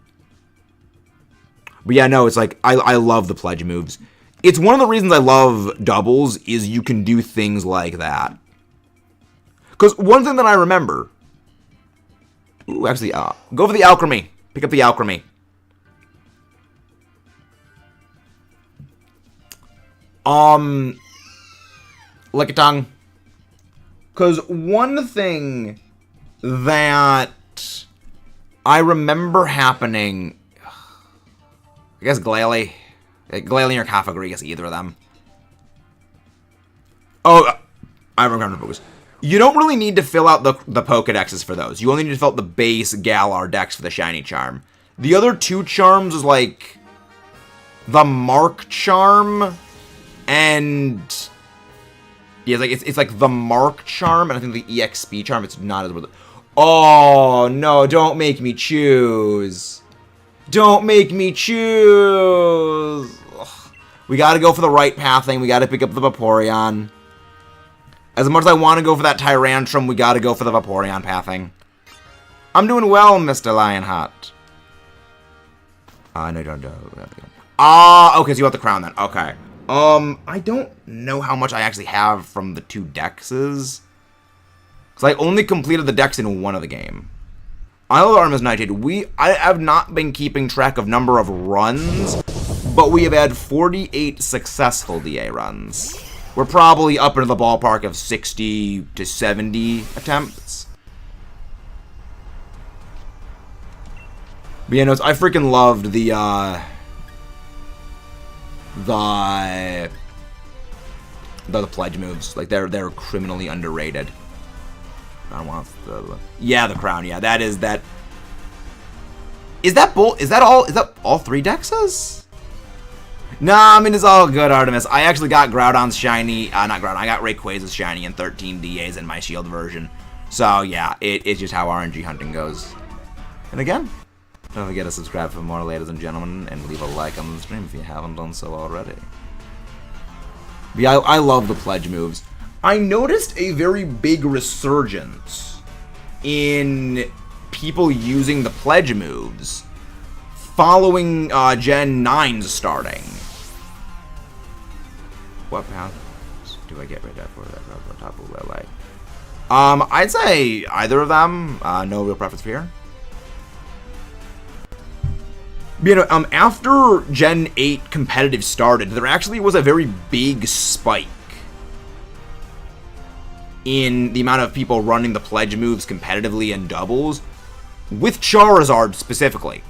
But yeah, no, it's like, I love the pledge moves. It's one of the reasons I love doubles is you can do things like that. Because one thing that I remember... Ooh, actually, go for the alchemy. Pick up the alchemy. Lick a tongue. Because one thing that I remember happening... I guess Glalie. Glalie or Kafagri, I guess either of them. Oh, I remember focus. You don't really need to fill out the Pokedexes for those. You only need to fill out the base Galar Dex for the Shiny Charm. The other 2 charms is like the Mark Charm and Yeah, it's like the Mark charm, and I think the EXP charm, it's not as... Oh, no, don't make me choose. Don't make me choose. Ugh. We gotta go for the right pathing. We gotta pick up the Vaporeon. As much as I want to go for that Tyrantrum, we gotta go for the Vaporeon pathing. I'm doing well, Mr. Lionheart. No, don't. Okay, so you want the crown then. Okay. I don't know how much I actually have from the 2 dexes. Because I only completed the dex in one of the game. Isle of Artemis Nightshade. I have not been keeping track of number of runs, but we have had 48 successful DA runs. We're probably up into the ballpark of 60 to 70 attempts. But yeah, no, I freaking loved the pledge moves. Like they're criminally underrated. I don't want the crown. Yeah, that is that. Is that all 3 dexes? Nah, I mean it's all good, Artemis. I actually got Groudon's shiny. Not Groudon. I got Rayquaza's shiny and 13 DAs in my Shield version. So yeah, it's just how RNG hunting goes. And again, don't forget to subscribe for more, ladies and gentlemen, and leave a like on the stream if you haven't done so already. But yeah, I love the pledge moves. I noticed a very big resurgence in people using the pledge moves following Gen 9's starting. What path do I get rid of for that top of LA? I'd say either of them. No real preference here. You know, after Gen 8 competitive started, there actually was a very big spike in the amount of people running the pledge moves competitively in doubles, with Charizard specifically.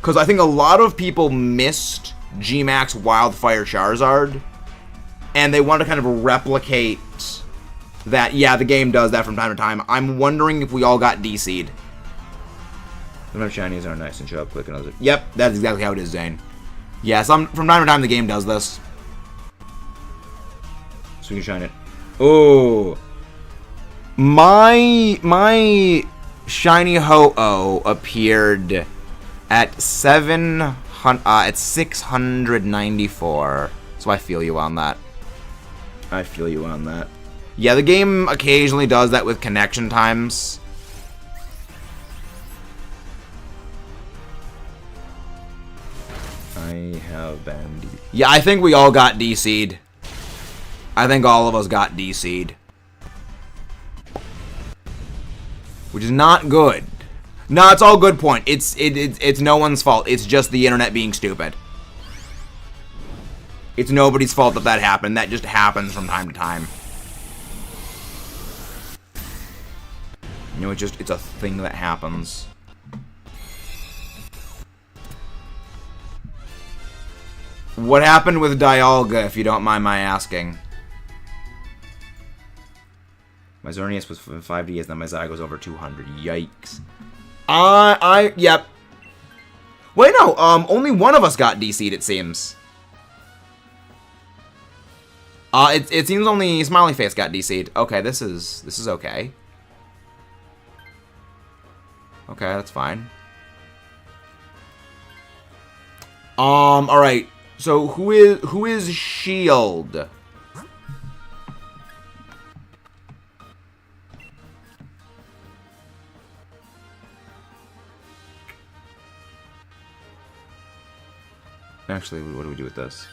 Because I think a lot of people missed G-Max Wildfire Charizard, and they want to kind of replicate that. Yeah, the game does that from time to time. I'm wondering if we all got DC'd. Sometimes shinies are nice and show up quick and others. Yep, that's exactly how it is, Zane. Yeah, from time to time the game does this. So we can shine it. Oh, my shiny Ho-Oh appeared at 694. So I feel you on that. I feel you on that. Yeah, the game occasionally does that with connection times. I have been yeah, I think we all got DC'd. I think all of us got DC'd. Which is not good. No, it's all good point. It's no one's fault. It's just the internet being stupid. It's nobody's fault that happened. That just happens from time to time. You know, it's a thing that happens. What happened with Dialga, if you don't mind my asking? My Xerneas was 5 DS, then my Zygo's over 200. Yikes. Yep. Wait, no, only one of us got DC'd, it seems. It seems only Smiley Face got DC'd. Okay, this is okay. Okay, that's fine. Alright. So who is Shield? Actually, what do we do with this?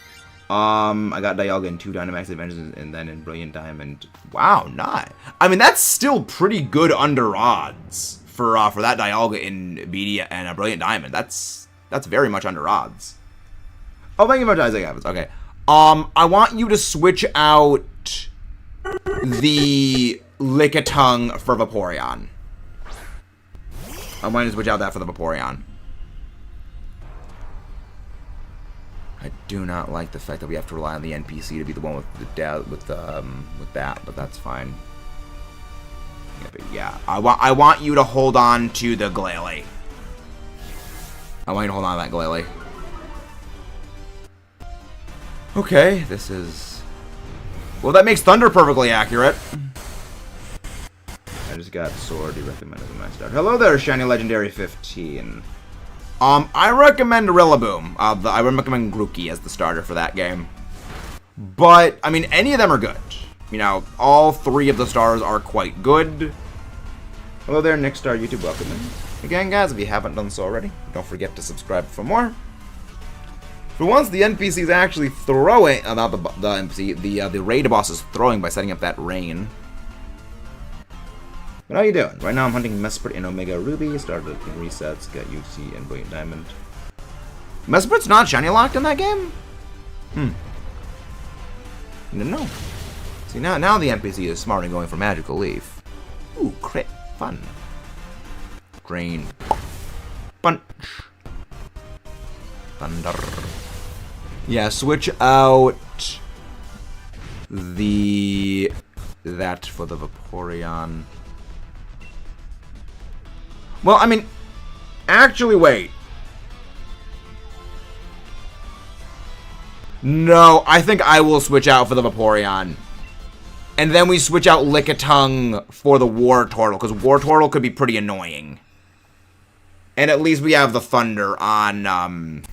I got Dialga in 2 Dynamax Adventures and then in Brilliant Diamond. Wow, not. I mean, that's still pretty good under odds for that Dialga in BD and a Brilliant Diamond. That's very much under odds. Oh, thank you very much, Isaac Evans. Okay. I want you to switch out the Lickitung for Vaporeon. I want you to switch out that for the Vaporeon. I do not like the fact that we have to rely on the NPC to be the one with that, but that's fine. Yeah, but yeah, I want you to hold on to the Glalie. I want you to hold on to that Glalie. Okay, this is Well, that makes Thunder perfectly accurate. I just got Sword. You recommended my start. Hello there, Shiny Legendary 15. I recommend Rillaboom. I recommend Grookey as the starter for that game. But, I mean, any of them are good. You know, all three of the stars are quite good. Hello there, Nick Star YouTube. Welcome in. Again, guys, if you haven't done so already, don't forget to subscribe for more. For once, the NPC is actually throwing, not the NPC, the raid boss is throwing by setting up that rain. But how you doing? Right now I'm hunting Mesprit and Omega Ruby, started in resets, got UC and Brilliant Diamond. Mesprit's not shiny locked in that game? No. See, now the NPC is smart and going for Magical Leaf. Ooh, crit. Fun. Drain. Punch. Thunder. Yeah, switch out that for the Vaporeon. Well, I mean, actually, wait. No, I think I will switch out for the Vaporeon. And then we switch out Lickitung for the Wartortle, because Wartortle could be pretty annoying. And at least we have the Thunder on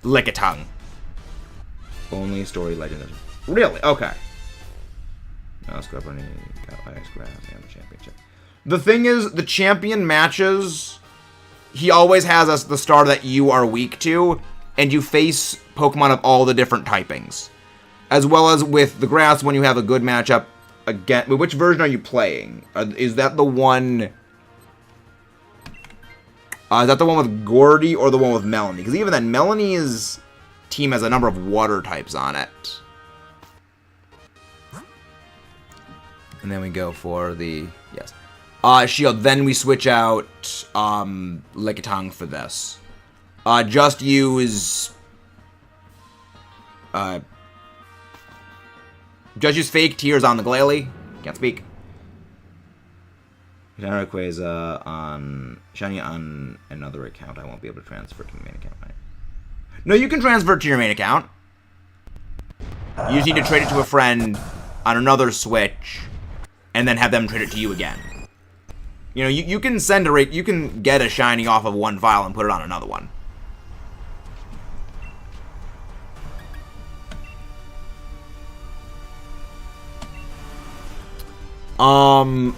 Lickitung. Only story legend. Really? Okay. No, let's go for any Ice Grass and the championship. The thing is, the champion matches, he always has us the star that you are weak to, and you face Pokemon of all the different typings. As well as with the grass, when you have a good matchup again. Which version are you playing? Is that the one? Is that the one with Gordy or the one with Melanie? Because even then, Melanie's team has a number of water types on it. And then we go for the, yes. Shield. Then we switch out Lickitung for this. Just use fake tears on the Glalie. Can't speak. Rayquaza on shiny on another account. I won't be able to transfer to my main account, right? No, you can transfer to your main account. You just need to trade it to a friend on another Switch, and then have them trade it to you again. You know, you can send you can get a shiny off of one file and put it on another one.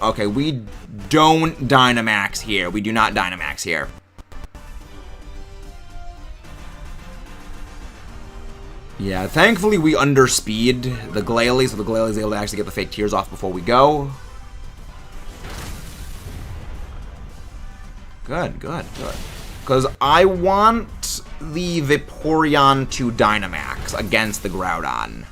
Okay, we don't Dynamax here. We do not Dynamax here. Yeah, thankfully we underspeed the Glalie, so the Glalie is able to actually get the fake tears off before we go. Good. Because I want the Vaporeon to Dynamax against the Groudon.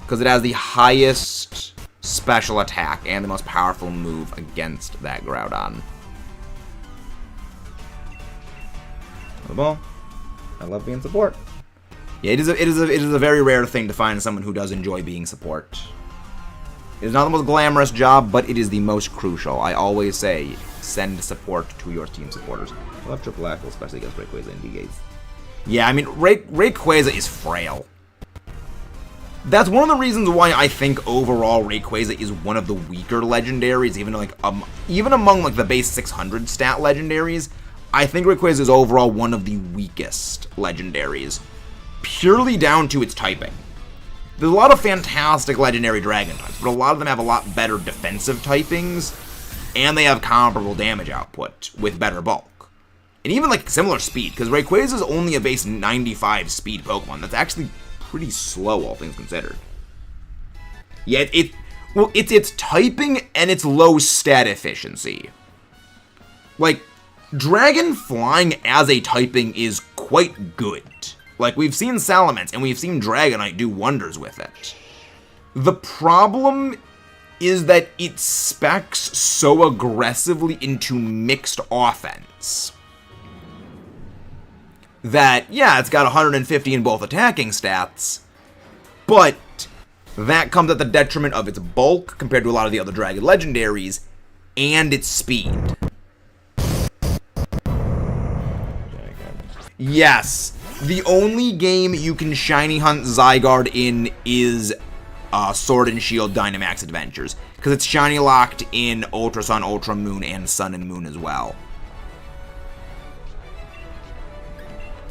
Because it has the highest special attack and the most powerful move against that Groudon. The ball. I love being support. Yeah, it is a very rare thing to find someone who does enjoy being support. It is not the most glamorous job, but it is the most crucial. I always say, send support to your team supporters. I love Triple Axle, especially against Rayquaza and D-Gates. Yeah, I mean, Rayquaza is frail. That's one of the reasons why I think overall Rayquaza is one of the weaker legendaries, even among like the base 600 stat legendaries. I think Rayquaza is overall one of the weakest legendaries, purely down to its typing. There's a lot of fantastic legendary dragon types, but a lot of them have a lot better defensive typings, and they have comparable damage output with better bulk. And even like similar speed, because Rayquaza is only a base 95 speed Pokemon. That's actually pretty slow, all things considered. Yeah, it's its typing and its low stat efficiency. Like, Dragon Flying as a typing is quite good. Like, we've seen Salamence and we've seen Dragonite do wonders with it. The problem is that it specs so aggressively into mixed offense that, yeah, it's got 150 in both attacking stats, but that comes at the detriment of its bulk compared to a lot of the other Dragon Legendaries, and its speed. Yes, The only game you can shiny hunt Zygarde in is Sword and Shield Dynamax Adventures, because it's shiny locked in Ultra Sun, Ultra Moon, and Sun and Moon as well.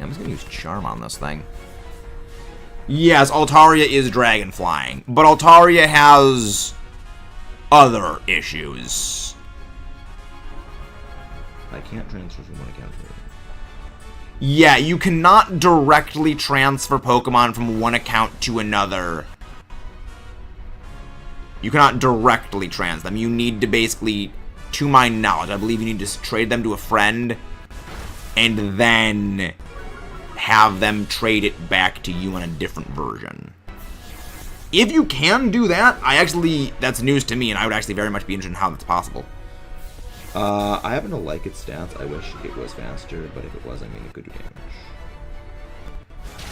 I'm just going to use Charm on this thing. Yes, Altaria is dragon flying, but Altaria has other issues. I can't transfer from one account to another. Yeah, you cannot directly transfer Pokemon from one account to another. You cannot directly trans them. You need to basically, to my knowledge, I believe you need to trade them to a friend and then have them trade it back to you in a different version. If you can do that, that's news to me, and I would actually very much be interested in how that's possible. I happen to like its stats. I wish it was faster, but if it was, I mean, it could do damage.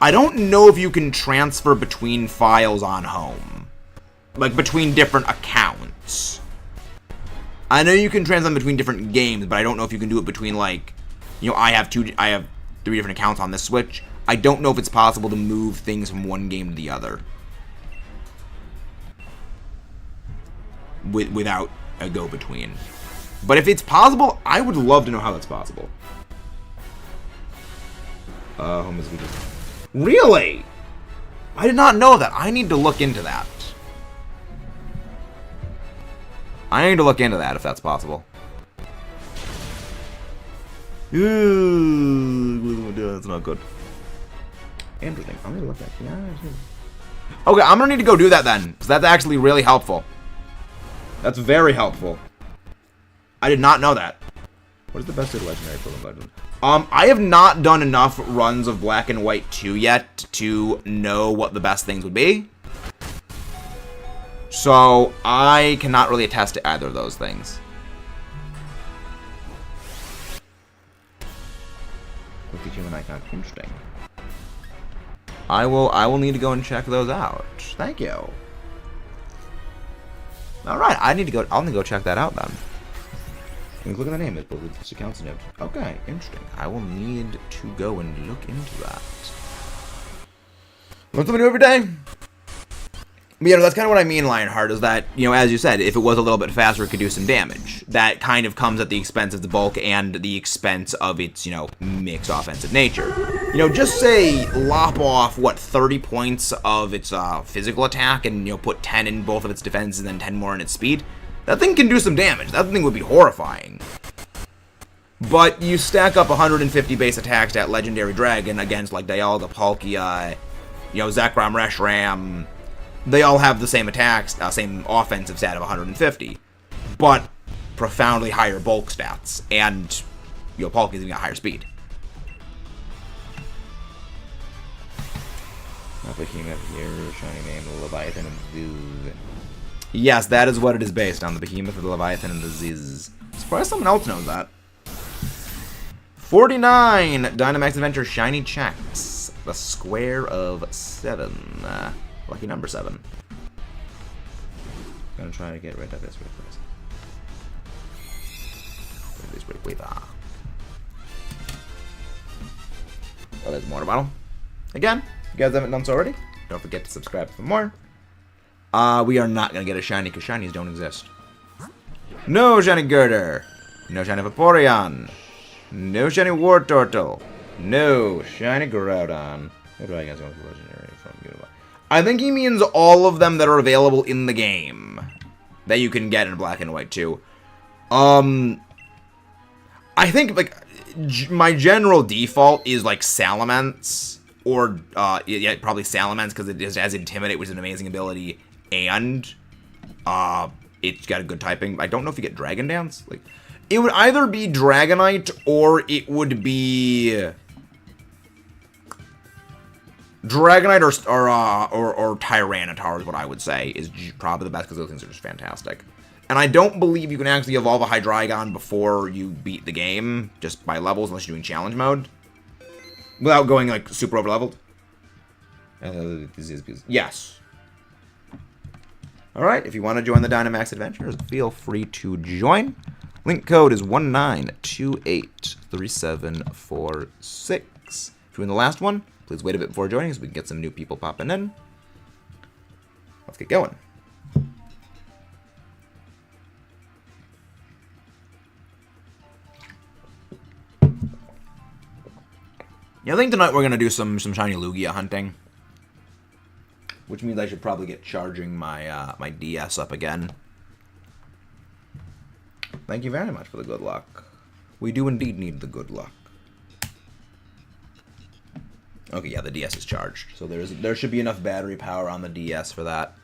I don't know if you can transfer between files on home. Like, between different accounts. I know you can transfer them between different games, but I don't know if you can do it between, like, you know, I have 3 different accounts on this Switch. I don't know if it's possible to move things from one game to the other without a go-between. But if it's possible, I would love to know how that's possible. Home is good. Really? I did not know that. I need to look into that. I need to look into that if that's possible. Ooh, that's not good. Interesting. I'm gonna look at that. Okay, I'm gonna need to go do that then, because that's actually really helpful. That's very helpful. I did not know that. What is the best legendary Pokemon? I have not done enough runs of Black and White 2 yet to know what the best things would be. So, I cannot really attest to either of those things. Look at you and icon. Interesting. I will need to go and check those out. Thank you. Alright, I'll need to go check that out then. Look at the name, it's accounts note. Okay, interesting. I will need to go and look into that. Want something new every day? But, you know, that's kind of what I mean, Lionheart, is that, you know, as you said, if it was a little bit faster, it could do some damage. That kind of comes at the expense of the bulk and the expense of its, you know, mixed offensive nature. You know, just say lop off, 30 points of its physical attack and, you know, put 10 in both of its defenses and then 10 more in its speed. That thing can do some damage. That thing would be horrifying. But you stack up 150 base attacks at Legendary Dragon against, like, Dialga, Palkia, you know, Zekrom, Reshiram. They all have the same attacks, same offensive stat of 150. But profoundly higher bulk stats. And, you know, Palkia's even got higher speed. Not Behemoth here, shiny name, the Leviathan and Zeus. Yes, that is what it is based on, the Behemoth, the Leviathan, and the Ziz. Surprised someone else knows that. 49! Dynamax Adventure Shiny Checks. The Square of 7. Lucky number 7. Gonna try to get rid of this wait. Oh, there's more bottle. Again, if you guys haven't done so already, don't forget to subscribe for more. We are not gonna get a shiny because shinies don't exist. No shiny Girder. No shiny Vaporeon. No shiny Wartortle. No shiny Groudon. What do I guess going to legendary from Unova? I think he means all of them that are available in the game that you can get in Black and White too. I think like my general default is like Salamence or yeah, probably Salamence because it just has Intimidate, which is an amazing ability, and it's got a good typing. I don't know if you get Dragon Dance. Like, it would either be Dragonite or it would be Dragonite or Tyranitar is what I would say is probably the best because those things are just fantastic. And I don't believe you can actually evolve a Hydreigon before you beat the game, just by levels, unless you're doing challenge mode. Without going, like, super over-leveled. Yes. Alright, if you want to join the Dynamax Adventures, feel free to join. Link code is 19283746. If you're in the last one, please wait a bit before joining so we can get some new people popping in. Let's get going. Yeah, I think tonight we're going to do some shiny Lugia hunting. Which means I should probably get charging my my DS up again. Thank you very much for the good luck. We do indeed need the good luck. Okay, yeah, the DS is charged. So there should be enough battery power on the DS for that.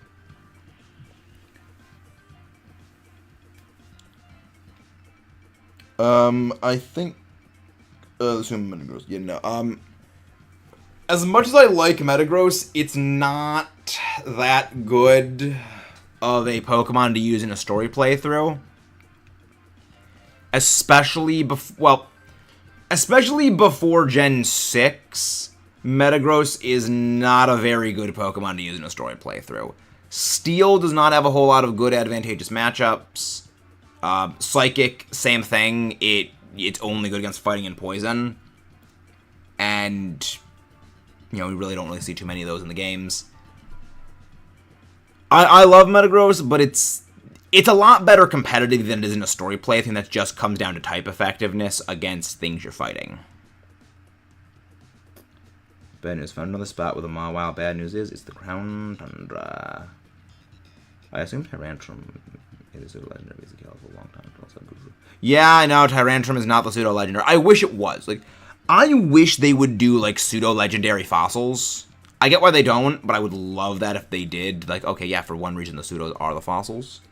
I think... as much as I like Metagross, it's not that good of a Pokemon to use in a story playthrough. Especially before Gen 6, Metagross is not a very good Pokemon to use in a story playthrough. Steel does not have a whole lot of good advantageous matchups. Psychic, same thing. It's only good against fighting and poison. And, you know, we really don't really see too many of those in the games. I love Metagross, but it's a lot better competitive than it is in a story playthrough that just comes down to type effectiveness against things you're fighting. Bad news, found another spot with a Mawile. Bad news is, it's the Crown Tundra. I assume Tyrantrum is a legendary for a long time. Yeah, I know, Tyrantrum is not the pseudo-legendary. I wish it was. Like, I wish they would do, like, pseudo-legendary fossils. I get why they don't, but I would love that if they did. Like, okay, yeah, for one reason, the pseudos are the fossils.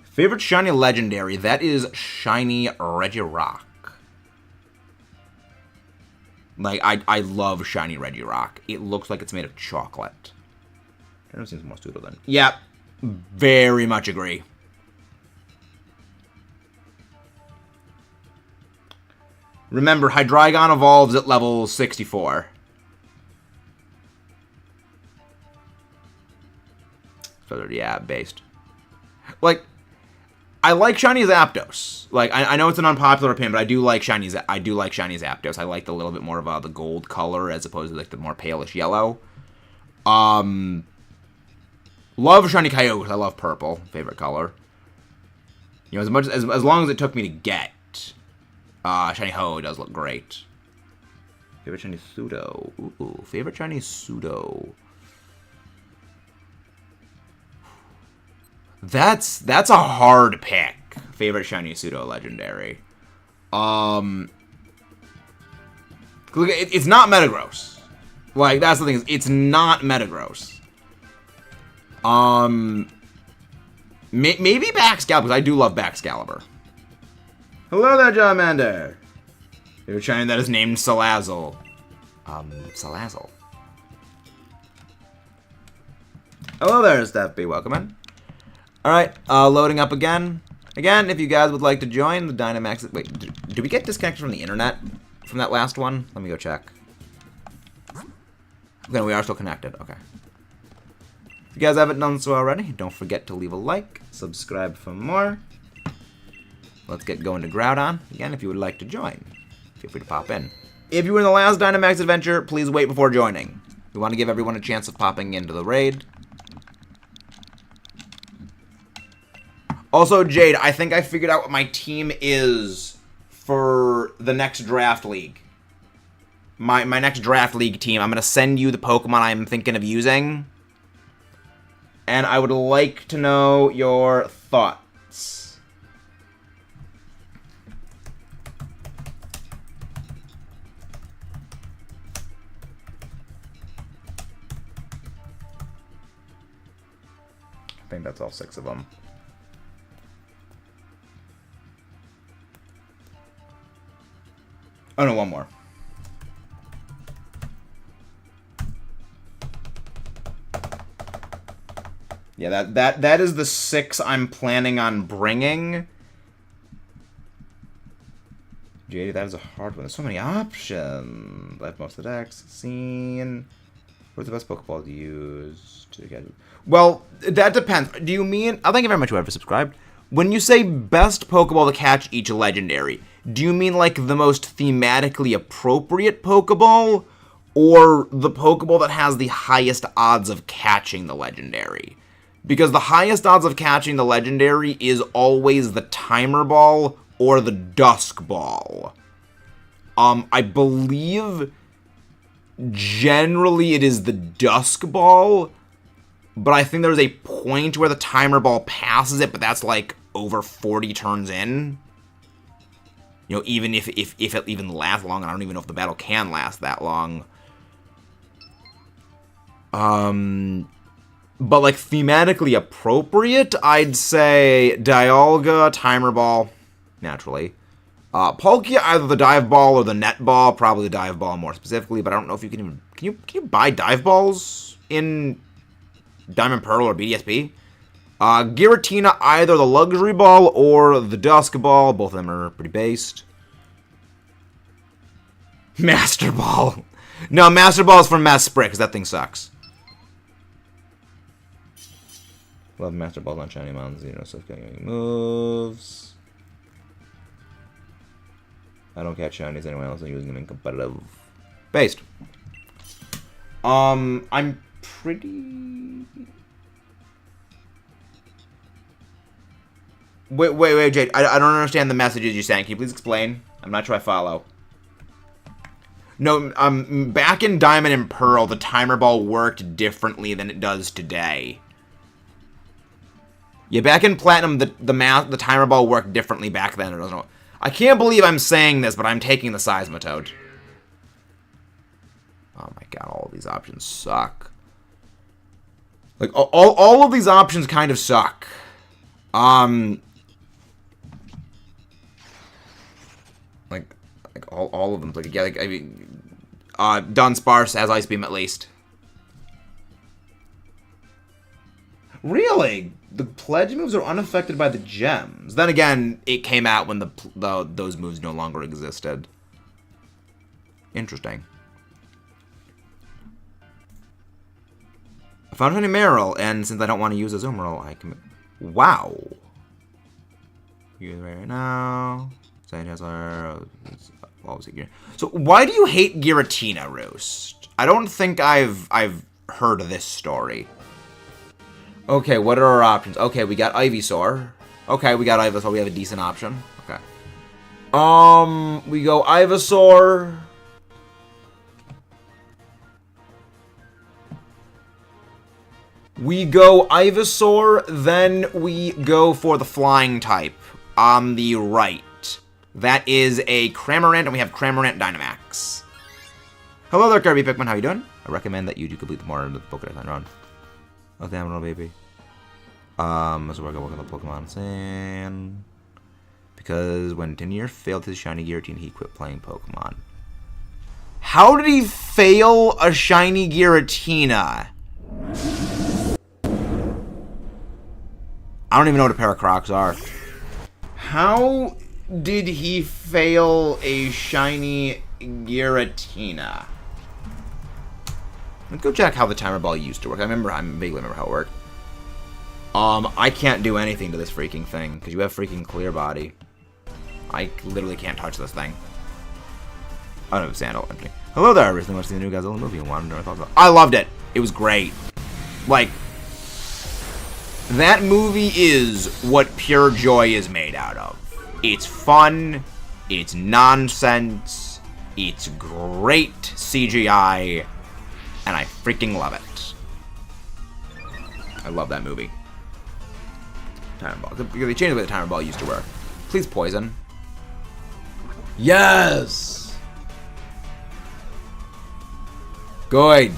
Favorite shiny legendary, that is shiny Regirock. Like, I love shiny Regirock. It looks like it's made of chocolate. It seems more pseudo than... Yeah, very much agree. Remember, Hydreigon evolves at level 64. So, yeah, based. Like, I like shiny Zapdos. Like, I know it's an unpopular opinion, but I do like shiny Zapdos. I like the little bit more of the gold color as opposed to like the more palish yellow. Love shiny Kyogre. I love purple. Favorite color. You know, as long as it took me to get. Shiny Ho does look great. Favorite shiny Pseudo. Ooh, favorite shiny Pseudo. That's a hard pick. Favorite shiny Pseudo legendary. It's not Metagross. Like, that's the thing, it's not Metagross. Maybe Baxcalibur, because I do love Baxcalibur. Hello there, John Mander. Favorite shiny that is named Salazzle. Salazzle. Hello there, Steph B. Welcome in. Alright, loading up again. Again, if you guys would like to join the Dynamax... Wait, did we get disconnected from the internet from that last one? Let me go check. Okay, we are still connected. Okay. If you guys haven't done so already, don't forget to leave a like, subscribe for more. Let's get going to Groudon. Again, if you would like to join, feel free to pop in. If you were in the last Dynamax adventure, please wait before joining. We want to give everyone a chance of popping into the raid. Also, Jade, I think I figured out what my team is for the next draft league. My next draft league team. I'm going to send you the Pokemon I'm thinking of using. And I would like to know your thoughts. I think that's all 6 of them. Oh no, one more. Yeah, that is the 6 I'm planning on bringing. JD, that is a hard one. There's so many options. I have most of the decks. Scene. What's the best Pokeball to use? Well, that depends. Do you mean... Oh, thank you very much, whoever subscribed. When you say best Pokeball to catch each legendary, Do you mean like the most thematically appropriate Pokeball? Or the Pokeball that has the highest odds of catching the legendary? Because the highest odds of catching the legendary is always the Timer Ball or the Dusk Ball. I believe generally it is the Dusk Ball, but I think there's a point where the Timer Ball passes it, but that's like over 40 turns in. You know, even if it even lasts long, and I don't even know if the battle can last that long. But like thematically appropriate, I'd say Dialga, Timer Ball, naturally. Palkia, either the Dive Ball or the Net Ball, probably the Dive Ball more specifically, but I don't know if you can even... Can you buy Dive Balls in Diamond Pearl or BDSP? Giratina, either the Luxury Ball or the Dusk Ball. Both of them are pretty based. Master Ball. No, Master Ball is from Mesprit, because that thing sucks. Love Master Balls on Shiny Mons, so getting moves. I don't catch shinies anyway else. I'm using them in competitive. Based. I'm pretty... Wait, Jade. I don't understand the messages you're saying. Can you please explain? I'm not sure I follow. No, back in Diamond and Pearl, the Timer Ball worked differently than it does today. Yeah, back in Platinum, the Timer Ball worked differently back then. It doesn't. I can't believe I'm saying this, but I'm taking the Seismitoad. Oh my god, all of these options suck. Like, all of these options kind of suck. Like all of them. Like, yeah, like, I mean, Dunsparce has Ice Beam at least. Really? The pledge moves are unaffected by the gems. Then again, it came out when those moves no longer existed. Interesting. I found Honey Meryl, and since I don't want to use a Azumarill, I can... Wow. Use it right now. So why do you hate Giratina, Roost? I don't think I've heard of this story. Okay, what are our options? Okay, we got Ivysaur. Okay, we got Ivysaur. We have a decent option. Okay. We go Ivysaur. We go Ivysaur, then we go for the flying type on the right. That is a Cramorant, and we have Cramorant Dynamax. Hello there, Kirby Pikmin. How you doing? I recommend that you do complete the more of the Pokédex run. Oh, damn, little baby. Let's work on the Pokemon Sand. Because when Tenier failed his shiny Giratina, he quit playing Pokemon. How did he fail a shiny Giratina? I don't even know what a pair of Crocs are. How did he fail a shiny Giratina? Let's go check how the Timer Ball used to work. I vaguely remember how it worked. I can't do anything to this freaking thing, because you have freaking Clear Body. I literally can't touch this thing. I don't have a sandal. Empty. Hello there, I recently watched the new Godzilla movie and wanted to know what I thought about it. I loved it. It was great. Like, that movie is what pure joy is made out of. It's fun, it's nonsense, it's great CGI, and I freaking love it. I love that movie. Timer Ball. They changed the way the Timer Ball used to work. Please poison. Yes! Good.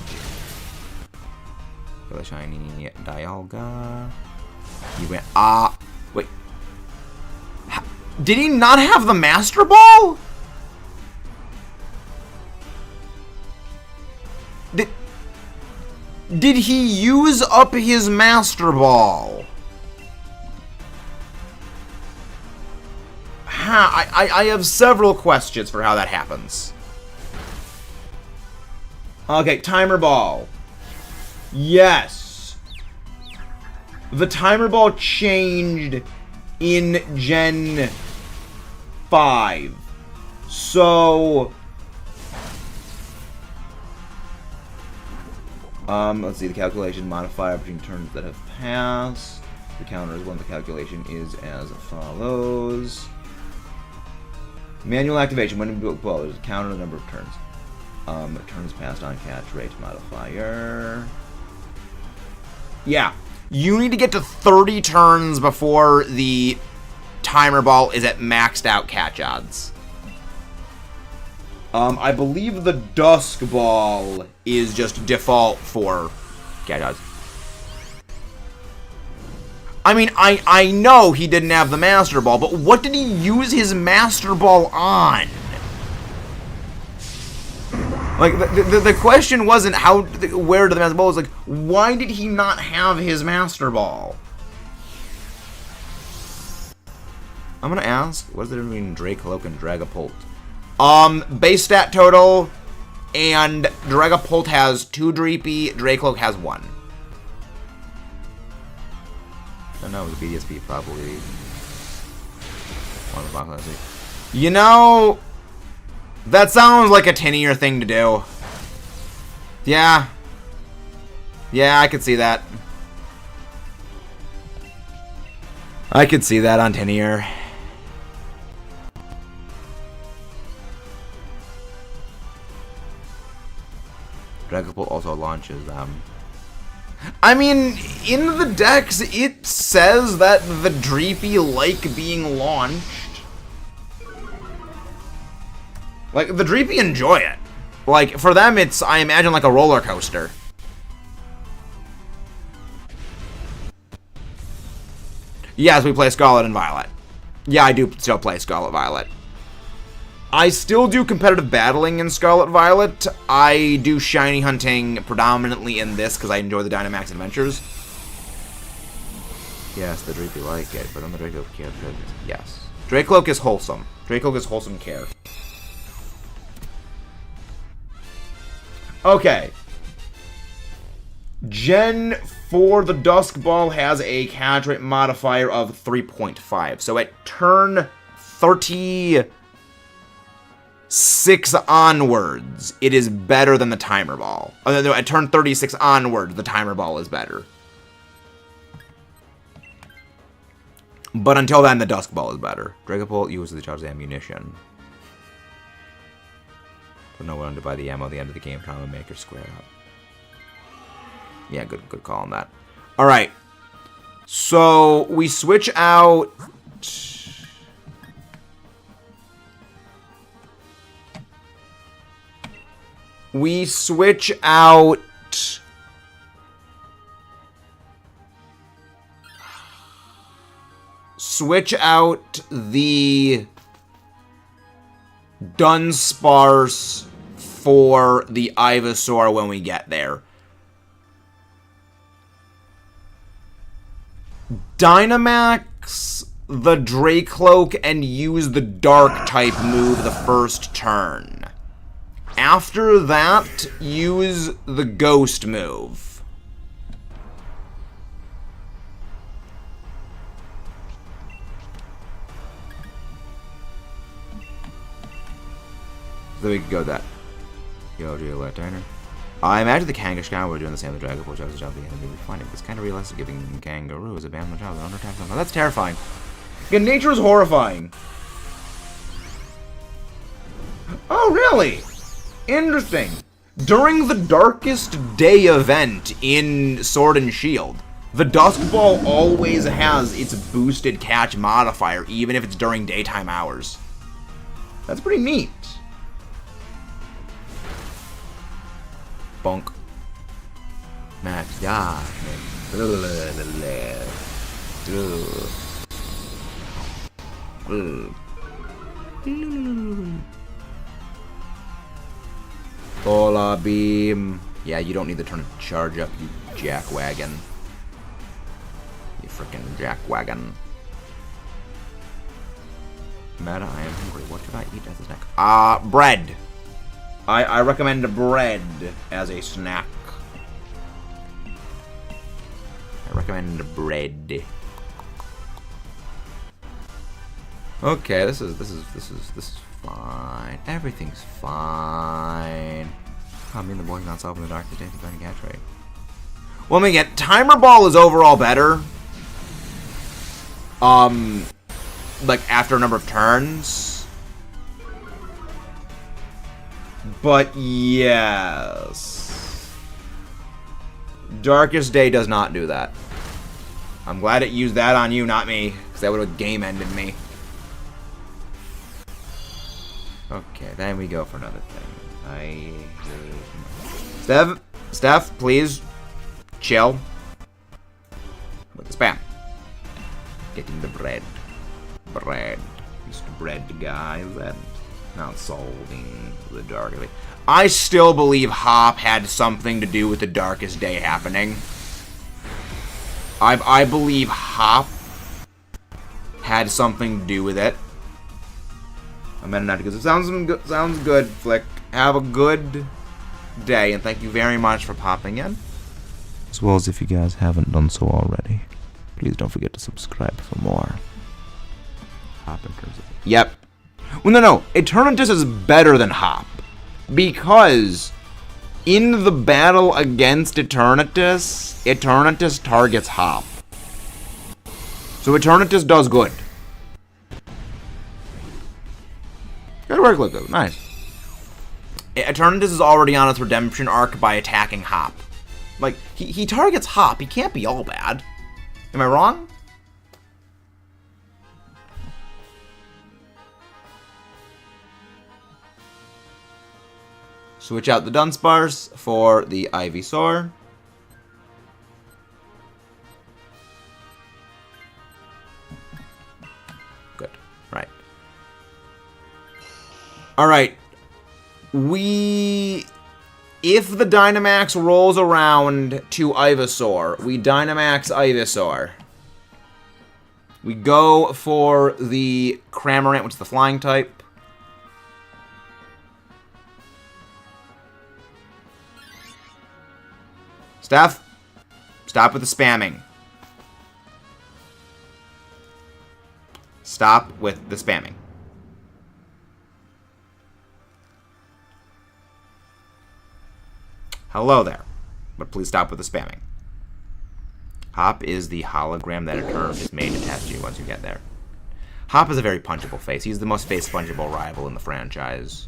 For the shiny Dialga. You went. Wait. Did he not have the Master Ball? Did he use up his Master Ball? I have several questions for how that happens. Okay, Timer Ball. Yes. The Timer Ball changed in Gen 5. So... let's see, the calculation modifier between turns that have passed. The counter is when the calculation is as follows. Manual activation. When well, there's a counter the number of turns. Turns passed on catch rate modifier. Yeah. You need to get to 30 turns before the timer ball is at maxed out catch odds. I believe the Dusk Ball is just default for catch odds. I mean, I know he didn't have the Master Ball, but what did he use his Master Ball on? Like, the question wasn't where did the Master Ball, it was like, why did he not have his Master Ball? I'm gonna ask, what's the difference between Dracloak and Dragapult? Base stat total, and Dragapult has 2 Dreepy, Dracloak has 1. I don't know, the BDSP probably... You know... That sounds like a tinnier thing to do. Yeah. Yeah, I could see that. I could see that on tinnier. Dragapult also launches I mean, in the decks, it says that the Dreepy like being launched. Like, the Dreepy enjoy it. Like, for them, it's, I imagine, like a roller coaster. Yes, we play Scarlet and Violet. Yeah, I do still play Scarlet Violet. I still do competitive battling in Scarlet Violet. I do shiny hunting predominantly in this because I enjoy the Dynamax adventures. Yes, the Dreepy like it, but on the Dracloak care. Yes. Dracloak is wholesome. Dracloak is wholesome care. Okay. Gen 4, the Dusk Ball has a catch rate modifier of 3.5. So at turn 36 onwards, it is better than the Timer Ball. Oh, no, at turn 36 onwards, the Timer Ball is better. But until then, the Dusk Ball is better. Dragapult uses the charged ammunition. But no one to buy the ammo at the end of the game. Trying to make her square up. Yeah, good call on that. All right. So we switch out. We switch out. Switch out the Dunsparce for the Ivysaur when we get there. Dynamax the Dracloak and use the Dark type move the first turn. After that, use the Ghost move. So we could go that. Yo, do you let Diner? I imagine the Kangaskhan were doing the same with Dragapult, which I was jumping in and we find it. It's kind of realistic giving kangaroos a ban on the job under attack. Oh, that's terrifying. Yeah, nature is horrifying. Oh, really? Interesting. During the Darkest Day event in Sword and Shield, the Dusk Ball always has its boosted catch modifier, even if it's during daytime hours. That's pretty neat. Bonk. Max, yeah. Polar Beam. Yeah, you don't need to turn a charge up, you jackwagon. You frickin' jackwagon. Meta, I am hungry. What should I eat as a snack? Bread. I recommend bread as a snack. I recommend bread. Okay, this is fine. Everything's fine. Oh, me and the boys not solving the darkest days of burning cat trade. Well, I mean, again, Timer Ball is overall better. Like after a number of turns. But yes, Darkest Day does not do that. I'm glad it used that on you, not me, because that would have game-ended me. Okay, then we go for another thing. Steph, please chill with the spam. Getting the bread. Mr. Bread guy, is that not solving the Darkest Day? I still believe Hop had something to do with the Darkest Day happening. I believe Hop had something to do with it. I'm better not because it sounds good, Flick. Have a good day, and thank you very much for popping in. As well as if you guys haven't done so already, please don't forget to subscribe for more. Hop in terms of... Yep. Well, no. Eternatus is better than Hop. Because in the battle against Eternatus, Eternatus targets Hop. So Eternatus does good. Good work, Luca. Nice. Eternatus is already on its redemption arc by attacking Hop. Like, he targets Hop. He can't be all bad. Am I wrong? Switch out the Dunsparce for the Ivysaur. Good. Right. Alright. If the Dynamax rolls around to Ivysaur, we Dynamax Ivysaur. We go for the Cramorant, which is the flying type. Steph, stop with the spamming. Stop with the spamming. Hello there, but please stop with the spamming. Hop is the hologram that Eternatus made to test you once you get there. Hop is a very punchable face. He's the most face-punchable rival in the franchise.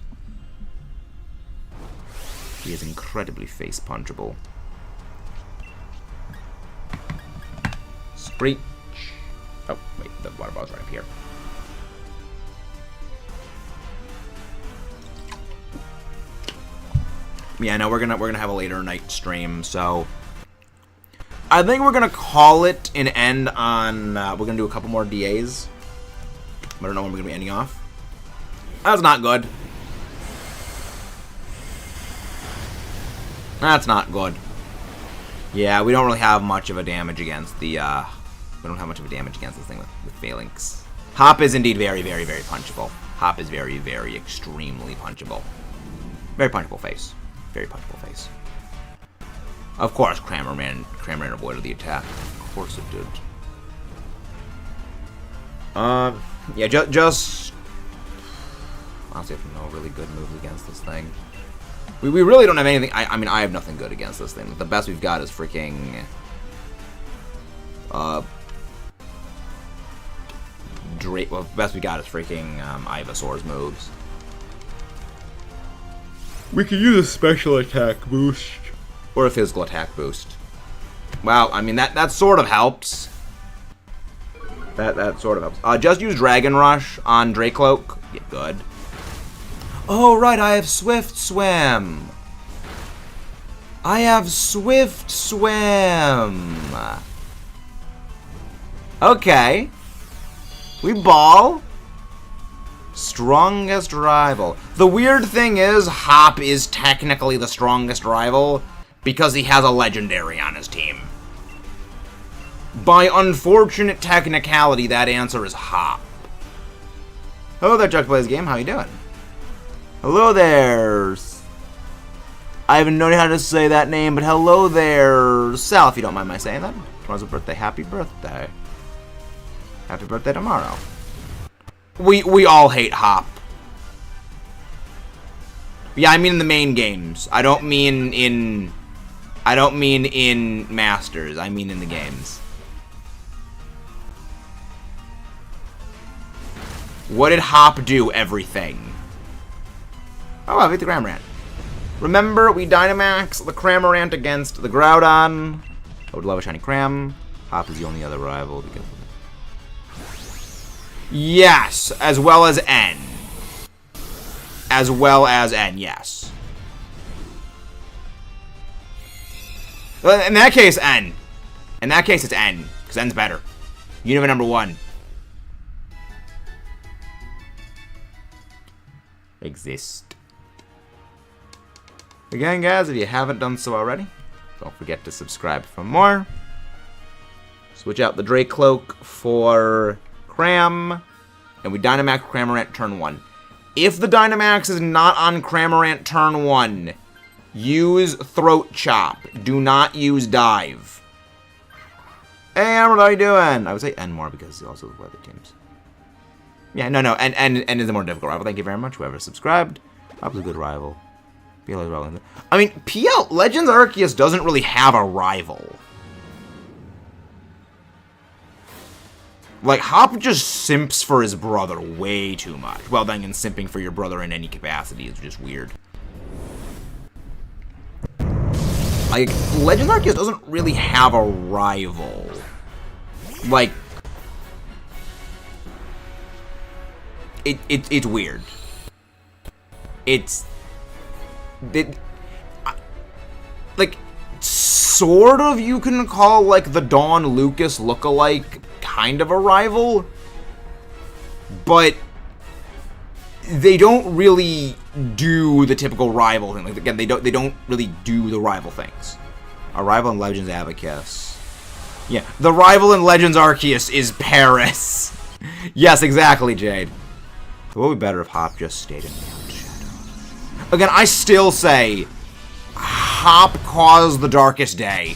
He is incredibly face-punchable. Screech. Oh, wait, the water ball's right up here. Yeah, no, we're gonna have a later night stream, so I think we're gonna call it an end on. We're gonna do a couple more DAs. I don't know when we're gonna be ending off. That's not good. That's not good. Yeah, we don't really have much of a damage against the. We don't have much of a damage against this thing with Phalanx. Hop is indeed very, very, very punchable. Hop is very, very extremely punchable. Very punchable face. Very punchable face. Of course, Cramorant avoided the attack. Of course it did. Yeah, just honestly, I have no really good moves against this thing. We really don't have anything. I mean, I have nothing good against this thing. The best we've got is freaking well, the best we got is freaking Ivysaur's moves. We could use a special attack boost or a physical attack boost. Wow, I mean that sort of helps. That sort of helps. Just use Dragon Rush on Dracloak. Yeah, good. Oh right, I have Swift Swim. I have Swift Swim. Okay. We ball. Strongest rival. The weird thing is, Hop is technically the strongest rival because he has a legendary on his team. By unfortunate technicality, that answer is Hop. Hello there, Chuck Plays Game. How you doing? Hello there. I haven't known how to say that name, but hello there, Sal, if you don't mind my saying that. Tomorrow's a birthday. Happy birthday. Happy birthday tomorrow. We all hate Hop. Yeah, I mean in the main games. I don't mean in Masters. I mean in the games. What did Hop do? Everything. Oh, I beat the Cramorant. Remember, we Dynamax the Cramorant against the Groudon. I would love a shiny Cram. Hop is the only other rival to get. Yes, as well as N. As well as N, yes. Well, in that case, N. In that case, it's N, because N's better. Unova number 1. Exist. Again, guys, if you haven't done so already, don't forget to subscribe for more. Switch out the Drake Cloak for Cram, and we Dynamax Cramorant turn 1. If the Dynamax is not on Cramorant turn 1, use Throat Chop. Do not use Dive. Hey, what are you doing? I would say N more because he also with other teams. Yeah, no, N is a more difficult rival. Thank you very much, whoever subscribed. Probably a good rival. PL is rival. I mean, PL Legends Arceus doesn't really have a rival. Like, Hop just simps for his brother way too much. Well, then, simping for your brother in any capacity is just weird. Like, Legends Arceus doesn't really have a rival. Like, it's weird. Like, sort of you can call, like, the Dawn Lucas lookalike kind of a rival, but they don't really do the typical rival thing. Like, again, they don't really do the rival things. A rival in Legends Abacus. Yeah, the rival in Legends Arceus is Paris. Yes, exactly, Jade. It would be better if Hop just stayed in Beyond Shadow. Again, I still say Hop caused the darkest day.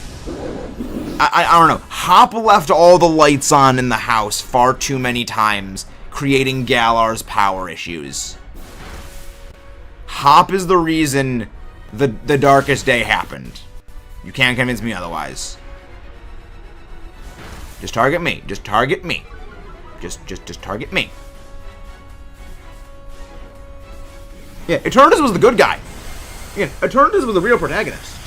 I don't know. Hop left all the lights on in the house far too many times, creating Galar's power issues. Hop is the reason the darkest day happened. You can't convince me otherwise. Just target me. Just target me. Just target me. Yeah, Eternatus was the good guy. Again, Eternatus was the real protagonist.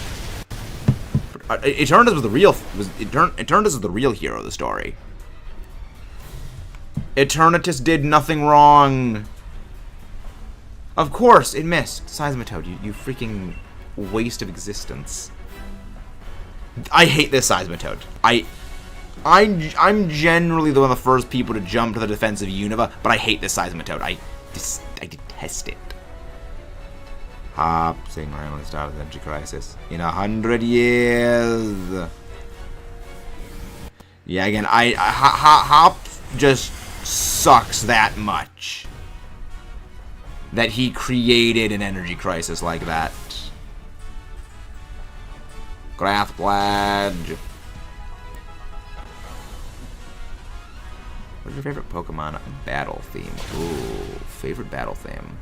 Eternatus was the real Eternatus is the real hero of the story. Eternatus did nothing wrong. Of course, it missed. Seismitoad, you freaking waste of existence. I hate this Seismitoad. I'm generally one of the first people to jump to the defense of Unova, but I hate this Seismitoad. I detest it. Hop, saying right when the start of the energy crisis. In 100 years. Yeah, again, Hop just sucks that much that he created an energy crisis like that. Grathbladge. What's your favorite Pokemon battle theme? Ooh, favorite battle theme.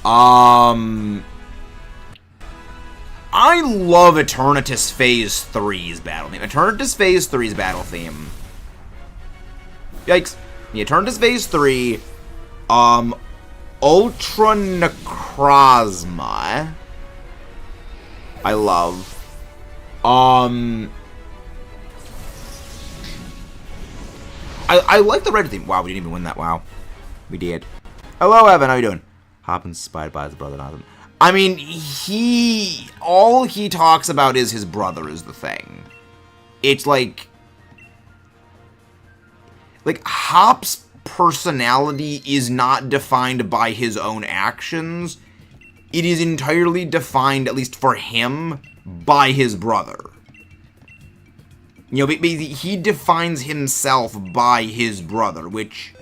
I love Eternatus Phase 3's battle theme. Eternatus Phase 3's battle theme. Yikes. The Eternatus Phase 3, Ultra Necrozma. I love. I like the red theme. Wow, we didn't even win that. Wow. We did. Hello, Evan. How you doing? Hop inspired by his brother. I mean, all he talks about is his brother is the thing. It's like Hop's personality is not defined by his own actions. It is entirely defined, at least for him, by his brother. You know, he defines himself by his brother, which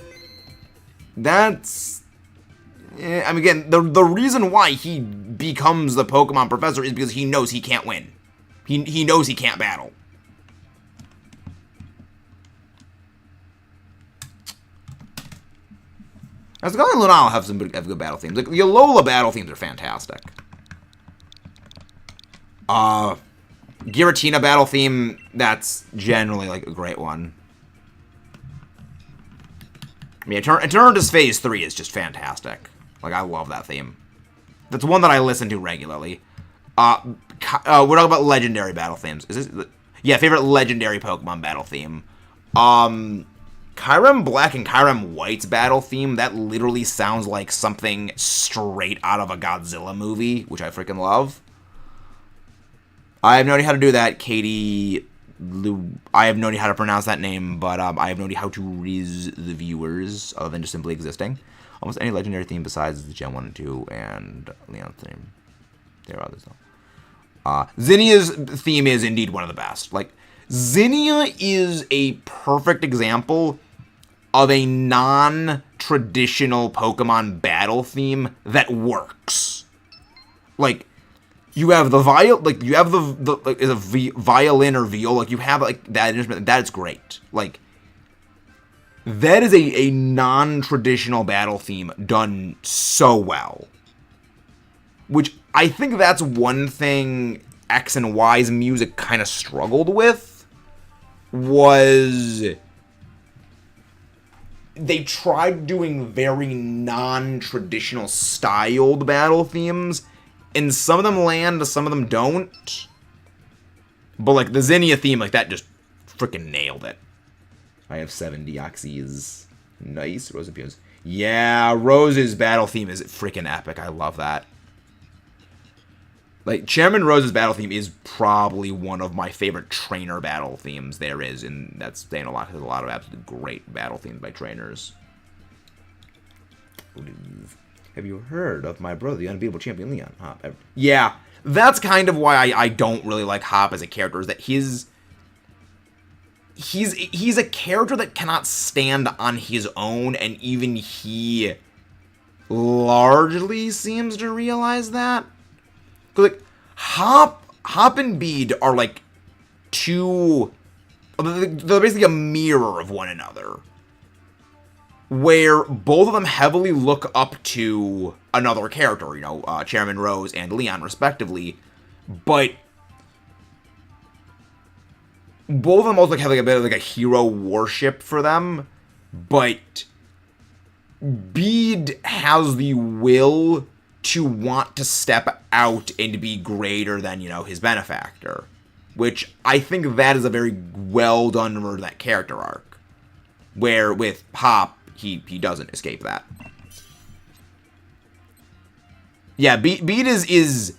that's... I mean, again, the reason why he becomes the Pokemon professor is because he knows he can't win. He knows he can't battle. Escalade and Lunala have some good battle themes. Like, the Alola battle themes are fantastic. Giratina battle theme, that's generally, like, a great one. I mean, Eternatus Phase 3 is just fantastic. Like, I love that theme. That's one that I listen to regularly. We're talking about legendary battle themes. Is this... Yeah, favorite legendary Pokemon battle theme. Kyurem Black and Kyurem White's battle theme, that literally sounds like something straight out of a Godzilla movie, which I freaking love. I have no idea how to do that, Katie. I have no idea how to pronounce that name, but I have no idea how to riz the viewers, other than just simply existing. Almost any legendary theme besides the Gen 1 and 2 and Leon theme. There are others, though. Zinnia's theme is indeed one of the best. Like, Zinnia is a perfect example of a non-traditional Pokemon battle theme that works. Like, you have the violin or viola. Like, you have like that instrument. That is great. Like, that is a non-traditional battle theme done so well. Which I think that's one thing X and Y's music kind of struggled with, was they tried doing very non-traditional styled battle themes, and some of them land, some of them don't. But like the Zinnia theme, like that just freaking nailed it. I have 7 Deoxys. Nice. Rose Abuse. Yeah, Rose's battle theme is freaking epic. I love that. Like, Chairman Rose's battle theme is probably one of my favorite trainer battle themes there is, and that's saying a lot, because there's a lot of absolutely great battle themes by trainers. Have you heard of my brother, the unbeatable champion Leon Hop? Yeah, that's kind of why I don't really like Hop as a character, is that he's a character that cannot stand on his own, and even he largely seems to realize that. Like, Hop and Bead are like two... They're basically a mirror of one another, where both of them heavily look up to another character, you know, Chairman Rose and Leon, respectively, but both of them also have like a bit of like a hero worship for them, but Bead has the will to want to step out and be greater than, you know, his benefactor. Which I think that is a very well done for that character arc. Where with Hop, he doesn't escape that. Yeah, Bead is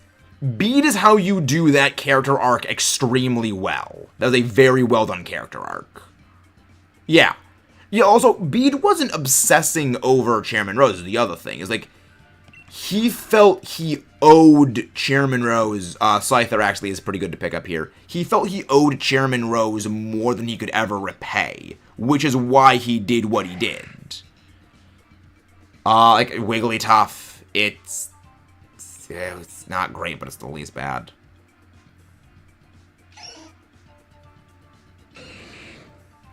how you do that character arc extremely well. That was a very well done character arc. Yeah. Yeah, also, Bead wasn't obsessing over Chairman Rose, is the other thing. Is like, he felt he owed Chairman Rose, Scyther actually is pretty good to pick up here. He felt he owed Chairman Rose more than he could ever repay, which is why he did what he did. Like, Wigglytuff, it's not great, but it's the least bad.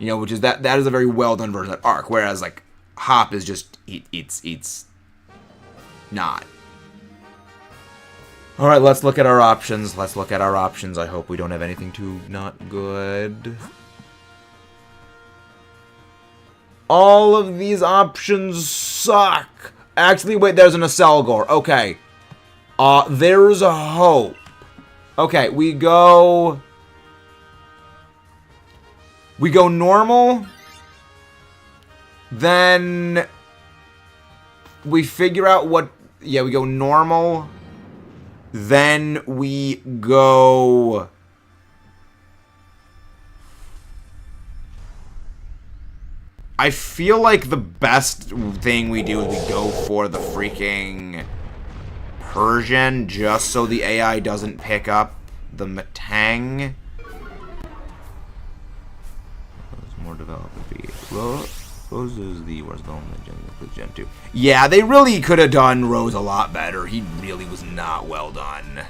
You know, which is, that is a very well done version of that arc, whereas, like, Hop is just, it's not. Alright, let's look at our options. I hope we don't have anything too not good. All of these options suck. Actually, wait, there's an Acelgor. Okay. There's a hope. Okay, we go normal. Then we figure out what... Yeah, we go normal. Then we go... I feel like the best thing we do is we go for the freaking Persian, just so the AI doesn't pick up the Metang. More development. Rose is the worst going with Gen 2. Yeah, they really could have done Rose a lot better. He really was not well done.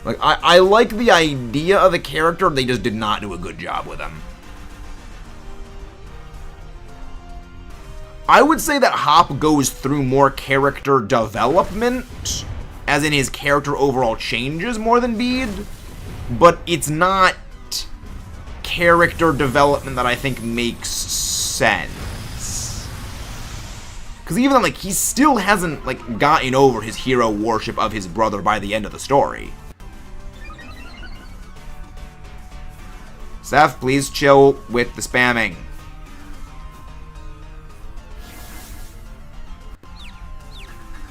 Like, I like the idea of the character, they just did not do a good job with him. I would say that Hop goes through more character development, as in his character overall changes more than Bede, but it's not character development that I think makes sense. Because even then, like, he still hasn't, like, gotten over his hero worship of his brother by the end of the story. Seth, please chill with the spamming.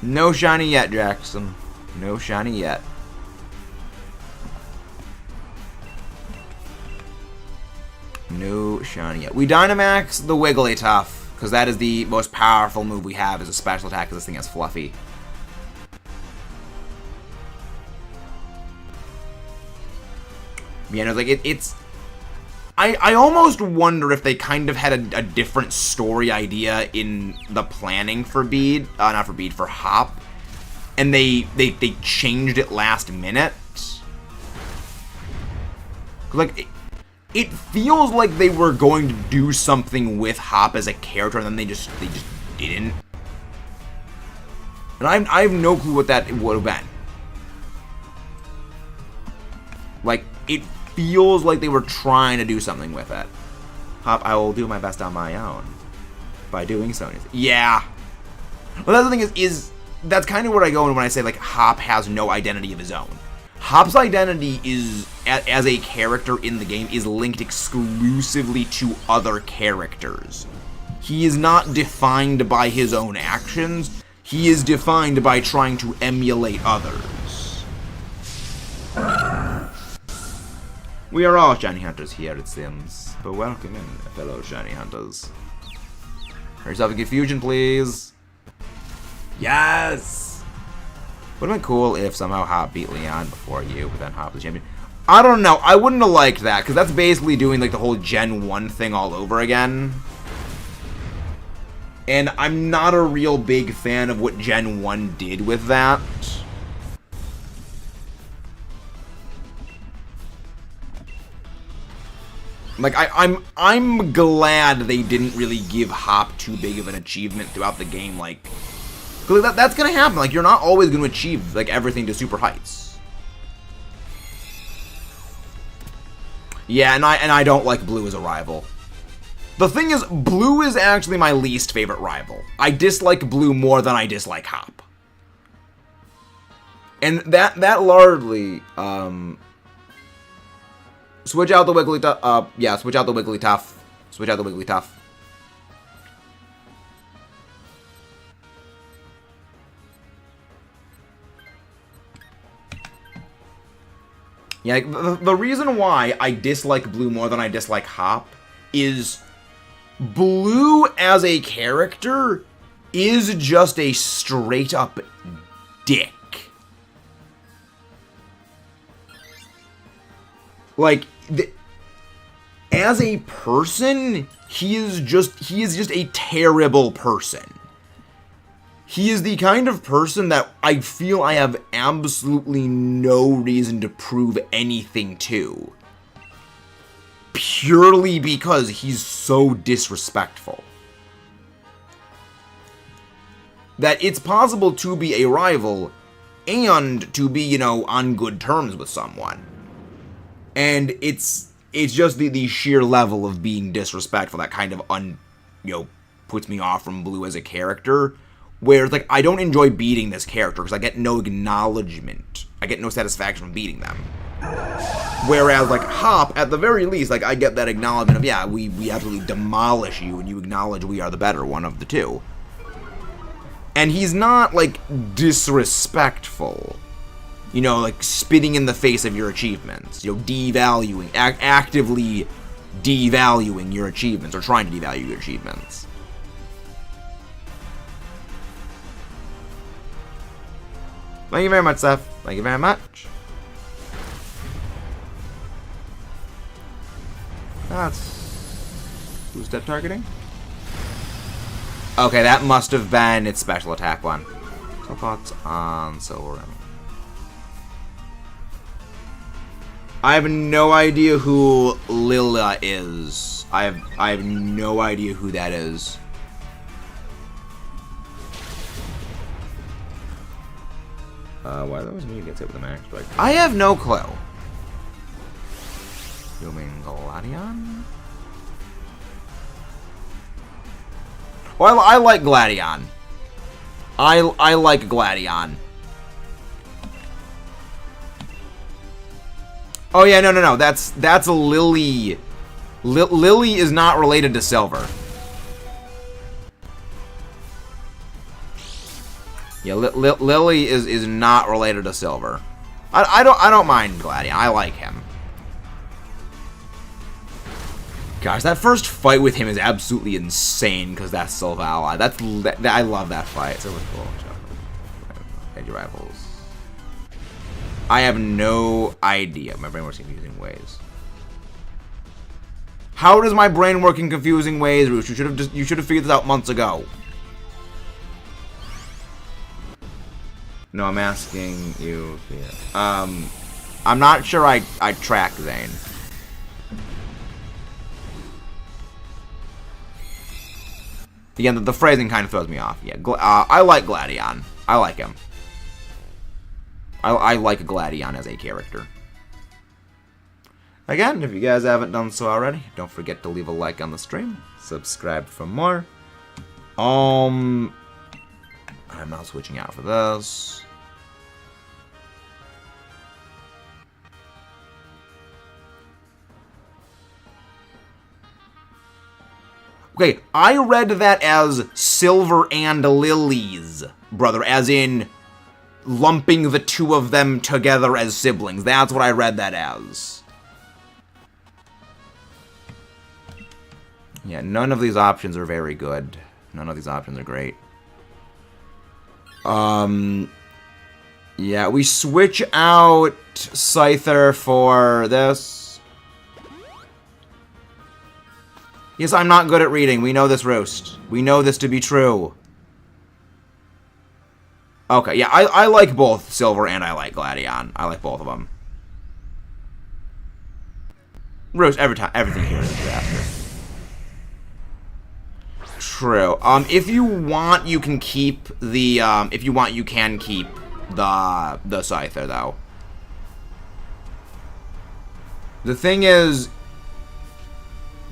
No shiny yet, Jackson. No shiny yet. No shiny yet. We Dynamax the Wigglytuff, because that is the most powerful move we have as a special attack, because this thing is fluffy. Yeah, no, like, it's... I almost wonder if they kind of had a different story idea in the planning for Bede, not for Bede, for Hop, and they changed it last minute. Like, it feels like they were going to do something with Hop as a character, and then they just didn't. And I have no clue what that would have been. Like, it feels like they were trying to do something with it. Hop, I will do my best on my own. By doing so. Yeah. Well, that's the thing is that's kind of where I go when I say, like, Hop has no identity of his own. Hop's identity is, as a character in the game, is linked exclusively to other characters. He is not defined by his own actions. He is defined by trying to emulate others. We are all shiny hunters here, it seems. But welcome in, fellow shiny hunters. Have yourself a confusion, please. Yes! Would have been cool if somehow Hop beat Leon before you, but then Hop the champion. I don't know. I wouldn't have liked that, because that's basically doing, like, the whole Gen 1 thing all over again. And I'm not a real big fan of what Gen 1 did with that. Like, I'm glad they didn't really give Hop too big of an achievement throughout the game, like... Because that's gonna happen, like, you're not always gonna achieve, like, everything to super heights. Yeah, and I don't like Blue as a rival. The thing is, Blue is actually my least favorite rival. I dislike Blue more than I dislike Hop. And that largely, switch out the Wigglytuff. Yeah, switch out the Wigglytuff. Switch out the Wigglytuff. Yeah, the reason why I dislike Blue more than I dislike Hop is Blue as a character is just a straight up dick. Like, as a person, he is just a terrible person. He is the kind of person that I feel I have absolutely no reason to prove anything to. Purely because he's so disrespectful. That it's possible to be a rival and to be, you know, on good terms with someone. And it's just the sheer level of being disrespectful that kind of puts me off from Blue as a character. Where it's like, I don't enjoy beating this character because I get no acknowledgement. I get no satisfaction from beating them. Whereas, like, Hop, at the very least, like, I get that acknowledgement of, yeah, we absolutely demolish you and you acknowledge we are the better one of the two. And he's not, like, disrespectful. You know, like, spitting in the face of your achievements. You know, devaluing, actively devaluing your achievements, or trying to devalue your achievements. Thank you very much, Seth. Thank you very much. That's... Who's that targeting? Okay, that must have been its special attack one. So thoughts on Silver. I have no idea who Lila is. I have no idea who that is. Why that was me gets hit with a max strike? I have no clue. You mean Gladion? Well, I like Gladion. I like Gladion. Oh yeah, no. That's a Lily. Lily is not related to Silver. Yeah, Lily is not related to Silver. I don't mind Gladion. I like him. Gosh, that first fight with him is absolutely insane because that's Silver Ally. I love that fight. So cool. Edge rivals. I have no idea. My brain works in confusing ways. How does my brain work in confusing ways, Roosh? You should have figured this out months ago. No, I'm asking you here. I'm not sure I track Zane. Again, the phrasing kind of throws me off. Yeah, I like Gladion. I like him. I like Gladion as a character. Again, if you guys haven't done so already, don't forget to leave a like on the stream. Subscribe for more. I'm not switching out for this. Okay, I read that as Silver and Lilies, brother, as in lumping the two of them together as siblings. That's what I read that as. Yeah, none of these options are very good. None of these options are great. Yeah, we switch out Scyther for this. Yes, I'm not good at reading. We know this, Roast. We know this to be true. Okay, yeah, I like both Silver and I like Gladion. I like both of them. Roast, everything here is a disaster. True. If you want, you can keep the, if you want, you can keep the Scyther, though. The thing is,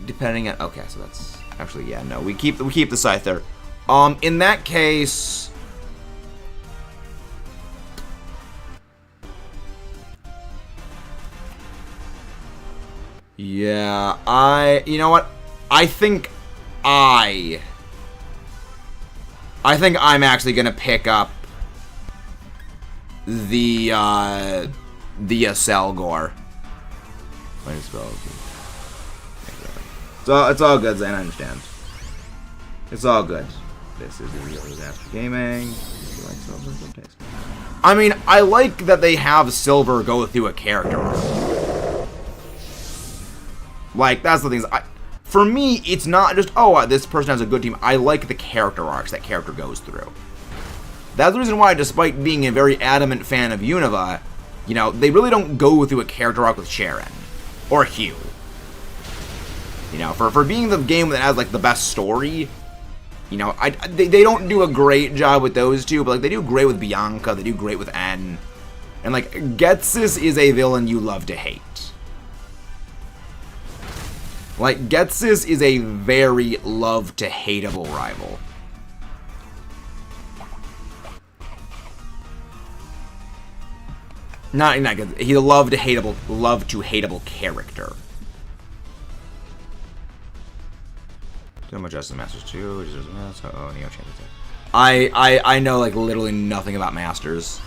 depending on, okay, so that's, actually, yeah, no, we keep the Scyther. In that case, yeah, you know what, I think I'm actually gonna pick up the Selgor. It's all good, Zane, I understand. It's all good. This is Real Disaster Gaming. You like Silver? Good taste. I mean, I like that they have Silver go through a character arc. Like, that's the thing. For me, it's not just, oh, this person has a good team. I like the character arcs that character goes through. That's the reason why, despite being a very adamant fan of Unova, you know, they really don't go through a character arc with Sharon. Or Hugh. You know, for being the game that has, like, the best story, you know, they don't do a great job with those two, but, like, they do great with Bianca, they do great with N. And, like, Getsis is a villain you love to hate. Like, Getsis is a very love-to-hateable rival. Not good. He's a love-to-hateable character. So much Justice Masters 2. Oh, Neo Champions. I know, like, literally nothing about Masters.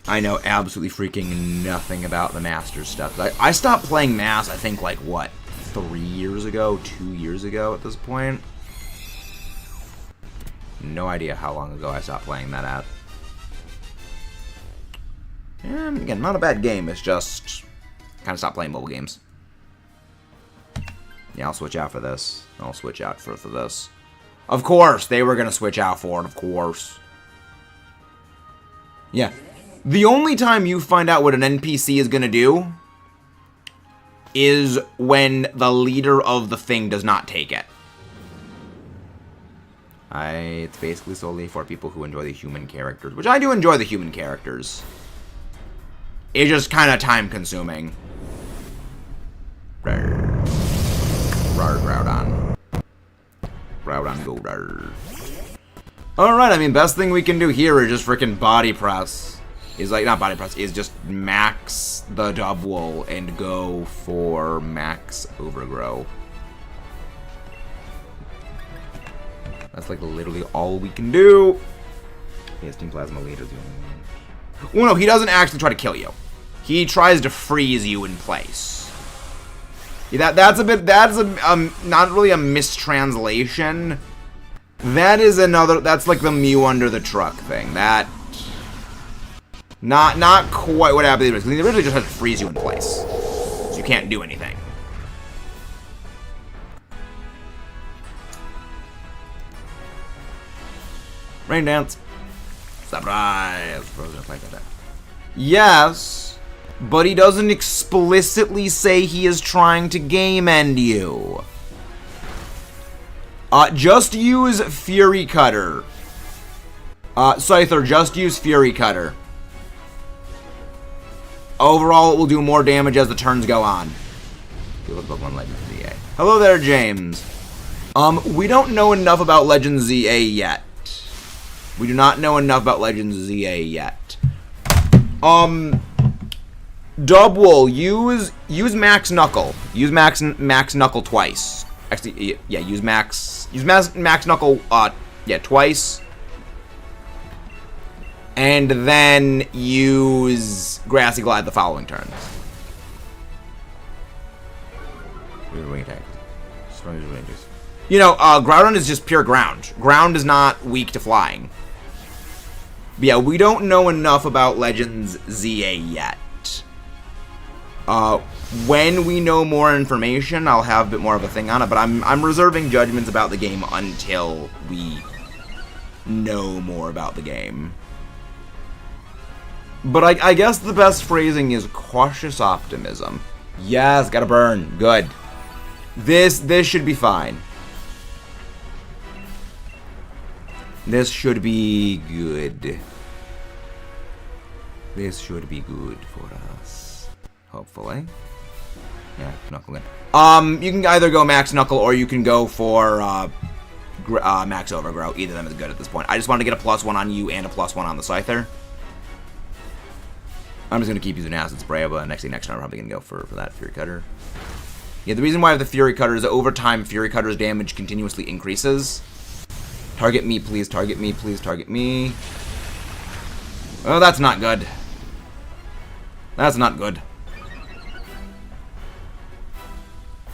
I know absolutely freaking nothing about the Masters stuff. I stopped playing Mass, I think, like, what, 3 years ago? 2 years ago at this point? No idea how long ago I stopped playing that at. And, again, not a bad game, it's just kind of stopped playing mobile games. Yeah, I'll switch out for this. I'll switch out for this. Of course, they were going to switch out for it, of course. Yeah. The only time you find out what an NPC is going to do is when the leader of the thing does not take it. It's basically solely for people who enjoy the human characters, which I do enjoy the human characters. It's just kind of time-consuming. Rawr, Groudon. Groudon, go rawr. Alright, I mean, best thing we can do here is just freaking body press. Is like, not body press, is just max the double and go for max overgrow. That's like literally all we can do. Yes, Team Plasma Leader. Well, no, he doesn't actually try to kill you. He tries to freeze you in place. Yeah, that's not really a mistranslation. That is another, that's like the Mew under the truck thing. That, not quite what happened. Because he originally just has to freeze you in place. So you can't do anything. Rain dance. Surprise. Yes, but he doesn't explicitly say he is trying to game end you. Just use Fury Cutter. Scyther, just use Fury Cutter. Overall, it will do more damage as the turns go on. Pokemon Legends ZA. Hello there, James. We don't know enough about Legends ZA yet. We do not know enough about Legends ZA yet. Dubwool, use Max Knuckle. Use Max Knuckle twice. Actually, yeah, use Max Knuckle, twice. And then use Grassy Glide the following turns. You know, Groudon is just pure ground. Ground is not weak to flying. But yeah, we don't know enough about Legends ZA yet. When we know more information, I'll have a bit more of a thing on it, but I'm reserving judgments about the game until we know more about the game. But I guess the best phrasing is cautious optimism. Yes, gotta burn. Good. This should be fine. This should be good. This should be good for us. Hopefully. Yeah, Knuckle in. You can either go Max Knuckle or you can go for Max Overgrow. Either of them is good at this point. I just wanted to get a +1 on you and a +1 on the Scyther. I'm just going to keep using Acid Spray, but next turn I'm probably going to go for that Fury Cutter. Yeah, the reason why I have the Fury Cutter is that over time, Fury Cutter's damage continuously increases. Target me, please. Target me, please. Target me. Oh, that's not good. That's not good.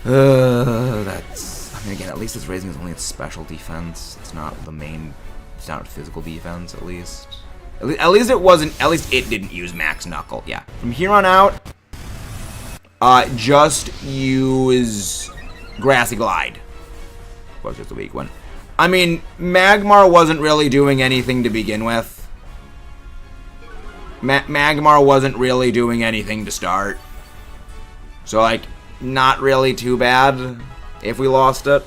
That's... I mean, again, at least it's raising only its special defense. It's not the main... It's not physical defense, at least. At least it wasn't... At least it didn't use Max Knuckle. Yeah. From here on out, just use Grassy Glide. Was just a weak one. I mean, Magmar wasn't really doing anything to begin with. Magmar wasn't really doing anything to start. So, like, not really too bad if we lost it.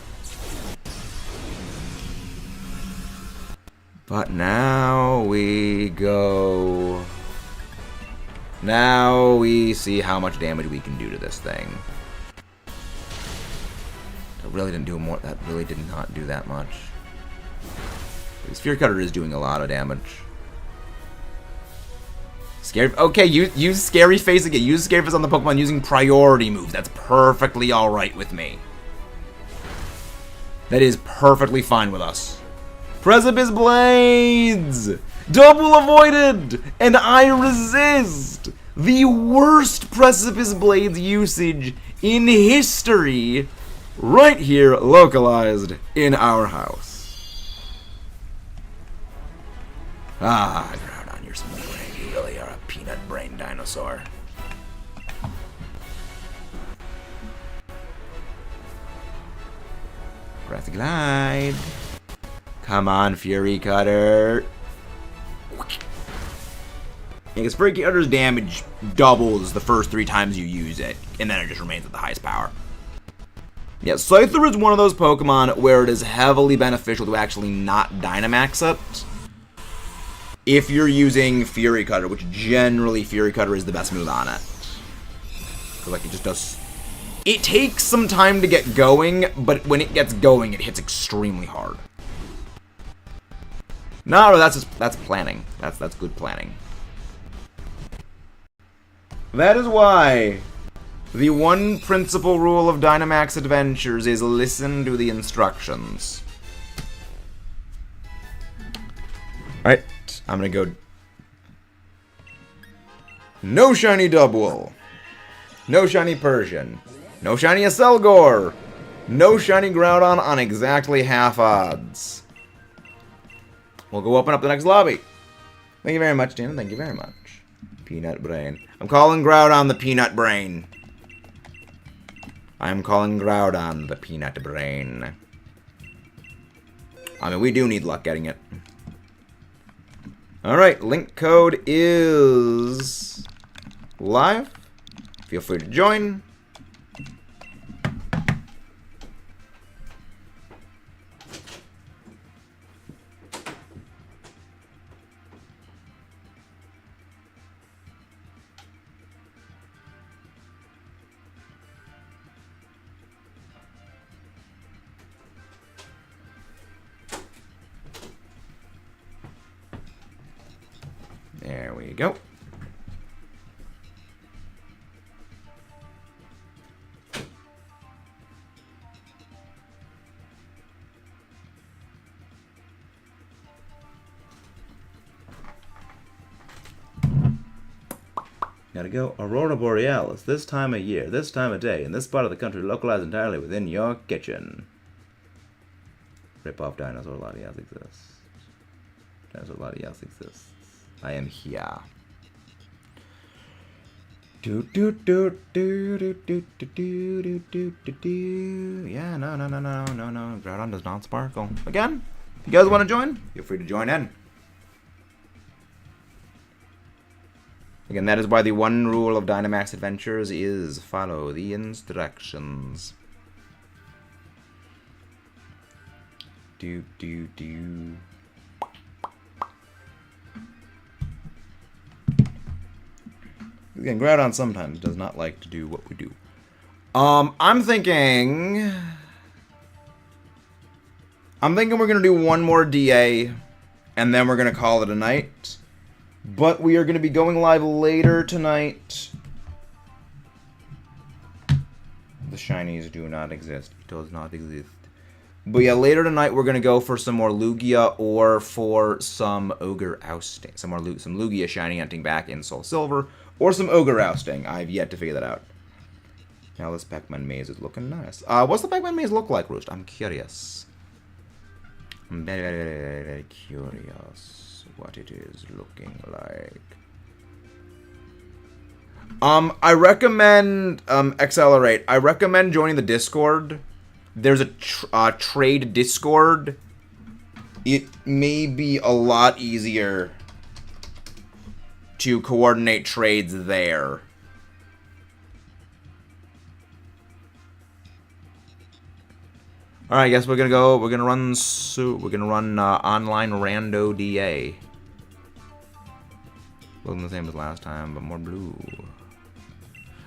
But now we go... Now we see how much damage we can do to this thing. It really didn't do more. That really did not do that much. This Fury Cutter is doing a lot of damage. Scary. Okay, use Scary Face again. Use Scary Face on the Pokemon using priority moves. That's perfectly alright with me. That is perfectly fine with us. Precipice Blades! Double avoided! And I resist! The worst Precipice Blades usage in history, right here, localized in our house. Ah, Groudon, you're smooth brain. You really are a peanut brain dinosaur. Breath Glide. Come on, Fury Cutter. Because Fury Cutter's damage doubles the first 3 times you use it, and then it just remains at the highest power. Yeah, Scyther is one of those Pokemon where it is heavily beneficial to actually not Dynamax it if you're using Fury Cutter, which generally Fury Cutter is the best move on it. Because, like, it just does... It takes some time to get going, but when it gets going, it hits extremely hard. No, that's planning. That's good planning. That is why the one principal rule of Dynamax Adventures is listen to the instructions. Alright, I'm gonna go... No shiny Dubwool. No shiny Persian. No shiny Aselgor. No shiny Groudon on exactly half odds. We'll go open up the next lobby. Thank you very much, Dan. Thank you very much. Peanut Brain. I'm calling Groudon the Peanut Brain. I'm calling Groudon the Peanut Brain. I mean, we do need luck getting it. Alright, link code is live. Feel free to join. There we go. Gotta go. Aurora Borealis. This time of year, this time of day, in this part of the country, localized entirely within your kitchen. Rip off Dinosaur Latias exists. Dinosaur Latias exists. I am here. Do do do do do do do do do do do. Yeah, no. Groudon does not sparkle. Again, if you guys want to join, feel free to join in. Again, that is why the one rule of Dynamax Adventures is follow the instructions. Do do do. Again, Groudon sometimes does not like to do what we do. I'm thinking we're gonna do one more DA, and then we're gonna call it a night. But we are gonna be going live later tonight. The shinies do not exist. It does not exist. But yeah, later tonight we're gonna go for some more Lugia or for some Ogre ousting, some Lugia shiny hunting back in Soul Silver. Or some Ogre ousting. I've yet to figure that out. Now this Pac-Man maze is looking nice. What's the Pac-Man maze look like, Roost? I'm curious. I'm very curious what it is looking like. I recommend, Accelerate. I recommend joining the Discord. There's a trade Discord. It may be a lot easier to coordinate trades there. All right, I guess we're gonna go. We're gonna run online rando DA. Looking the same as last time, but more blue.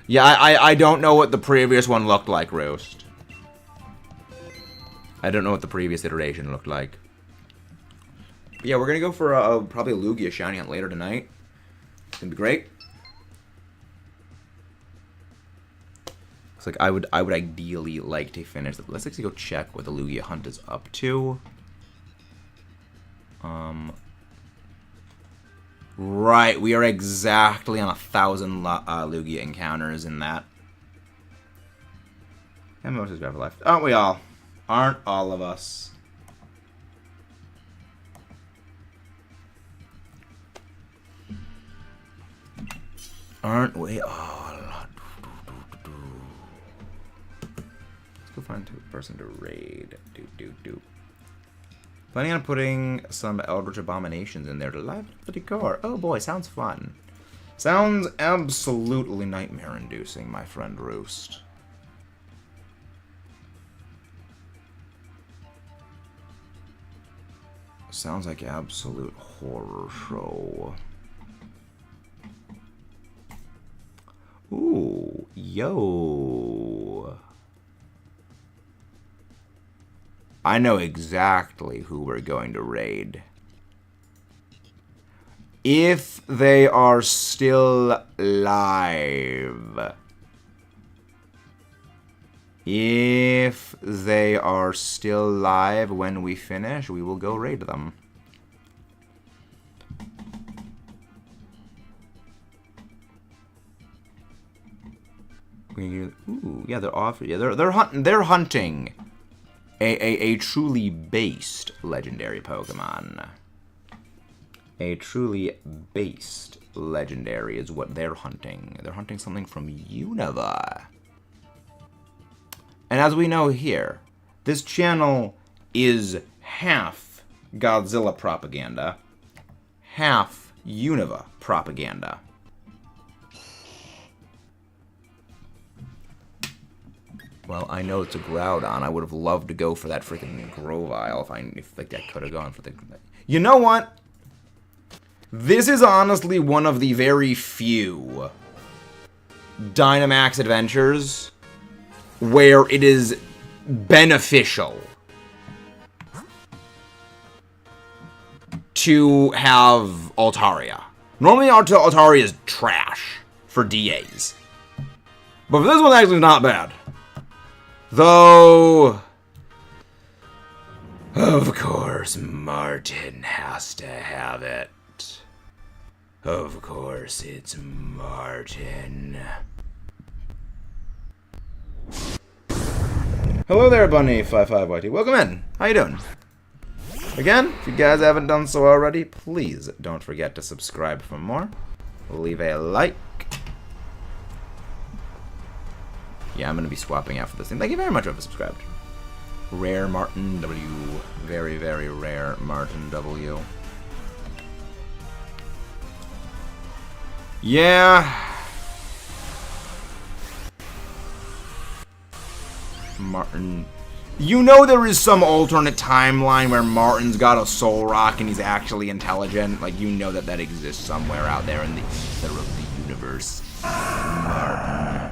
Yeah, I don't know what the previous one looked like, Roast. I don't know what the previous iteration looked like. But yeah, we're gonna go for probably a Lugia shiny hunt later tonight. It's gonna be great. Looks like I would ideally like to finish. Let's actually go check what the Lugia hunt is up to. Right, we are exactly on 1,000 Lugia encounters in that. And most is ever left. Aren't we all? Aren't all of us? Aren't we all? Let's go find a person to raid. Planning on putting some Eldritch Abominations in there to liven up the decor. Oh boy, sounds fun. Sounds absolutely nightmare-inducing, my friend Roost. Sounds like absolute horror show. Ooh, yo. I know exactly who we're going to raid. If they are still live. If they are still live when we finish, we will go raid them. Ooh, yeah, they're off. Yeah, they're hunting a truly based legendary Pokemon. A truly based legendary is what they're hunting. They're hunting something from Unova. And as we know here, this channel is half Godzilla propaganda, half Unova propaganda. Well, I know it's a Groudon. I would have loved to go for that freaking Grovyle if like I could have gone for the... You know what? This is honestly one of the very few Dynamax adventures where it is beneficial to have Altaria. Normally Altaria is trash for DAs. But for this one, actually not bad. Though, of course, Martin has to have it. Of course, it's Martin. Hello there, Bunny55YT. Welcome in. How you doing? Again, if you guys haven't done so already, please don't forget to subscribe for more. Leave a like. Yeah, I'm going to be swapping out for this thing. Thank you very much for subscribed. Rare Martin W. Very, very rare Martin W. Yeah. Martin. You know there is some alternate timeline where Martin's got a soul rock and he's actually intelligent. Like, you know that exists somewhere out there in the ether of the universe. Martin.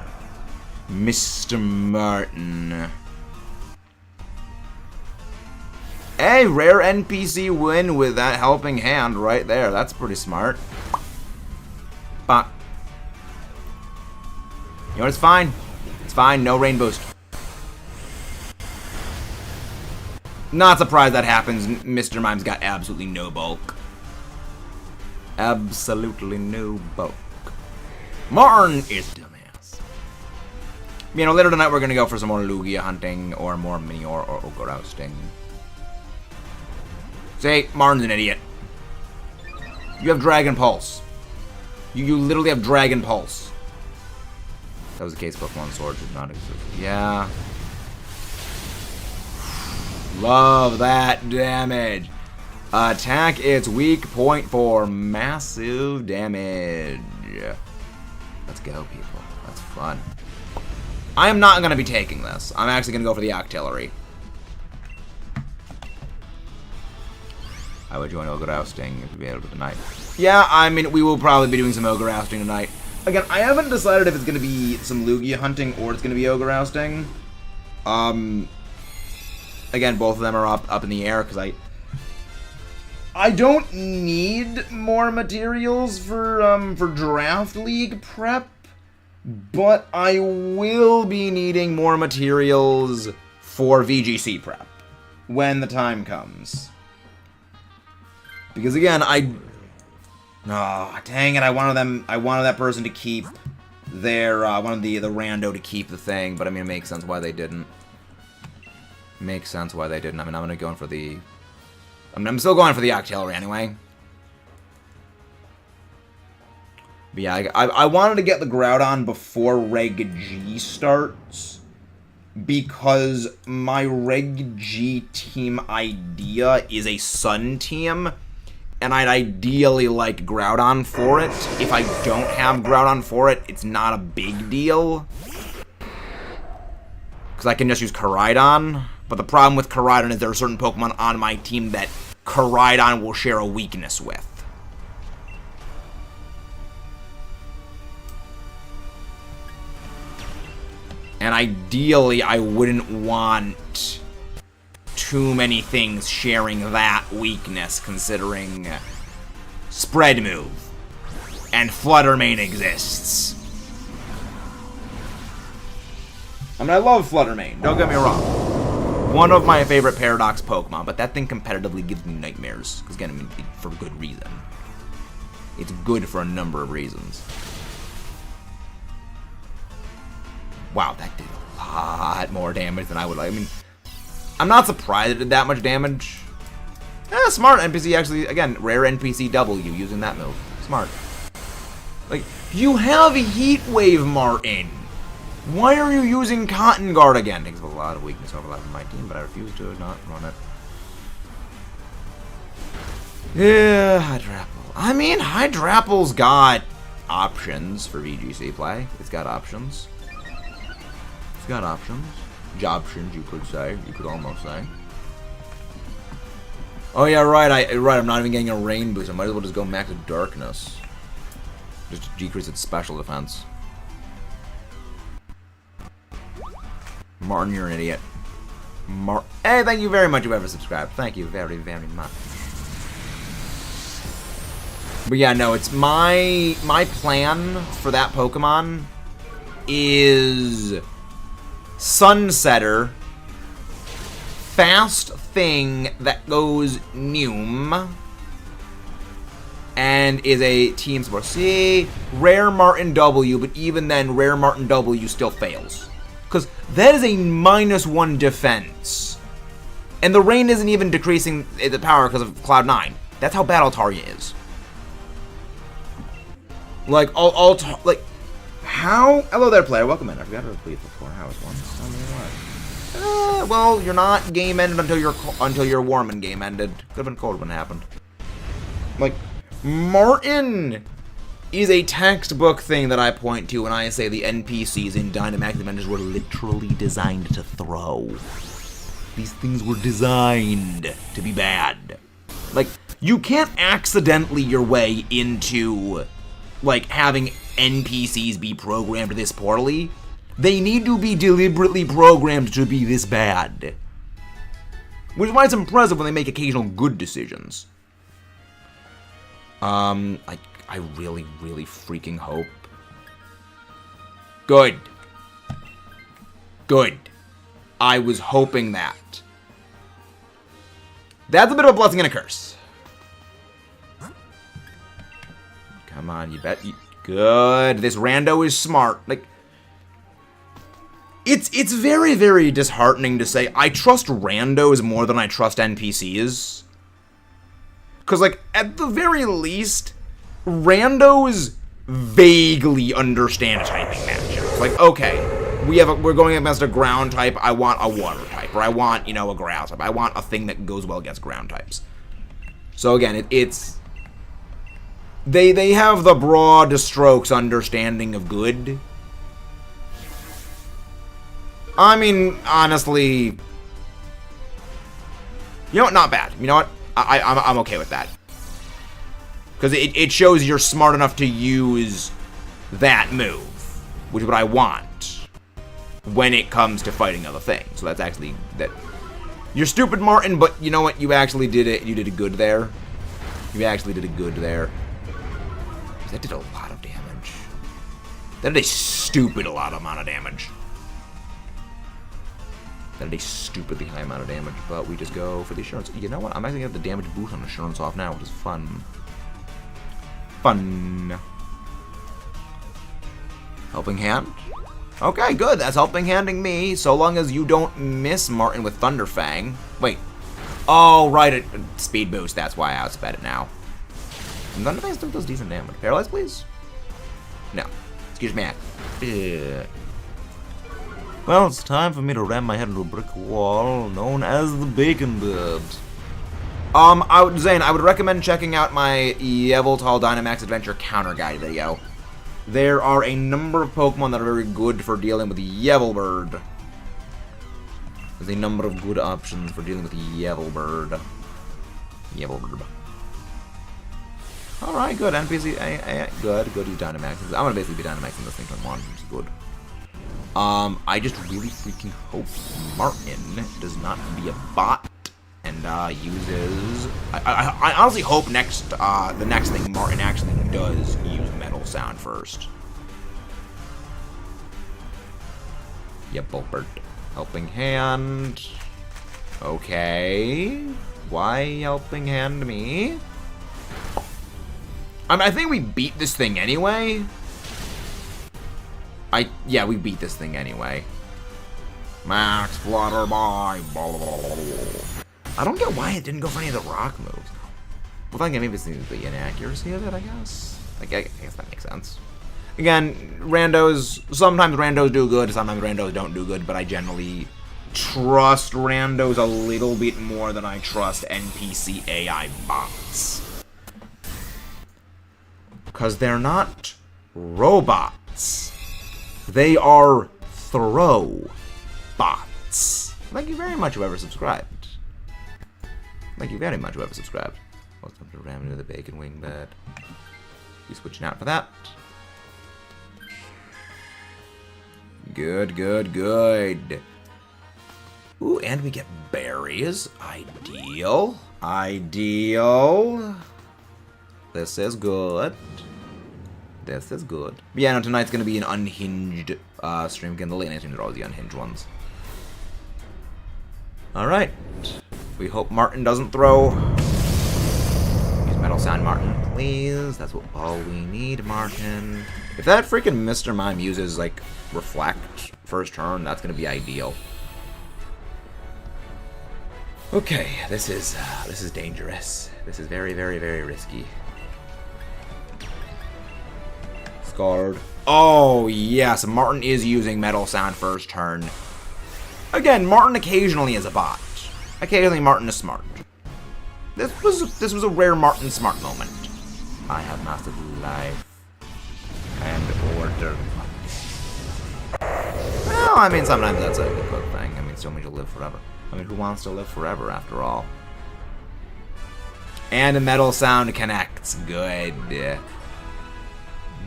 Mr. Martin. Hey, rare NPC win with that helping hand right there. That's pretty smart. But you know what? It's fine. It's fine. No rain boost. Not surprised that happens. Mr. Mime's got absolutely no bulk. Absolutely no bulk. Martin is dumbass. You know, later tonight we're gonna go for some more Lugia hunting or more Minior or Ogre ousting. Say, Martin's an idiot. You have Dragon Pulse. You literally have Dragon Pulse. That was the case. Pokemon Sword did not exist. Yeah. Love that damage. Attack its weak point for massive damage. Let's go, people. That's fun. I am not going to be taking this. I'm actually going to go for the Octillery. I would join Ogre Ousting if we be able to tonight. Yeah, I mean, we will probably be doing some Ogre Ousting tonight. Again, I haven't decided if it's going to be some Lugia hunting or it's going to be Ogre Ousting. Again, both of them are up in the air because I don't need more materials for Draft League prep, but I will be needing more materials for VGC prep when the time comes. Because again, oh, dang it! I wanted that person to keep their I wanted the rando to keep the thing, but I mean, it makes sense why they didn't. Makes sense why they didn't. I mean, I'm gonna go in for the. I'm still going for the Octillery anyway. But yeah, I wanted to get the Groudon before Reg G starts, because my Reg G team idea is a Sun team, and I'd ideally like Groudon for it. If I don't have Groudon for it, it's not a big deal, because I can just use Koraidon. But the problem with Koraidon is there are certain Pokemon on my team that Groudon will share a weakness with. And ideally, I wouldn't want too many things sharing that weakness, considering Spread Move and Flutter Mane exists. I mean, I love Flutter Mane, don't get me wrong. One of my favorite Paradox Pokemon, but that thing competitively gives me nightmares. Because again, I mean, for good reason. It's good for a number of reasons. Wow, that did a lot more damage than I would like. I mean, I'm not surprised it did that much damage. Smart NPC actually, again, rare NPC W using that move. Smart. Like, you have a Heat Wave, Martin. Why are you using Cotton Guard again? Takes a lot of weakness overlap in my team, but I refuse to not run it. Yeah, Hydrapple. I mean, Hydrapple's got options for VGC play. It's got options. It's got options. Jobtions, you could say. You could almost say. Oh yeah, right. I'm not even getting a rain boost. I might as well just go max darkness. Just to decrease its special defense. Martin, you're an idiot. Hey, thank you very much whoever subscribed. Thank you very, very much. But yeah, no, it's my plan for that Pokemon is Sunsetter, fast thing that goes Noom, and is a team support. See, rare Martin W, but even then, rare Martin W still fails. Because that is a -1 defense. And the rain isn't even decreasing the power because of Cloud 9. That's how bad Altaria is. Like, like, how? Hello there, player. Welcome in. I forgot to repeat before. How is one? Tell me what. Well, you're not game ended until you're warm and game ended. Could have been cold when it happened. Like, Martin is a textbook thing that I point to when I say the NPCs in Dynamax Adventures were literally designed to throw. These things were designed to be bad. Like, you can't accidentally your way into, like, having NPCs be programmed this poorly. They need to be deliberately programmed to be this bad. Which is why it's impressive when they make occasional good decisions. I really, really freaking hope. Good. Good. I was hoping that. That's a bit of a blessing and a curse. Come on, you bet. Good. This rando is smart. Like, it's very, very disheartening to say I trust randos more than I trust NPCs. Because, like, at the very least, randos vaguely understand typing matchups. Like, okay, we're going against a ground type. I want a water type, or I want, you know, a grass type. I want a thing that goes well against ground types. So again, it's they have the broad strokes understanding of good. I mean, honestly, you know what? Not bad. You know what? I'm okay with that. Because it shows you're smart enough to use that move, which is what I want when it comes to fighting other things. So that's actually that. You're stupid, Martin, but you know what? You actually did it. You did a good there. You actually did a good there. That did a lot of damage. That did a stupid amount of damage. That did a stupidly high amount of damage, but we just go for the assurance. You know what? I'm actually going to get the damage boost on assurance off now, which is fun. Fun. Helping hand? Okay, good. That's helping handing me, so long as you don't miss Martin with Thunderfang. Wait. Oh, right. Speed boost. That's why I outsped it now. And Thunderfang still does decent damage. Paralyze, please? No. Excuse me. Well, it's time for me to ram my head into a brick wall known as the Bacon Bird. Zane, I would recommend checking out my Yveltal Dynamax Adventure Counter Guide video. There are a number of Pokemon that are very good for dealing with the Yvelbird. There's a number of good options for dealing with the Yvelbird. Yeah, alright, good. NPC, good. He's Dynamax. I'm gonna basically be Dynamaxing this thing turn 1, which is good. I just really freaking hope Martin does not be a bot and uses. I honestly hope the next thing Martin actually does use Metal Sound first. Yep, Bulbert. Helping Hand. Okay. Why Helping Hand me? I mean, I think we beat this thing anyway. Yeah, we beat this thing anyway. Max Flutter by. I don't get why it didn't go for any of the rock moves. Well, maybe it's the inaccuracy of it, I guess. I guess that makes sense. Again, sometimes randos do good, sometimes randos don't do good, but I generally trust randos a little bit more than I trust NPC AI bots. Because they're not robots. They are throw bots. Thank you very much, whoever subscribed. Thank you very much, whoever subscribed. Welcome to ramming into the bacon wing bed. Be switching out for that. Good, good, good. Ooh, and we get berries. Ideal. Ideal. This is good. This is good. But yeah, no, tonight's gonna be an unhinged stream. Again, the late night streams are always the unhinged ones. Alright. We hope Martin doesn't throw. Use Metal Sound, Martin, please. That's all we need, Martin. If that freaking Mr. Mime uses, like, Reflect first turn, that's gonna be ideal. Okay, this is dangerous. This is very, very, very risky. Scarred. Oh, yes, Martin is using Metal Sound first turn. Again, Martin occasionally is a bot. Occasionally, Martin is smart. This was a rare Martin smart moment. I have mastered life and order. Well, I mean, sometimes that's a good thing. I mean, so many to live forever. I mean, who wants to live forever after all? And a Metal Sound connects. Good.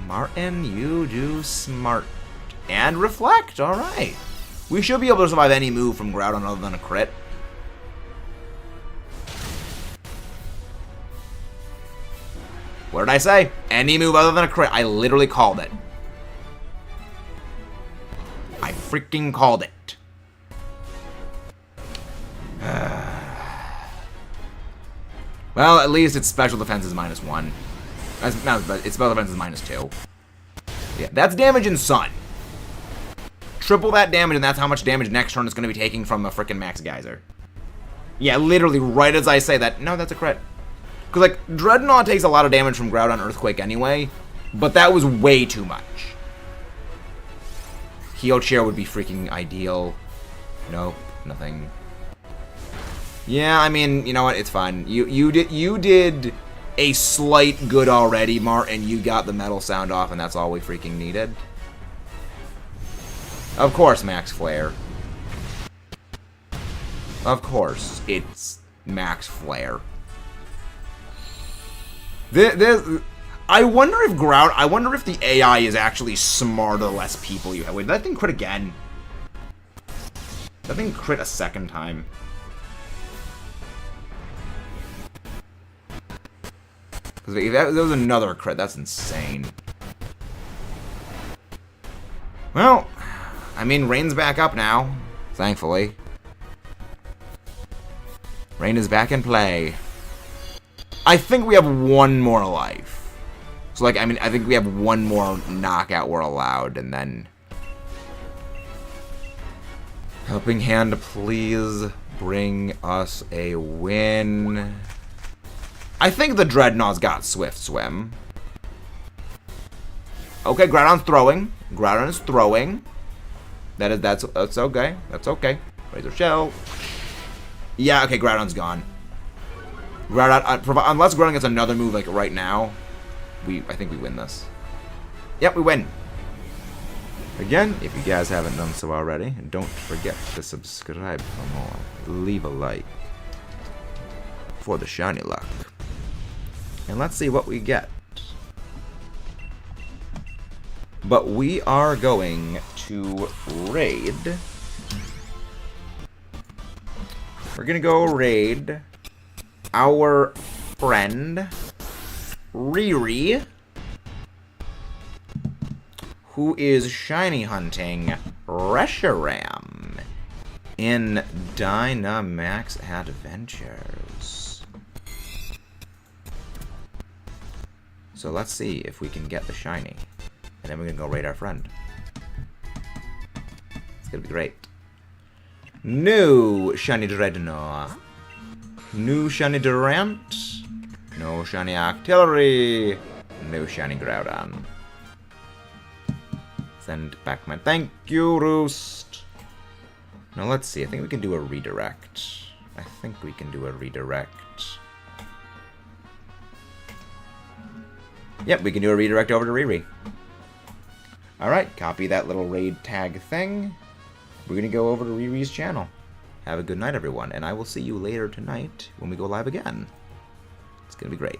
Martin, you do smart. And Reflect. All right. We should be able to survive any move from Groudon other than a crit. What did I say? Any move other than a crit. I literally called it. I freaking called it. Well, at least its special defense is -1. No, but its special defense is -2. Yeah, that's damage in Sun. Triple that damage, and that's how much damage next turn it's going to be taking from a freaking Max Geyser. Yeah, literally, right as I say that. No, that's a crit. Because, like, Dreadnought takes a lot of damage from Groudon Earthquake anyway, but that was way too much. Heal Chair would be freaking ideal. Nope, nothing. Yeah, I mean, you know what? It's fine. You did a slight good already, Martin. You got the Metal Sound off, and that's all we freaking needed. Of course, Max Flare. Of course, it's Max Flare. I wonder if the AI is actually smarter the less people you have. Wait, that thing crit again. That thing crit a second time. Because if that was another crit, that's insane. Well, I mean, Rain's back up now, thankfully. Rain is back in play. I think we have one more life. So, like, I mean, I think we have one more knockout we're allowed, and then... Helping Hand, please bring us a win. I think the Dreadnought's got Swift Swim. Okay, Groudon's throwing. Groudon is throwing. That's okay. That's okay. Razor Shell. Yeah, okay, Groudon's gone. Groudon, unless Groudon gets another move like right now, I think we win this. Yep, we win. Again, if you guys haven't done so already, don't forget to subscribe for more. Leave a like. for the shiny luck. And let's see what we get. But we are going to raid. We're gonna go raid our friend Riri, who is shiny hunting Reshiram in Dynamax Adventures. So let's see if we can get the shiny. And then we're gonna go raid our friend. It's gonna be great. New shiny Dreadnought. New shiny Durant. No shiny Artillery. No shiny Groudon. Send back my thank you, Roost. Now let's see. I think we can do a redirect. Yep, we can do a redirect over to Riri. Alright, copy that little raid tag thing. We're going to go over to Riri's channel. Have a good night, everyone, and I will see you later tonight when we go live again. It's going to be great.